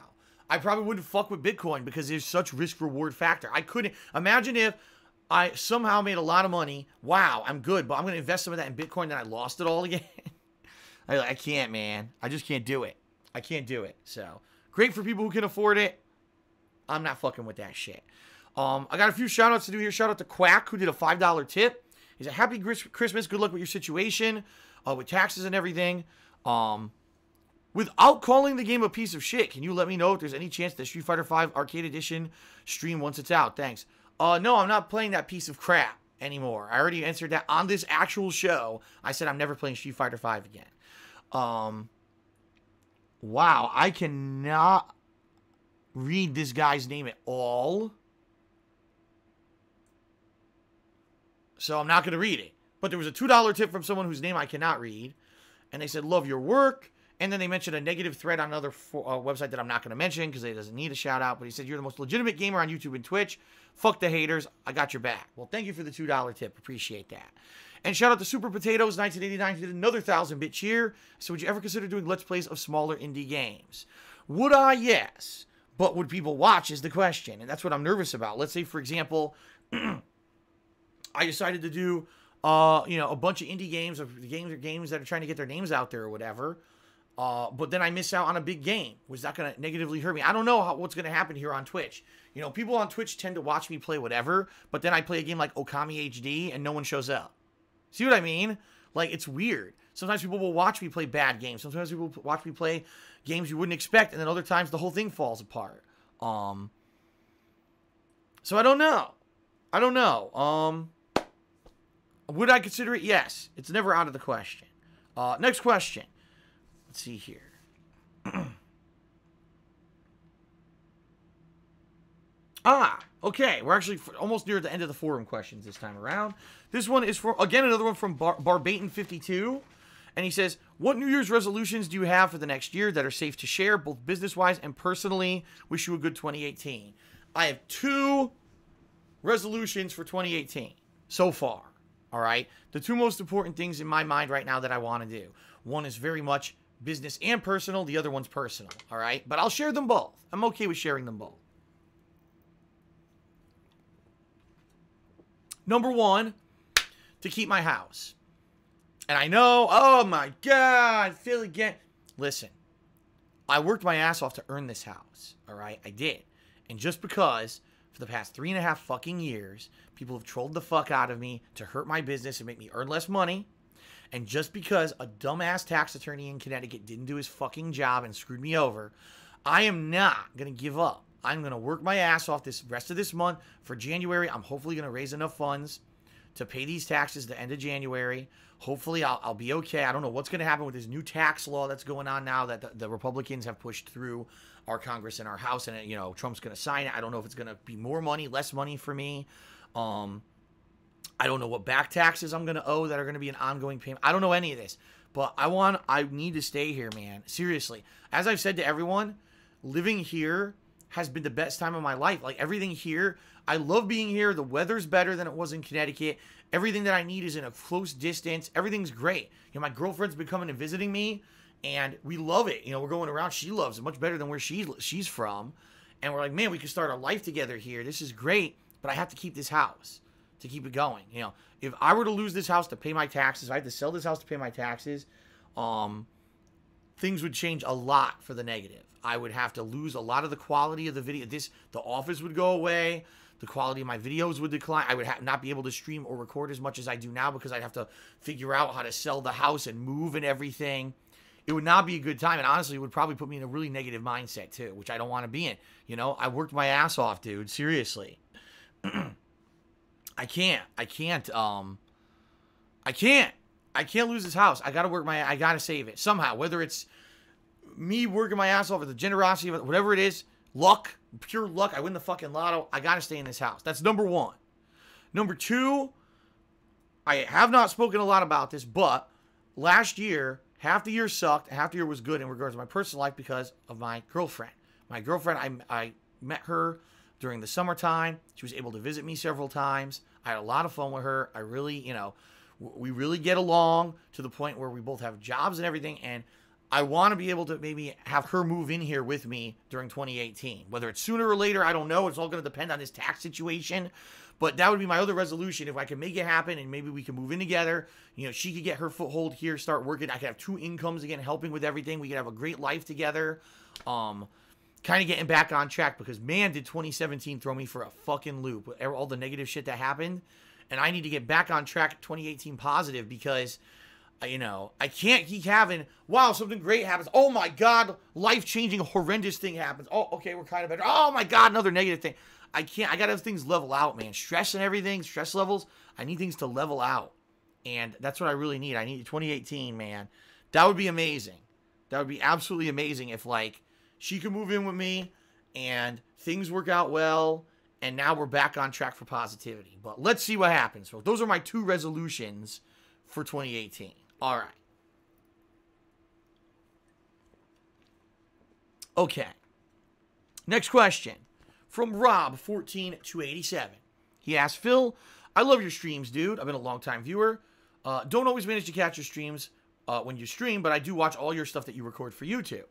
S1: I probably wouldn't fuck with Bitcoin because there's such risk-reward factor. I couldn't. Imagine if I somehow made a lot of money. Wow, I'm good, but I'm going to invest some of that in Bitcoin and I lost it all again. I can't, man. I just can't do it. I can't do it. So, great for people who can afford it. I'm not fucking with that shit. I got a few shout-outs to do here. Shout out to Quack, who did a $5 tip. He's a happy Christmas. Good luck with your situation, with taxes and everything. Without calling the game a piece of shit, can you let me know if there's any chance that Street Fighter V Arcade Edition stream once it's out? Thanks. No, I'm not playing that piece of crap anymore. I already answered that on this actual show. I said I'm never playing Street Fighter V again. Wow, I cannot read this guy's name at all. So I'm not going to read it. But there was a $2 tip from someone whose name I cannot read. And they said, love your work. And then they mentioned a negative thread on another website that I'm not going to mention because it doesn't need a shout out. But he said, you're the most legitimate gamer on YouTube and Twitch. Fuck the haters. I got your back. Well, thank you for the $2 tip. Appreciate that. And shout out to Super Potatoes 1989 who did another 1,000-bit cheer. So would you ever consider doing Let's Plays of smaller indie games? Would I? Yes. But would people watch is the question. And that's what I'm nervous about. Let's say, for example, I decided to do, a bunch of indie games, or games that are trying to get their names out there or whatever. But then I miss out on a big game. Was that going to negatively hurt me? I don't know what's going to happen here on Twitch. You know, people on Twitch tend to watch me play whatever, but then I play a game like Okami HD and no one shows up. See what I mean? Like, it's weird. Sometimes people will watch me play bad games. Sometimes people watch me play games you wouldn't expect, and then other times the whole thing falls apart. So I don't know. Would I consider it? Yes. It's never out of the question. Next question. Let's see here. Okay. We're actually almost near the end of the forum questions this time around. This one is for, again, another one from Barbaitin52. And he says, what New Year's resolutions do you have for the next year that are safe to share, both business-wise and personally? Wish you a good 2018. I have 2 resolutions for 2018 so far. All right? The 2 most important things in my mind right now that I want to do. One is very much business and personal. The other one's personal. All right? But I'll share them both. I'm okay with sharing them both. Number 1, to keep my house. And I know, oh my God, Phil again. Listen, I worked my ass off to earn this house. All right? I did. And just because for the past 3.5 fucking years, people have trolled the fuck out of me to hurt my business and make me earn less money. And just because a dumbass tax attorney in Connecticut didn't do his fucking job and screwed me over, I am not going to give up. I'm going to work my ass off this rest of this month. For January, I'm hopefully going to raise enough funds to pay these taxes the end of January. Hopefully, I'll be okay. I don't know what's going to happen with this new tax law that's going on now that the Republicans have pushed through our Congress and our House, and Trump's going to sign it. I don't know if it's going to be more money, less money for me. I don't know what back taxes I'm going to owe that are going to be an ongoing payment. I don't know any of this, but I need to stay here, man. Seriously. As I've said to everyone, living here has been the best time of my life. Like, everything here, I love being here. The weather's better than it was in Connecticut. Everything that I need is in a close distance. Everything's great. My girlfriend's been coming and visiting me, and we love it. We're going around. She loves it much better than where she's from. And we're like, man, we can start our life together here. This is great, but I have to keep this house to keep it going. If I were to lose this house to pay my taxes, if I had to sell this house to pay my taxes, things would change a lot for the negative. I would have to lose a lot of the quality of the video. The office would go away. The quality of my videos would decline. I would not be able to stream or record as much as I do now because I'd have to figure out how to sell the house and move and everything. It would not be a good time, and honestly, it would probably put me in a really negative mindset too, which I don't want to be in. I worked my ass off, dude. Seriously. I can't lose this house. I gotta save it somehow, whether it's me working my ass off or the generosity of it, whatever it is, luck, pure luck. I win the fucking lotto. I gotta stay in this house. That's number 1. Number 2, I have not spoken a lot about this, but last year, half the year sucked, half the year was good in regards to my personal life because of my girlfriend. My girlfriend, I met her during the summertime. She was able to visit me several times. I had a lot of fun with her. I really, we really get along to the point where we both have jobs and everything. And I want to be able to maybe have her move in here with me during 2018. Whether it's sooner or later, I don't know. It's all going to depend on this tax situation. But that would be my other resolution. If I can make it happen and maybe we can move in together, you know, she could get her foothold here, start working. I could have 2 incomes again, helping with everything. We could have a great life together. Kind of getting back on track because, man, did 2017 throw me for a fucking loop with all the negative shit that happened. And I need to get back on track 2018 positive because, you know, I can't keep having, wow, something great happens. Oh, my God, life-changing, horrendous thing happens. Oh, okay, we're kind of better. Oh, my God, another negative thing. I can't. I got to have things level out, man. Stress and everything, stress levels, I need things to level out. And that's what I really need. I need 2018, man. That would be amazing. That would be absolutely amazing if, like, she could move in with me and things work out well and now we're back on track for positivity. But let's see what happens. So those are my 2 resolutions for 2018. All right. Okay. Next question. From Rob14287. He asked, Phil, I love your streams, dude. I've been a long-time viewer. Don't always manage to catch your streams when you stream, but I do watch all your stuff that you record for YouTube.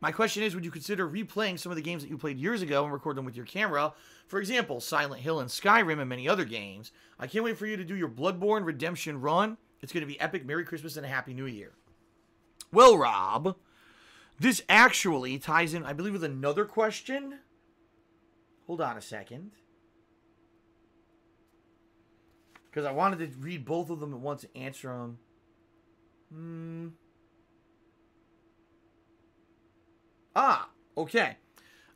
S1: My question is, would you consider replaying some of the games that you played years ago and record them with your camera? For example, Silent Hill and Skyrim and many other games. I can't wait for you to do your Bloodborne Redemption run. It's going to be epic. Merry Christmas and a Happy New Year. Well, Rob, this actually ties in, I believe, with another question. Hold on a second. Because I wanted to read both of them at once and answer them. Ah, okay.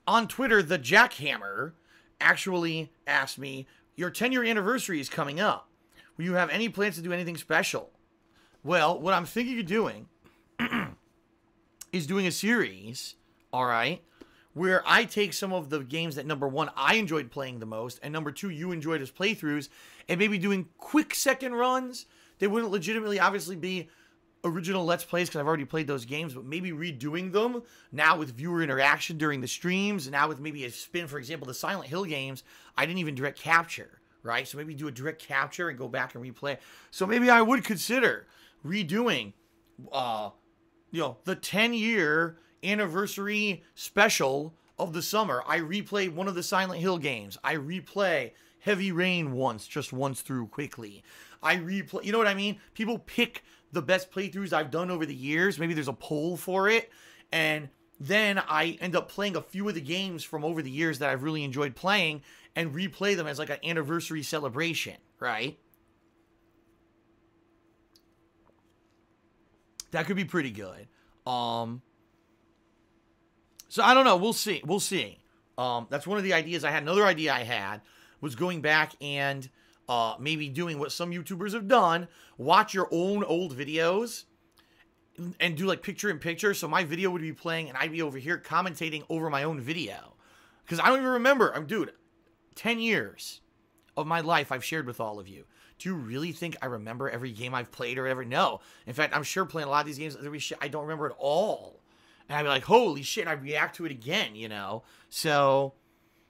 S1: On Twitter, the Jackhammer actually asked me, your 10-year anniversary is coming up. Will you have any plans to do anything special? Well, what I'm thinking of doing is doing a series, all right, where I take some of the games that, number 1, I enjoyed playing the most, and number 2, you enjoyed as playthroughs, and maybe doing quick second runs. They wouldn't legitimately, obviously, be original Let's Plays because I've already played those games, but maybe redoing them now with viewer interaction during the streams, and now with maybe a spin. For example, the Silent Hill games, I didn't even direct capture, right? So maybe do a direct capture and go back and replay. So maybe I would consider redoing, you know, the 10-year anniversary special of the summer. I replayed one of the Silent Hill games. I replay Heavy Rain just once through quickly. I replay, you know what I mean? People pick the best playthroughs I've done over the years. Maybe there's a poll for it. And then I end up playing a few of the games from over the years that I've really enjoyed playing and replay them as like an anniversary celebration, right? That could be pretty good. So I don't know. We'll see. We'll see. That's one of the ideas I had. Another idea I had was going back and maybe doing what some YouTubers have done. Watch your own old videos and do like picture in picture. So my video would be playing and I'd be over here commentating over my own video. Because I don't even remember. Dude, 10 years of my life I've shared with all of you. Do you really think I remember every game I've played or ever? No. In fact, I'm sure playing a lot of these games, I don't remember at all. And I'd be like, holy shit, I'd react to it again, you know? So,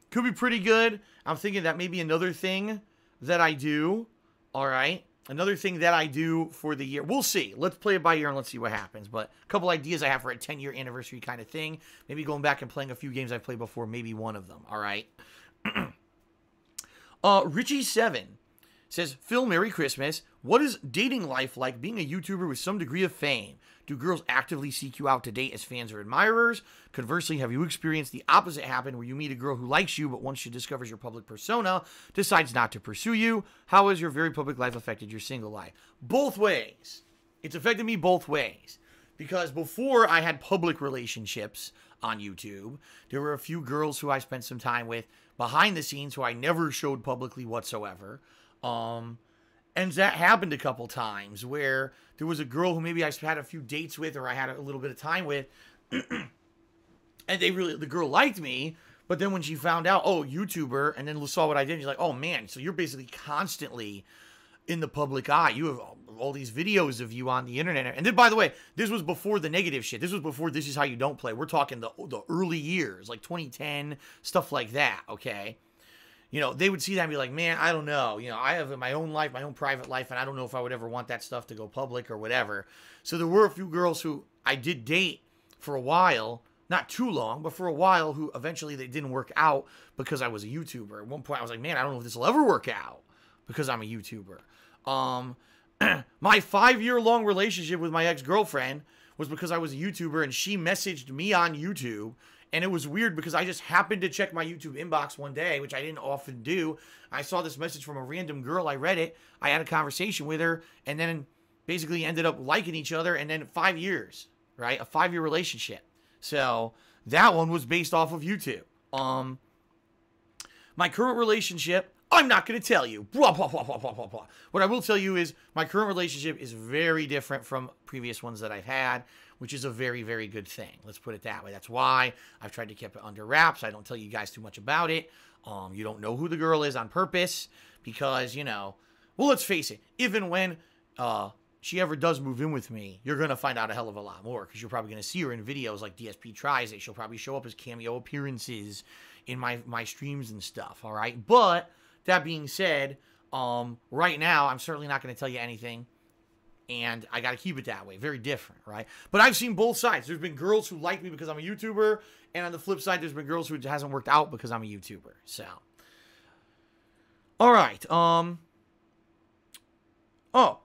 S1: could be pretty good. I'm thinking that maybe another thing that I do, all right? Another thing that I do for the year. We'll see. Let's play it by ear and let's see what happens. But a couple ideas I have for a 10-year anniversary kind of thing. Maybe going back and playing a few games I've played before, maybe one of them, all right? Richie7 says, Phil, Merry Christmas. What is dating life like being a YouTuber with some degree of fame? Do girls actively seek you out to date as fans or admirers? Conversely, have you experienced the opposite happen where you meet a girl who likes you, but once she discovers your public persona, decides not to pursue you? How has your very public life affected your single life? Both ways. It's affected me both ways. Because before I had public relationships on YouTube, there were a few girls who I spent some time with behind the scenes who I never showed publicly whatsoever. And that happened a couple times where there was a girl who maybe I had a few dates with or I had a little bit of time with. And the girl liked me. But then when she found out, oh, YouTuber, and then saw what I did, she's like, oh, man, so you're basically constantly in the public eye. You have all these videos of you on the internet. And then, by the way, this was before the negative shit. This was before This Is How You Don't Play. We're talking the early years, like 2010, stuff like that, okay? you know, they would see that and be like, man, I don't know. You know, I have my own life, my own private life, and I don't know if I would ever want that stuff to go public or whatever. So there were a few girls who I did date for a while, not too long, but for a while, who eventually they didn't work out because I was a YouTuber. At one point I was like, man, I don't know if this will ever work out because I'm a YouTuber. My 5-year-long relationship with my ex-girlfriend was because I was a YouTuber, and she messaged me on YouTube. And it was weird because I just happened to check my YouTube inbox one day, which I didn't often do. I saw this message from a random girl. I read it. I had a conversation with her, and then basically ended up liking each other. And then 5 years, right? A 5-year relationship. So that one was based off of YouTube. My current relationship, I'm not going to tell you. Blah, blah, blah, blah, blah, blah, blah. What I will tell you is my current relationship is very different from previous ones that I've had, which is a very, very good thing. Let's put it that way. That's why I've tried to keep it under wraps. I don't tell you guys too much about it. You don't know who the girl is on purpose because, you know, well, let's face it. Even when she ever does move in with me, you're going to find out a hell of a lot more because you're probably going to see her in videos like DSP Tries It. She'll probably show up as cameo appearances in my streams and stuff, all right? But that being said, right now, I'm certainly not going to tell you anything. And I got to keep it that way. Very different, right? But I've seen both sides. There's been girls who like me because I'm a YouTuber. And on the flip side, there's been girls who it hasn't worked out because I'm a YouTuber. So. All right. Oh,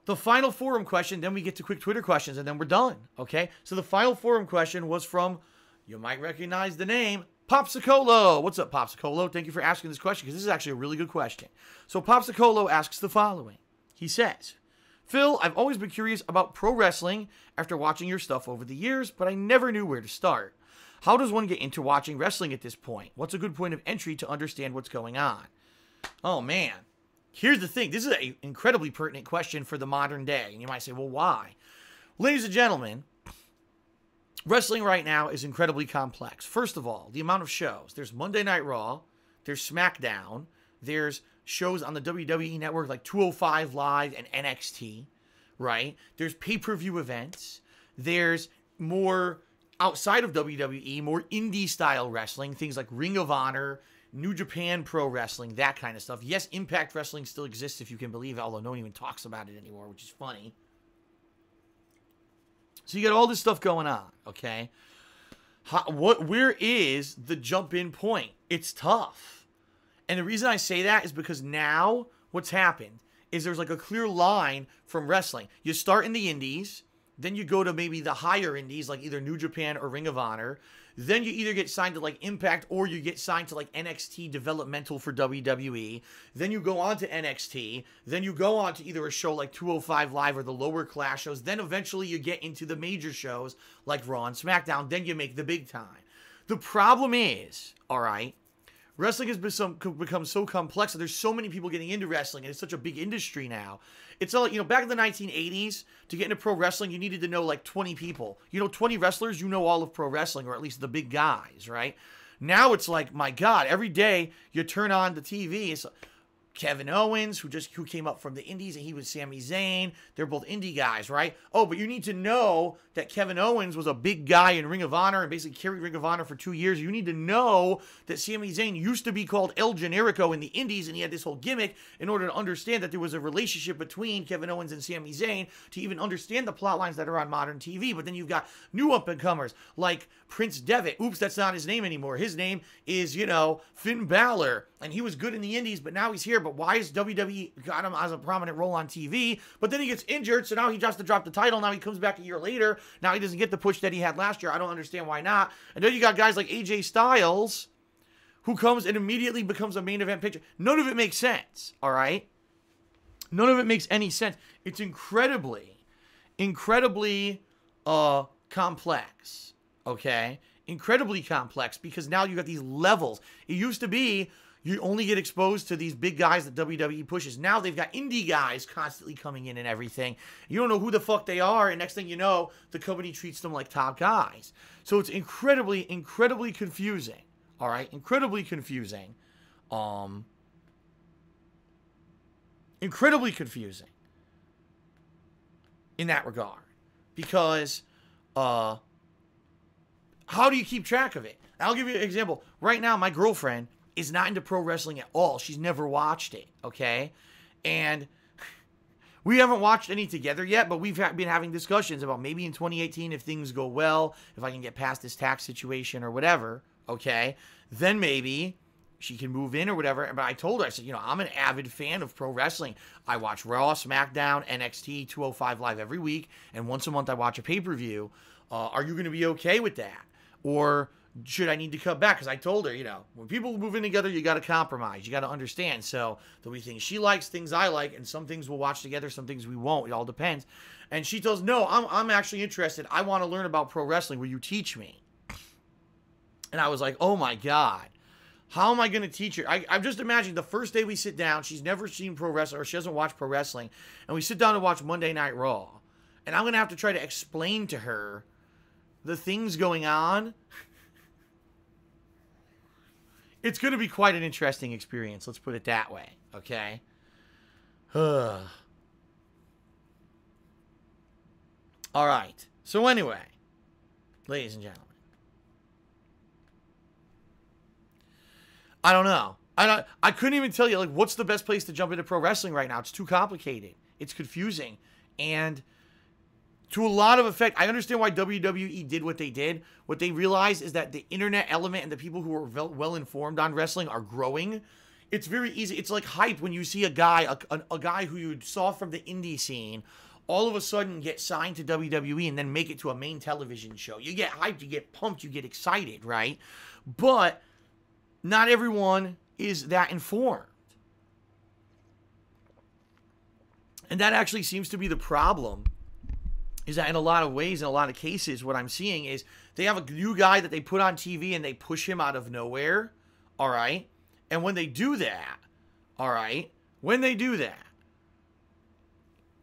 S1: the final forum question. Then we get to quick Twitter questions. And then we're done. Okay? So the final forum question was from, you might recognize the name, Popsicolo. What's up, Popsicolo? Thank you for asking this question because this is actually a really good question. So Popsicolo asks the following. He says, Phil, I've always been curious about pro wrestling after watching your stuff over the years, but I never knew where to start. How does one get into watching wrestling at this point? What's a good point of entry to understand what's going on? Oh, man. Here's the thing. This is an incredibly pertinent question for the modern day. And you might say, well, why? Ladies and gentlemen, wrestling right now is incredibly complex. First of all, the amount of shows. There's Monday Night Raw. There's SmackDown. There's shows on the WWE Network like 205 Live and NXT, right? There's pay-per-view events. There's more outside of WWE, more indie-style wrestling, things like Ring of Honor, New Japan Pro Wrestling, that kind of stuff. Yes, Impact Wrestling still exists, if you can believe it, although no one even talks about it anymore, which is funny. So you got all this stuff going on, okay? Where is the jump-in point? It's tough. And the reason I say that is because now what's happened is there's like a clear line from wrestling. You start in the indies, then you go to maybe the higher indies like either New Japan or Ring of Honor. Then you either get signed to like Impact or you get signed to like NXT developmental for WWE. Then you go on to NXT. Then you go on to either a show like 205 Live or the lower class shows. Then eventually you get into the major shows like Raw and SmackDown. Then you make the big time. The problem is, all right, wrestling has become so complex. There's so many people getting into wrestling, and it's such a big industry now. It's all, you know, back in the 1980s, to get into pro wrestling, you needed to know like 20 people. You know, 20 wrestlers, you know all of pro wrestling, or at least the big guys, right? Now it's like, my God, every day you turn on the TV, it's Kevin Owens, who came up from the indies, and he was Sami Zayn. They're both indie guys, right? Oh, but you need to know that Kevin Owens was a big guy in Ring of Honor and basically carried Ring of Honor for 2 years. You need to know that Sami Zayn used to be called El Generico in the indies, and he had this whole gimmick in order to understand that there was a relationship between Kevin Owens and Sami Zayn to even understand the plot lines that are on modern TV. But then you've got new up-and-comers like Prince Devitt. Oops, that's not his name anymore. His name is, you know, Finn Balor, and he was good in the indies, but now he's here. But why is WWE got him as a prominent role on TV? But then he gets injured, so now he has to drop the title. Now he comes back a year later. Now he doesn't get the push that he had last year. I don't understand why not. And then you got guys like AJ Styles, who comes and immediately becomes a main event picture. None of it makes sense, all right? None of it makes any sense. It's incredibly complex, okay? Incredibly complex, because now you got these levels. It used to be you only get exposed to these big guys that WWE pushes. Now they've got indie guys constantly coming in and everything. You don't know who the fuck they are, and next thing you know, the company treats them like top guys. So it's incredibly confusing. All right? Incredibly confusing. Incredibly confusing in that regard. Because, how do you keep track of it? I'll give you an example. Right now, my girlfriend is not into pro wrestling at all. She's never watched it, okay? And we haven't watched any together yet, but we've been having discussions about maybe in 2018, if things go well, if I can get past this tax situation or whatever, okay, then maybe she can move in or whatever. But I told her, I said, you know, I'm an avid fan of pro wrestling. I watch Raw, SmackDown, NXT, 205 Live every week, and once a month I watch a pay-per-view. Are you going to be okay with that? Or should I need to cut back? Because I told her, you know, when people move in together, you got to compromise. You got to understand. So there'll be things she likes, things I like, and some things we'll watch together, some things we won't. It all depends. And she tells, no, I'm actually interested. I want to learn about pro wrestling. Will you teach me? And I was like, oh my God. How am I going to teach her? I'm just imagining the first day we sit down, she's never seen pro wrestling, or she doesn't watch pro wrestling, and we sit down to watch Monday Night Raw. And I'm going to have to try to explain to her the things going on. It's going to be quite an interesting experience. Let's put it that way. Okay. All right. So anyway, ladies and gentlemen, I don't know. I couldn't even tell you, like, what's the best place to jump into pro wrestling right now. It's too complicated. It's confusing. And to a lot of effect, I understand why WWE did what they did. What they realized is that the internet element and the people who are well informed on wrestling are growing. It's very easy. It's like hype when you see a guy, a guy who you saw from the indie scene, all of a sudden get signed to WWE and then make it to a main television show. You get hyped, you get pumped, you get excited, right? But not everyone is that informed. And that actually seems to be the problem. Is that in a lot of ways, in a lot of cases, what I'm seeing is they have a new guy that they put on TV and they push him out of nowhere, all right? And when they do that, all right, when they do that,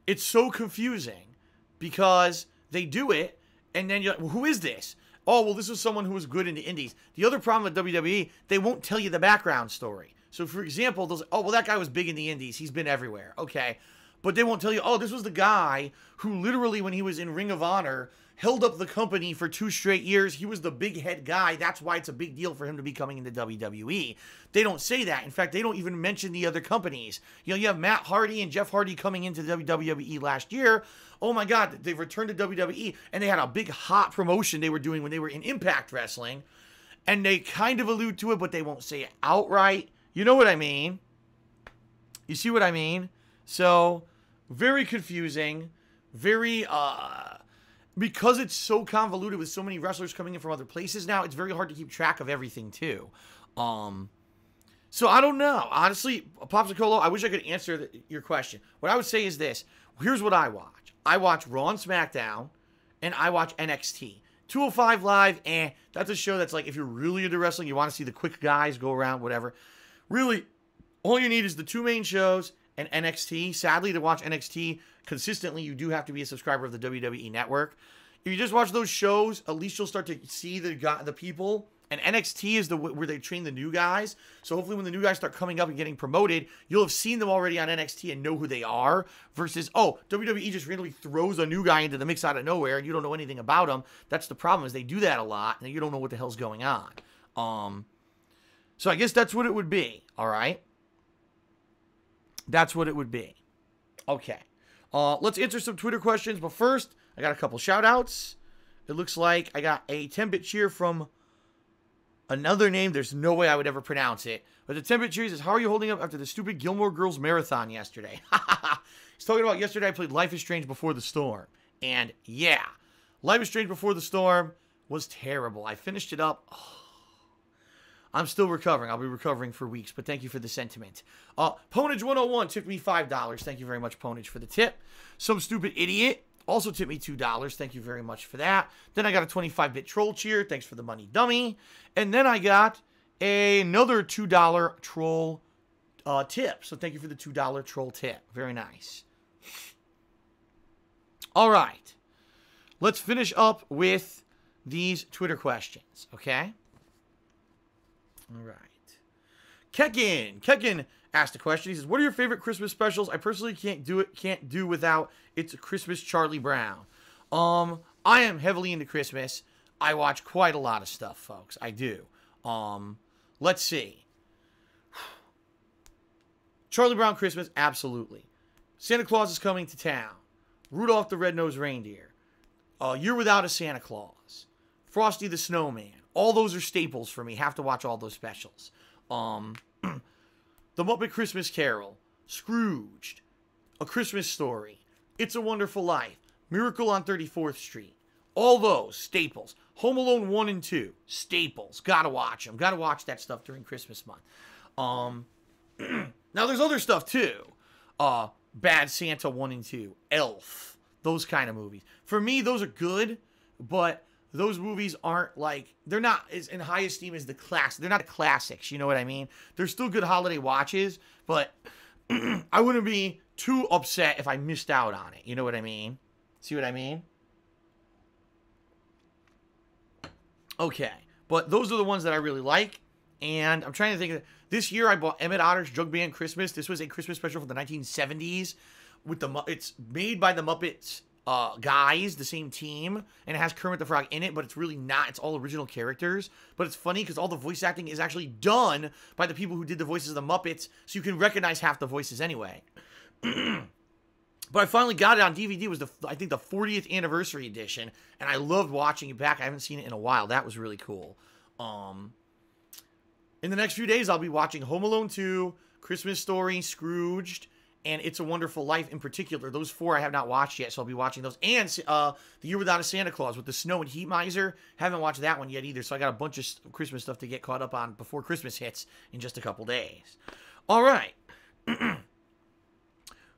S1: it's so confusing because they do it and then you're like, well, who is this? Oh, well, this is someone who was good in the indies. The other problem with WWE, they won't tell you the background story. So, for example, they'll say, oh, well, that guy was big in the indies. He's been everywhere. Okay. But they won't tell you, oh, this was the guy who literally, when he was in Ring of Honor, held up the company for 2 straight years. He was the big head guy. That's why it's a big deal for him to be coming into WWE. They don't say that. In fact, they don't even mention the other companies. You know, you have Matt Hardy and Jeff Hardy coming into WWE last year. Oh my God, they've returned to WWE, and they had a big hot promotion they were doing when they were in Impact Wrestling. And they kind of allude to it, but they won't say it outright. You know what I mean? You see what I mean? So, very confusing. Very, because it's so convoluted with so many wrestlers coming in from other places now, it's very hard to keep track of everything, too. So, I don't know. Honestly, Popsicolo, I wish I could answer your question. What I would say is this. Here's what I watch. I watch Raw and SmackDown, and I watch NXT. 205 Live, that's a show that's like, if you're really into wrestling, you want to see the quick guys go around, whatever. Really, all you need is the 2 main shows and NXT. Sadly, to watch NXT consistently, you do have to be a subscriber of the WWE Network. If you just watch those shows, at least you'll start to see the people. And NXT is where they train the new guys. So hopefully when the new guys start coming up and getting promoted, you'll have seen them already on NXT and know who they are. Versus, oh, WWE just randomly throws a new guy into the mix out of nowhere and you don't know anything about him. That's the problem, is they do that a lot and you don't know what the hell's going on. So I guess that's what it would be, all right? That's what it would be. Okay. Let's answer some Twitter questions. But first, I got a couple shout-outs. It looks like I got a 10-bit cheer from another name. There's no way I would ever pronounce it. But the 10-bit cheer says, how are you holding up after the stupid Gilmore Girls marathon yesterday? He's talking about yesterday I played Life is Strange Before the Storm. And yeah, Life is Strange Before the Storm was terrible. I finished it up. Oh, I'm still recovering. I'll be recovering for weeks, but thank you for the sentiment. Ponage101 tipped me $5. Thank you very much, Ponage, for the tip. Some Stupid Idiot also tipped me $2. Thank you very much for that. Then I got a 25-bit troll cheer. Thanks for the money, dummy. And then I got another $2 troll tip. So thank you for the $2 troll tip. Very nice. All right. Let's finish up with these Twitter questions, okay? All right. Kekin asked a question. He says, what are your favorite Christmas specials? I personally can't do without It's Christmas Charlie Brown. I am heavily into Christmas. I watch quite a lot of stuff, folks. I do. Let's see. Charlie Brown Christmas, absolutely. Santa Claus is Coming to Town. Rudolph the Red-Nosed Reindeer. Year Without a Santa Claus. Frosty the Snowman. All those are staples for me. Have to watch all those specials. The Muppet Christmas Carol. Scrooged. A Christmas Story. It's a Wonderful Life. Miracle on 34th Street. All those, staples. Home Alone 1 and 2, staples. Gotta watch them. Gotta watch that stuff during Christmas month. Now, there's other stuff, too. Bad Santa 1 and 2. Elf. Those kind of movies. For me, those are good, but those movies aren't like... They're not as in high esteem as the classics. They're not classics, you know what I mean? They're still good holiday watches, but I wouldn't be too upset if I missed out on it. You know what I mean? See what I mean? Okay, but those are the ones that I really like, and I'm trying to think of... This year, I bought Emmett Otter's Jug Band Christmas. This was a Christmas special from the 1970s. It's made by the Muppets guys, the same team, and it has Kermit the Frog in it, but it's really not. It's all original characters, but it's funny because all the voice acting is actually done by the people who did the voices of the Muppets, so you can recognize half the voices anyway. But I finally got it on DVD. It was, I think, the 40th anniversary edition, and I loved watching it back. I haven't seen it in a while. That was really cool. In the next few days, I'll be watching Home Alone 2, Christmas Story, Scrooged, and It's a Wonderful Life in particular. Those 4 I have not watched yet, so I'll be watching those. And The Year Without a Santa Claus with the Snow and Heat Miser. Haven't watched that one yet either, so I got a bunch of Christmas stuff to get caught up on before Christmas hits in just a couple days. All right.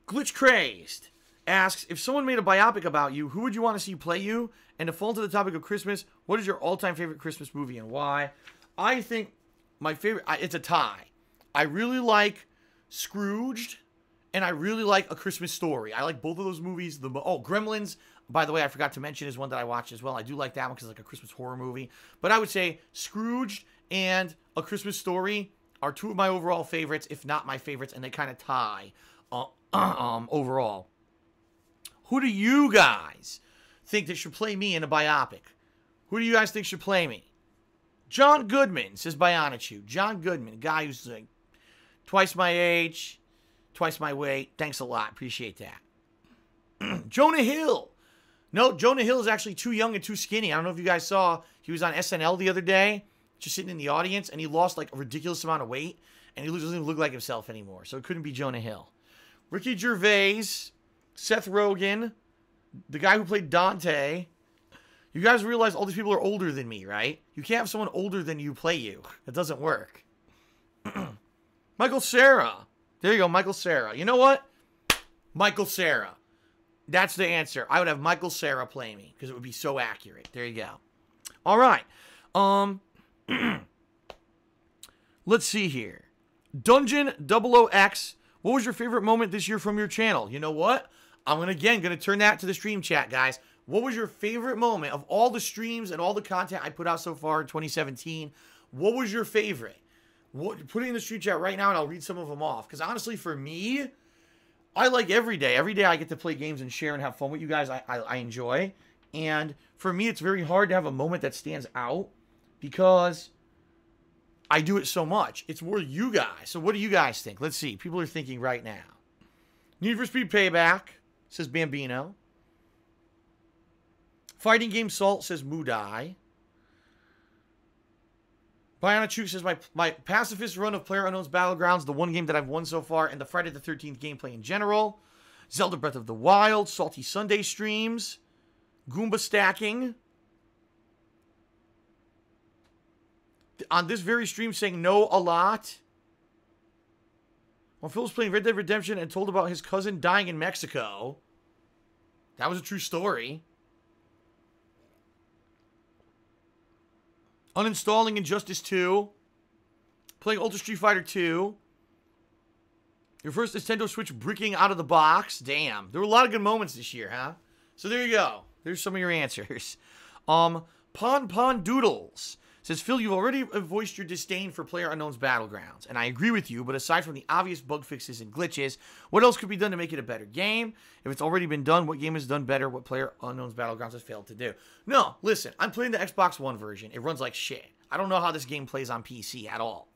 S1: Glitch Crazed asks, if someone made a biopic about you, who would you want to see play you? And to fall into the topic of Christmas, what is your all-time favorite Christmas movie and why? I think my favorite, it's a tie. I really like Scrooged, and I really like A Christmas Story. I like both of those movies. Gremlins, by the way, I forgot to mention, is one that I watched as well. I do like that one because it's like a Christmas horror movie. But I would say Scrooged and A Christmas Story are 2 of my overall favorites, if not my favorites, and they kind of tie overall. Who do you guys think that should play me in a biopic? Who do you guys think should play me? John Goodman, says Bionichu. John Goodman, a guy who's like twice my age, twice my weight. Thanks a lot. Appreciate that. Jonah Hill. No, Jonah Hill is actually too young and too skinny. I don't know if you guys saw. He was on SNL the other day, just sitting in the audience, and he lost like a ridiculous amount of weight, and he doesn't even look like himself anymore. So it couldn't be Jonah Hill. Ricky Gervais, Seth Rogen, the guy who played Dante. You guys realize all these people are older than me, right? You can't have someone older than you play you. It doesn't work. Michael Cera. There you go, Michael Cera. You know what? Michael Cera. That's the answer. I would have Michael Cera play me because it would be so accurate. There you go. All right. Let's see here. Dungeon 00X. What was your favorite moment this year from your channel? You know what? I'm going to turn that to the stream chat, guys. What was your favorite moment of all the streams and all the content I put out so far in 2017? What was your favorite? Put it in the stream chat right now, and I'll read some of them off. Because honestly, for me, I like every day. Every day I get to play games and share and have fun with you guys. I enjoy. And for me, it's very hard to have a moment that stands out because I do it so much. It's more you guys. So what do you guys think? Let's see. People are thinking right now. Need for Speed Payback, says Bambino. Fighting Game Salt, says Mudai. Bionichuk says, my pacifist run of PlayerUnknown's Battlegrounds, the one game that I've won so far, and the Friday the 13th gameplay in general. Zelda Breath of the Wild, Salty Sunday streams, Goomba stacking. On this very stream saying no a lot. When Phil was playing Red Dead Redemption and told about his cousin dying in Mexico. That was a true story. Uninstalling Injustice 2. Playing Ultra Street Fighter 2. Your first Nintendo Switch bricking out of the box. Damn. There were a lot of good moments this year, huh? So there you go. There's some of your answers. Pon Doodles says, Phil, you've already voiced your disdain for PlayerUnknown's Battlegrounds, and I agree with you, but aside from the obvious bug fixes and glitches, what else could be done to make it a better game? If it's already been done, what game has done better what PlayerUnknown's Battlegrounds has failed to do? No, listen, I'm playing the Xbox One version. It runs like shit. I don't know how this game plays on PC at all.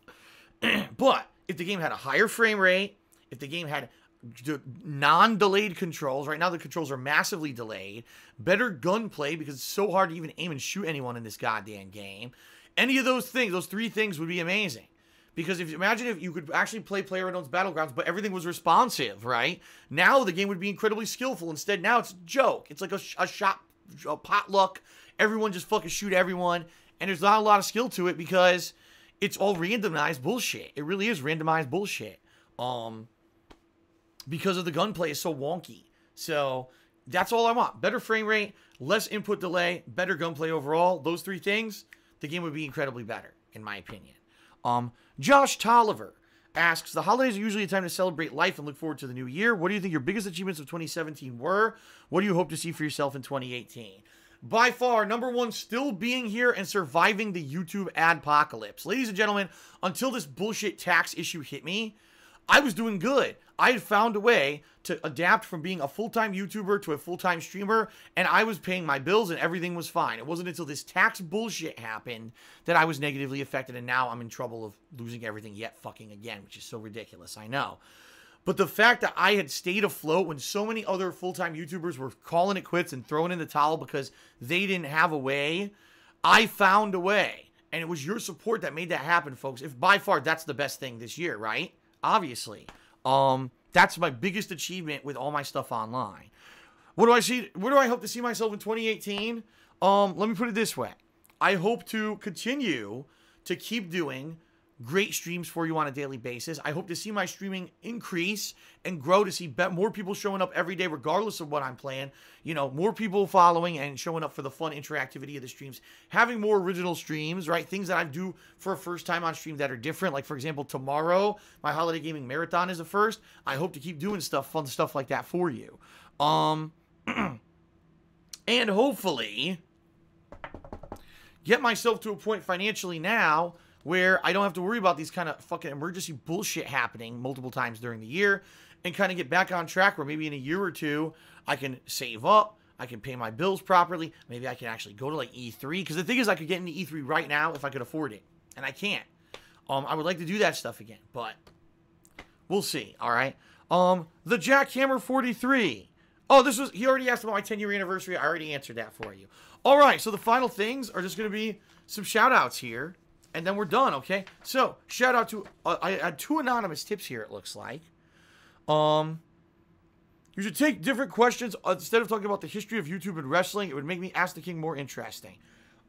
S1: But if the game had a higher frame rate, if the game had non-delayed controls. Right now the controls are massively delayed. Better gunplay because it's so hard to even aim and shoot anyone in this goddamn game. Any of those things, those three things would be amazing. Because imagine if you could actually play PlayerUnknown's Battlegrounds, but everything was responsive, right? Now the game would be incredibly skillful. Instead, now it's a joke. It's like a potluck. Everyone just fucking shoot everyone. And there's not a lot of skill to it because it's all randomized bullshit. It really is randomized bullshit. Because of the gunplay is so wonky. So that's all I want. Better frame rate, less input delay, better gunplay overall. Those three things, the game would be incredibly better, in my opinion. Josh Tolliver asks, the holidays are usually a time to celebrate life and look forward to the new year. What do you think your biggest achievements of 2017 were? What do you hope to see for yourself in 2018? By far, number one, still being here and surviving the YouTube adpocalypse. Ladies and gentlemen, until this bullshit tax issue hit me, I was doing good. I had found a way to adapt from being a full-time YouTuber to a full-time streamer, and I was paying my bills and everything was fine. It wasn't until this tax bullshit happened that I was negatively affected, and now I'm in trouble of losing everything yet fucking again, which is so ridiculous, I know. But the fact that I had stayed afloat when so many other full-time YouTubers were calling it quits and throwing in the towel because they didn't have a way, I found a way. And it was your support that made that happen, folks. If by far that's the best thing this year, right? Obviously. That's my biggest achievement with all my stuff online. What do I see? Where do I hope to see myself in 2018? Let me put it this way. I hope to continue to keep doing great streams for you on a daily basis. I hope to see my streaming increase and grow, to see more people showing up every day regardless of what I'm playing. You know, more people following and showing up for the fun interactivity of the streams. Having more original streams, right? Things that I do for a first time on stream that are different. Like, for example, tomorrow, my holiday gaming marathon is the first. I hope to keep doing fun stuff like that for you. And hopefully get myself to a point financially now where I don't have to worry about these kind of fucking emergency bullshit happening multiple times during the year, and kind of get back on track where maybe in a year or two, I can save up, I can pay my bills properly, maybe I can actually go to like E3, because the thing is I could get into E3 right now if I could afford it, and I can't. I would like to do that stuff again, but we'll see, alright? The Jackhammer 43. Oh, he already asked about my 10-year anniversary. I already answered that for you. Alright, so the final things are just going to be some shout-outs here. And then we're done, okay? So, shout out to... I had 2 anonymous tips here, it looks like. You should take different questions. Instead of talking about the history of YouTube and wrestling, it would make me Ask the King more interesting.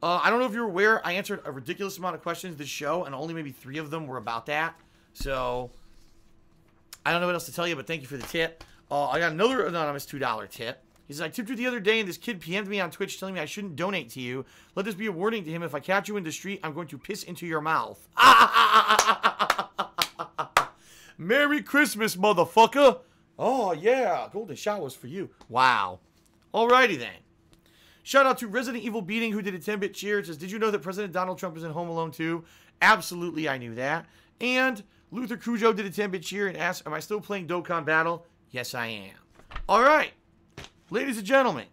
S1: I don't know if you're aware, I answered a ridiculous amount of questions this show, and only maybe 3 of them were about that. So, I don't know what else to tell you, but thank you for the tip. I got another anonymous $2 tip. He says, I tipped you the other day and this kid PM'd me on Twitch telling me I shouldn't donate to you. Let this be a warning to him. If I catch you in the street, I'm going to piss into your mouth. Merry Christmas, motherfucker. Oh, yeah. Golden showers for you. Wow. Alrighty then. Shout out to Resident Evil Beating, who did a 10-bit cheer. It says, did you know that President Donald Trump is in Home Alone 2? Absolutely, I knew that. And Luther Cujo did a 10-bit cheer and asked, am I still playing Dokkan Battle? Yes, I am. Alright. Ladies and gentlemen,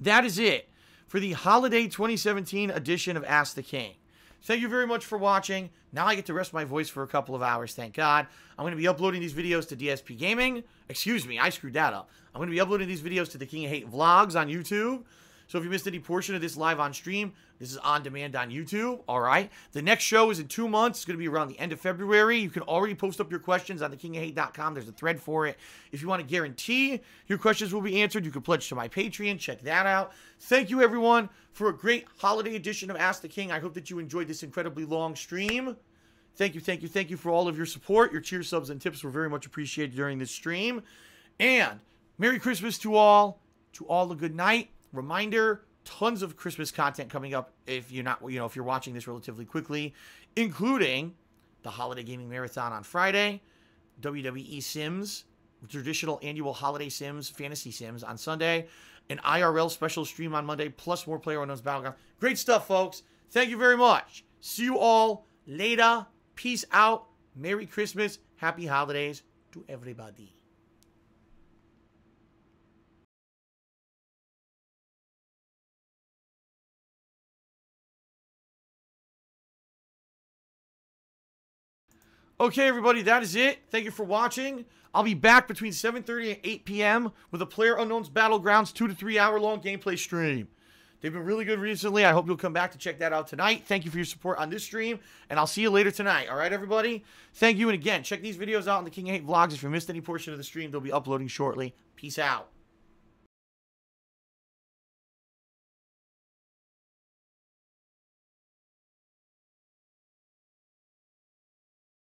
S1: that is it for the holiday 2017 edition of Ask the King. Thank you very much for watching. Now I get to rest my voice for a couple of hours, thank God. I'm going to be uploading these videos to DSP Gaming. Excuse me, I screwed that up. I'm going to be uploading these videos to the King of Hate vlogs on YouTube. So if you missed any portion of this live on stream, this is on demand on YouTube, all right? The next show is in 2 months. It's going to be around the end of February. You can already post up your questions on thekingofhate.com. There's a thread for it. If you want to guarantee your questions will be answered, you can pledge to my Patreon. Check that out. Thank you, everyone, for a great holiday edition of Ask the King. I hope that you enjoyed this incredibly long stream. Thank you, thank you, thank you for all of your support. Your cheers, subs, and tips were very much appreciated during this stream. And Merry Christmas to all. To all a good night. Reminder, tons of Christmas content coming up if you're not, if you're watching this relatively quickly, including the Holiday Gaming Marathon on Friday, WWE Sims, traditional annual holiday Sims, fantasy Sims on Sunday, an IRL special stream on Monday, plus more PlayerUnknown's Battleground. Great stuff, folks. Thank you very much. See you all later. Peace out. Merry Christmas. Happy holidays to everybody. Okay, everybody, that is it. Thank you for watching. I'll be back between 7:30 and 8 p.m. with a PlayerUnknown's Battlegrounds 2 to 3 hour long gameplay stream. They've been really good recently. I hope you'll come back to check that out tonight. Thank you for your support on this stream, and I'll see you later tonight. All right, everybody? Thank you, and again, check these videos out on the King 8 Vlogs. If you missed any portion of the stream, they'll be uploading shortly. Peace out.